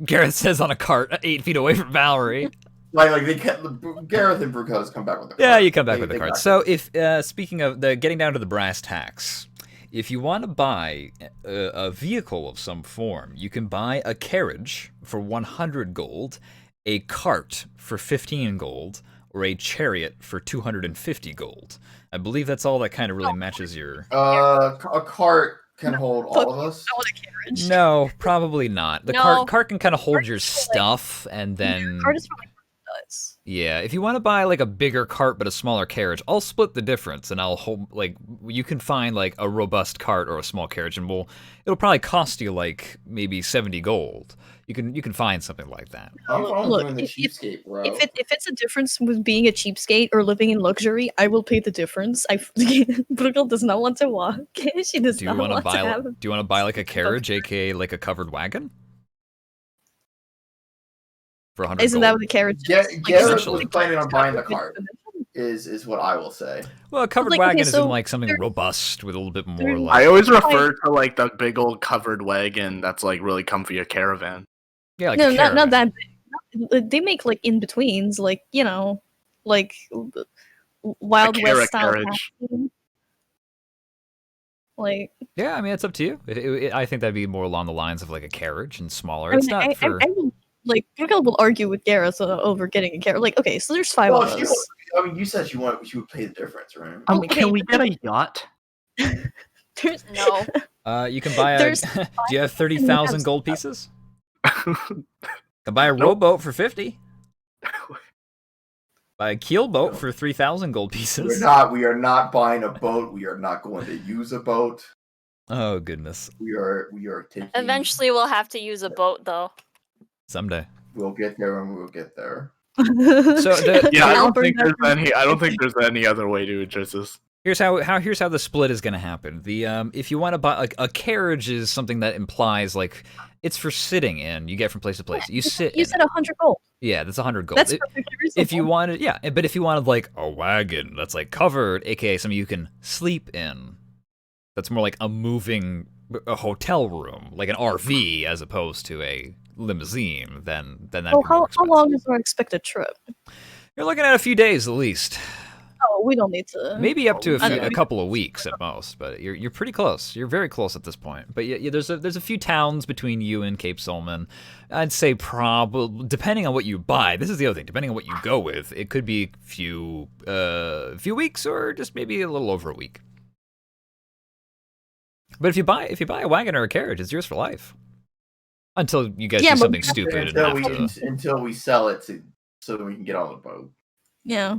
Garrett says on a cart 8 feet away from Valerie. Like they can't. Gareth and Brooke come back with the cart. Yeah, you come back They- with the they cart. got So this. if speaking of the getting down to the brass tacks, if you want to buy a vehicle of some form, you can buy a carriage for 100 gold, a cart for 15 gold, or a chariot for 250 gold. I believe that's all that kind of really matches your... A cart can hold all of us. I want a carriage. No, probably not. The No. cart can kind of hold Cart your is for, like- stuff, and then... Cart is for like does. Yeah, if you want to buy like a bigger cart but a smaller carriage, I'll split the difference and I'll hold like you can find like a robust cart or a small carriage and it'll probably cost you like maybe 70 gold. You can find something like that. I'm fine Look, doing the if- cheapskate, bro. If it's a difference with being a cheapskate or living in luxury, I will pay the difference. Brooke does not want to walk. She does Do you not want to want buy to have. do you want to buy like a carriage, aka like a covered wagon? For 100 Isn't that gold? what the carriage Gareth is? was essentially. planning on buying the Like, cart. Is what I will say. Well, a covered like, wagon okay, is in so like something there's- robust with a little bit more there's- like I always refer to like the big old covered wagon that's like really comfy, a caravan. yeah, like No, a not caravan. that big. They make like in betweens, like like Wild Kara West style carriage. casting. Like, Yeah, I mean, it's up to you. I think that'd be more along the lines of like a carriage and smaller. I It's mean, not for. I will, like, Brooke will argue with Gareth over getting a carriage. Like, okay, so there's 5 Well, of us. I mean, you said she would pay the difference, right? Okay, Can we but get a yacht? There's No. You can buy a. There's Do you have 30,000 gold pieces? Can buy a Nope. rowboat for 50. Buy a keel boat for 3,000 gold pieces. We are not buying a boat. We are not going to use a boat. Oh goodness. We are taking. Eventually, we'll have to use a boat, though. Someday. We'll get there when we'll get there. So the, Yeah, I don't Albert think there's Becker. any. I don't think there's any other way to address this. here's how the split is going to happen. The if you want to buy like a carriage is something that implies like it's for sitting in. You get from place to place. You sit. You in said it. 100 gold. Yeah, that's 100 gold. That's perfectly reasonable. If you wanted, yeah, but if you wanted like a wagon that's like covered, aka something you can sleep in, that's more like a hotel room, like an RV as opposed to a limousine, then that'd So be more how long is our expected trip? You're looking at a few days at least, Oh, we don't need to. maybe up to I don't a know. couple of weeks at most. But you're pretty close. You're very close at this point. But yeah, there's a few towns between you and Cape Solomon. I'd say probably depending on what you buy. This is the other thing. Depending on what you go with, it could be a few weeks or just maybe a little over a week. But if you buy a wagon or a carriage, it's yours for life. Until you guys Yeah, do but something stupid and Until we sell it so that we can get on the boat. Yeah.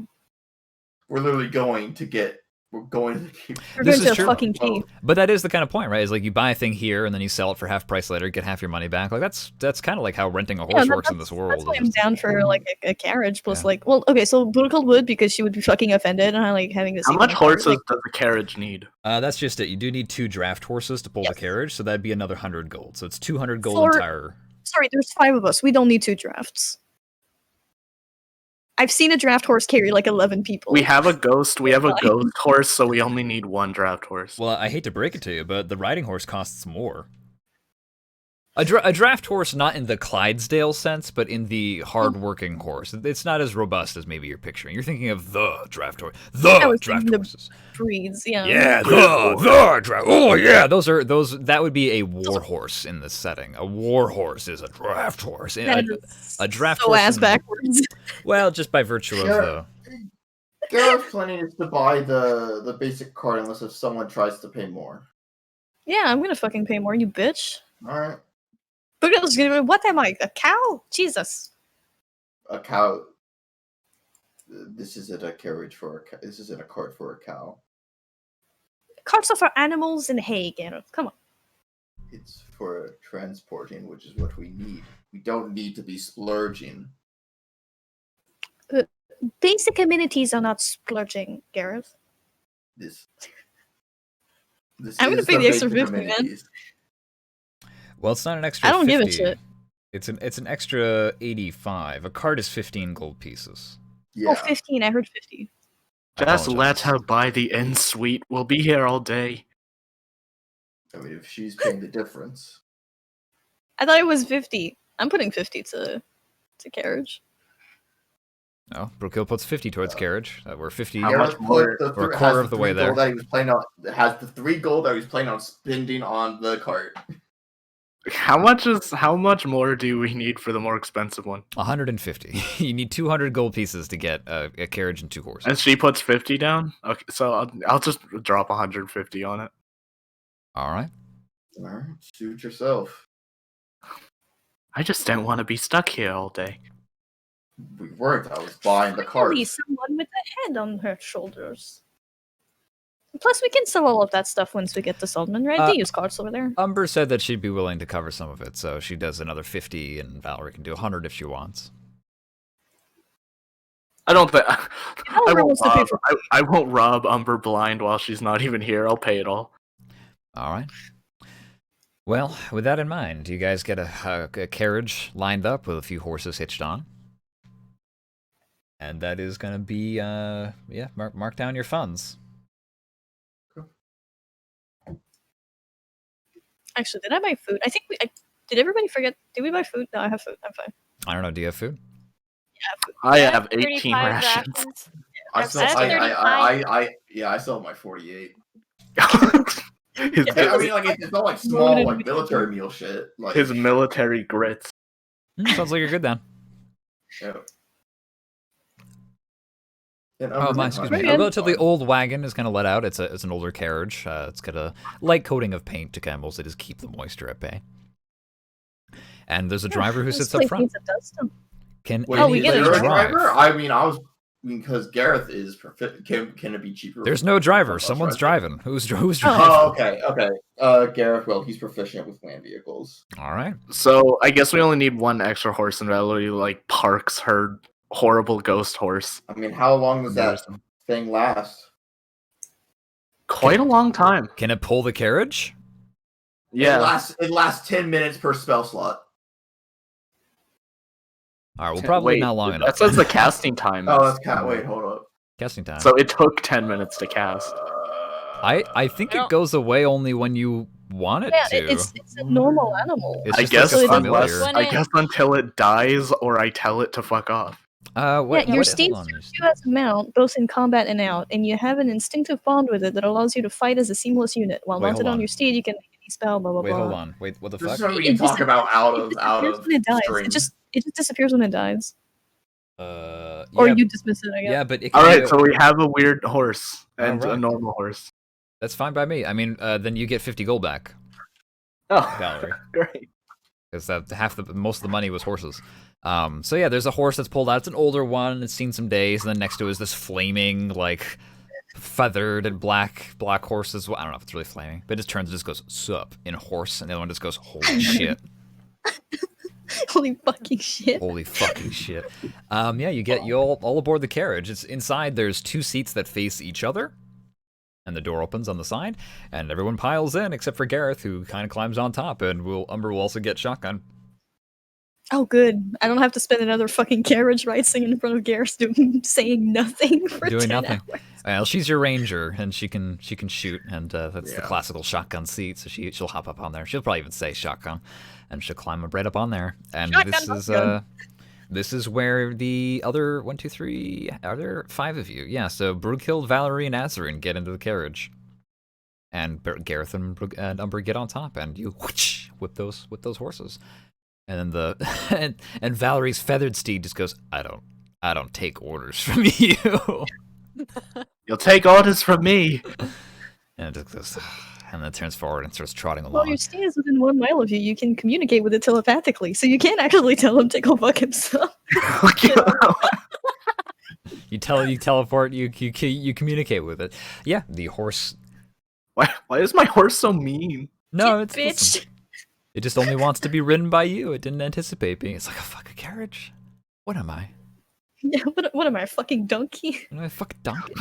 We're literally going to Cape. We're This going is to true. a fucking cave. But that is the kind of point, right? Is like you buy a thing here and then you sell it for half price later, get half your money back. Like that's kind of like how renting a horse works in this world. That's why It's I'm just- down for like a carriage plus Yeah. like, well, okay, so Brooke would because she would be fucking offended and I like having this. How much horses does a carriage need? That's just it. You do need 2 draft horses to pull Yes. the carriage, so that'd be another 100 gold. So it's 200 gold For- entire. Sorry, there's 5 of us. We don't need 2 drafts. I've seen a draft horse carry like 11 people. We have a ghost. We have a Fine. ghost horse, so we only need 1 draft horse. Well, I hate to break it to you, but the riding horse costs more. A draft horse, not in the Clydesdale sense, but in the hard-working horse. It's not as robust as maybe you're picturing. You're thinking of the draft horse. I The was draft thinking of- horses. breeds, yeah. Yeah, the draft. Oh yeah, those. That would be a war horse in this setting. A war horse is a draft horse. That A, is a draft so horse ass in- backwards. Well, just by virtue of Sure. the. Gareth's planning is to buy the basic card unless if someone tries to pay more. Yeah, I'm gonna fucking pay more, you bitch. Alright. Brooke's gonna be, what am I, a cow? Jesus. A cow. This isn't a carriage for a cow. This isn't a cart for a cow. Carts are for animals and hay, Gareth. Come on. It's for transporting, which is what we need. We don't need to be splurging. Basic amenities are not splurging, Gareth. This I'm gonna is pay the extra basic 50, man. amenities. Well, it's not an extra. I don't give a 50. shit. It's an extra 85. A cart is 15 gold pieces. Yeah. Oh, 15. I heard 50. I Just apologize. let her buy the inn suite. We'll be here all day. I mean, if she's paying the difference. I thought it was 50. I'm putting 50 to carriage. No, Brookhill puts 50 towards carriage. We're 50. How Gareth much more- put we're a has quarter the of the way 3 gold there. That he was planning on has the 3 gold that he was planning on spending on the cart. How much more do we need for the more expensive one? 150. You need 200 gold pieces to get a carriage and 2 horses. And she puts 50 down. Okay, so I'll just drop 150 on it. All right. Alright, suit yourself. I just don't want to be stuck here all day. We weren't. I was buying the cart. Finally, someone with a head on her shoulders. Plus, we can sell all of that stuff once we get to Solomon, right? They use carts over there. Umber said that she'd be willing to cover some of it, so she does another 50, and Valerie can do 100 if she wants. I don't think Umber wants to pay for- I won't rob Umber blind while she's not even here. I'll pay it all. All right. Well, with that in mind, you guys get a carriage lined up with a few horses hitched on. And that is going to be, mark down your funds. Actually, did I buy food? I think did everybody forget? Did we buy food? No, I have food. I'm fine. I don't know, do you have food? Yeah, I have food. I Yeah, have 18 35 rations. rations. I That's still, I have 35. yeah, I still have my 48. his, Yeah, I mean, like it's not like small, Loaded like with military meal shit. Like his military grits. Sounds like you're good then. yeah. And Oh, my, excuse me. Pretty A good. relatively old wagon is kind of let out. It's an older carriage. It's got a light coating of paint to kind of mostly just keep the moisture at bay. And there's a driver who This sits up place front. needs a dusting. Can Wait, Oh, we is get a there drive? driver? I mean, because Gareth is can it be cheaper? There's no driver. Bus Someone's rides? driving. Who's driving? Oh, okay. Gareth, well, he's proficient with land vehicles. All right. So I guess we only need one extra horse, and Valerie like parks her horrible ghost horse. I mean, how long does that There's thing last? quite a long time. Can it pull the carriage? Yeah. It lasts 10 minutes per spell slot. All right. Well, probably Wait, not long enough. That says the casting time. Oh, that's cat. Wait, hold up. Casting time. So it took 10 minutes to cast. I think I it don't- goes away only when you want it Yeah, to. it's a normal animal. It's I just guess like a unless familiar. When I guess until it dies or I tell it to fuck off. What, Your what, steed hold on. serves you as a mount, both in combat and out, and you have an instinctive bond with it that allows you to fight as a seamless unit. While Wait, mounted hold on on. your steed, you can make any spell, blah blah Wait, blah. hold on. Wait, what the This fuck? is something we It can talk just- about out It of disappears when it dies. stream. It just disappears when it dies, Yeah, or you dismiss it. I guess. yeah, but it can All be right, so we have a weird horse and Alright. a normal horse. that's fine by me. I mean, then you get 50 gold back, Oh, Valerie, great. because that most of the money was horses. So yeah, there's a horse that's pulled out. It's an older one. It's seen some days, and then next to it is this flaming, like, feathered and black horse as well. I don't know if it's really flaming, but it just turns and just goes sup in horse, and the other one just goes holy shit, Holy fucking shit! holy fucking shit. Yeah, you all aboard the carriage. It's inside. There's two seats that face each other. And the door opens on the side, and everyone piles in except for Gareth, who kind of climbs on top, and Umber will also get shotgun. Oh, good. I don't have to spend another fucking carriage ride singing in front of Gareth saying nothing for Doing 10 nothing. hours. Well, she's your ranger, and she can shoot, and that's the Yeah. classical shotgun seat. So she'll hop up on there. She'll probably even say shotgun, and she'll climb right up on there. And Shotgun, this is where the other 1, 2, 3. Are there 5 of you? Yeah. So Brughild, Valerie, and Azarin get into the carriage, and Gareth and Umber get on top, and you whoosh, whip those horses. And then and Valerie's feathered steed just goes, I don't take orders from you. You'll take orders from me. And it just goes, and then turns forward and starts trotting Well, along. your steed is within 1 mile of you. You can communicate with it telepathically, so you can't actually tell him to go fuck himself. You teleport, you communicate with it. Yeah, the horse. Why is my horse so mean? No, it's bitch. listen, it just only wants to be ridden by you. It didn't anticipate being. It's like a fucking carriage. What am I? Yeah, what am I, a fucking donkey? Am I a fucking donkey?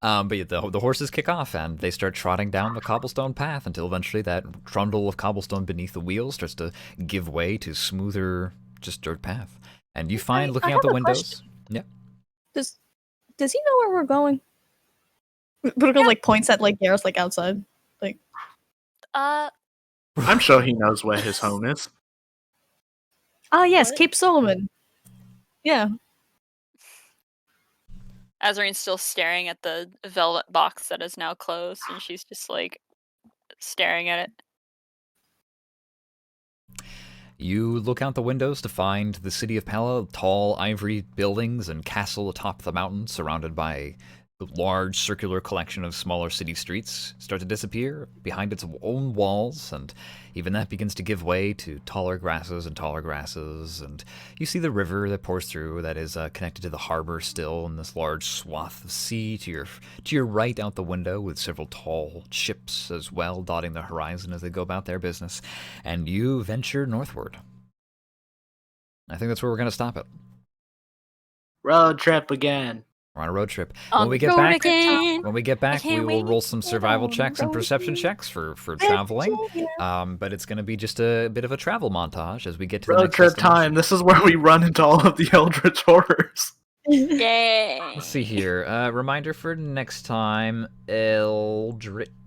But yeah, the horses kick off and they start trotting down the cobblestone path until eventually that trundle of cobblestone beneath the wheels starts to give way to smoother, just dirt path. And you find, looking I out the have a windows. question. Yeah. Does he know where we're going? Brooke like points at like Gareth like outside. I'm sure he knows where his home is. Ah yes, What? Cape Solomon. Yeah. Azarine's still staring at the velvet box that is now closed, and she's just like staring at it. You look out the windows to find the city of Pella, tall ivory buildings and castle atop the mountain surrounded by the large circular collection of smaller city streets start to disappear behind its own walls, and even that begins to give way to taller grasses, and you see the river that pours through that is connected to the harbor still in this large swath of sea to your right out the window, with several tall ships as well dotting the horizon as they go about their business, and you venture northward. I think that's where we're going to stop it. Road trip again. We're on a road trip. On When we the get road back, again. when we get back, we can't will wait roll some to get survival on the checks and road perception again. checks for traveling. But it's going to be just a bit of a travel montage as we get to the Road next trip destination. time. This is where we run into all of the Eldritch horrors. Yay! Let's see here. Reminder for next time: Eldritch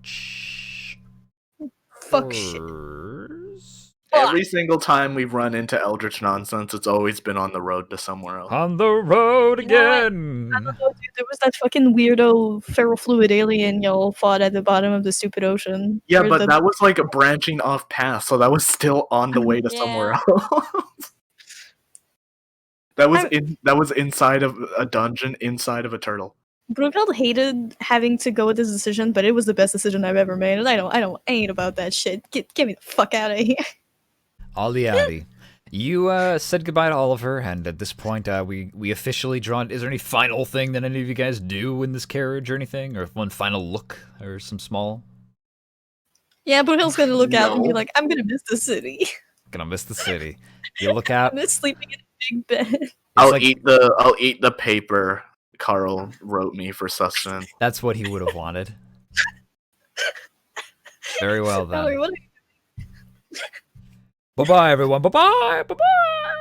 Fuck shit. horrors. Every single time we've run into Eldritch nonsense, it's always been on the road to somewhere else. On the road You know what? again. I don't know, dude. There was that fucking weirdo feral fluid alien y'all fought at the bottom of the stupid ocean. Yeah, Where but the- that was like a branching off path, so that was still on the way to somewhere else. That was inside of a dungeon, inside of a turtle. Brunhild hated having to go with this decision, but it was the best decision I've ever made, and I ain't about that shit. Get me the fuck out of here. Ollie Addy. You said goodbye to Oliver, and at this point, we officially drawn. Is there any final thing that any of you guys do in this carriage or anything, or one final look or some small? Yeah, Brunhild's gonna look out and be No. like, "I'm gonna miss the city. Gonna miss the city. You look I out. miss sleeping in a big bed." It's I'll like- eat the paper Carl wrote me for sustenance. That's what he would have wanted. Very well Ellie, then. what Bye bye, everyone. Bye bye. Bye bye.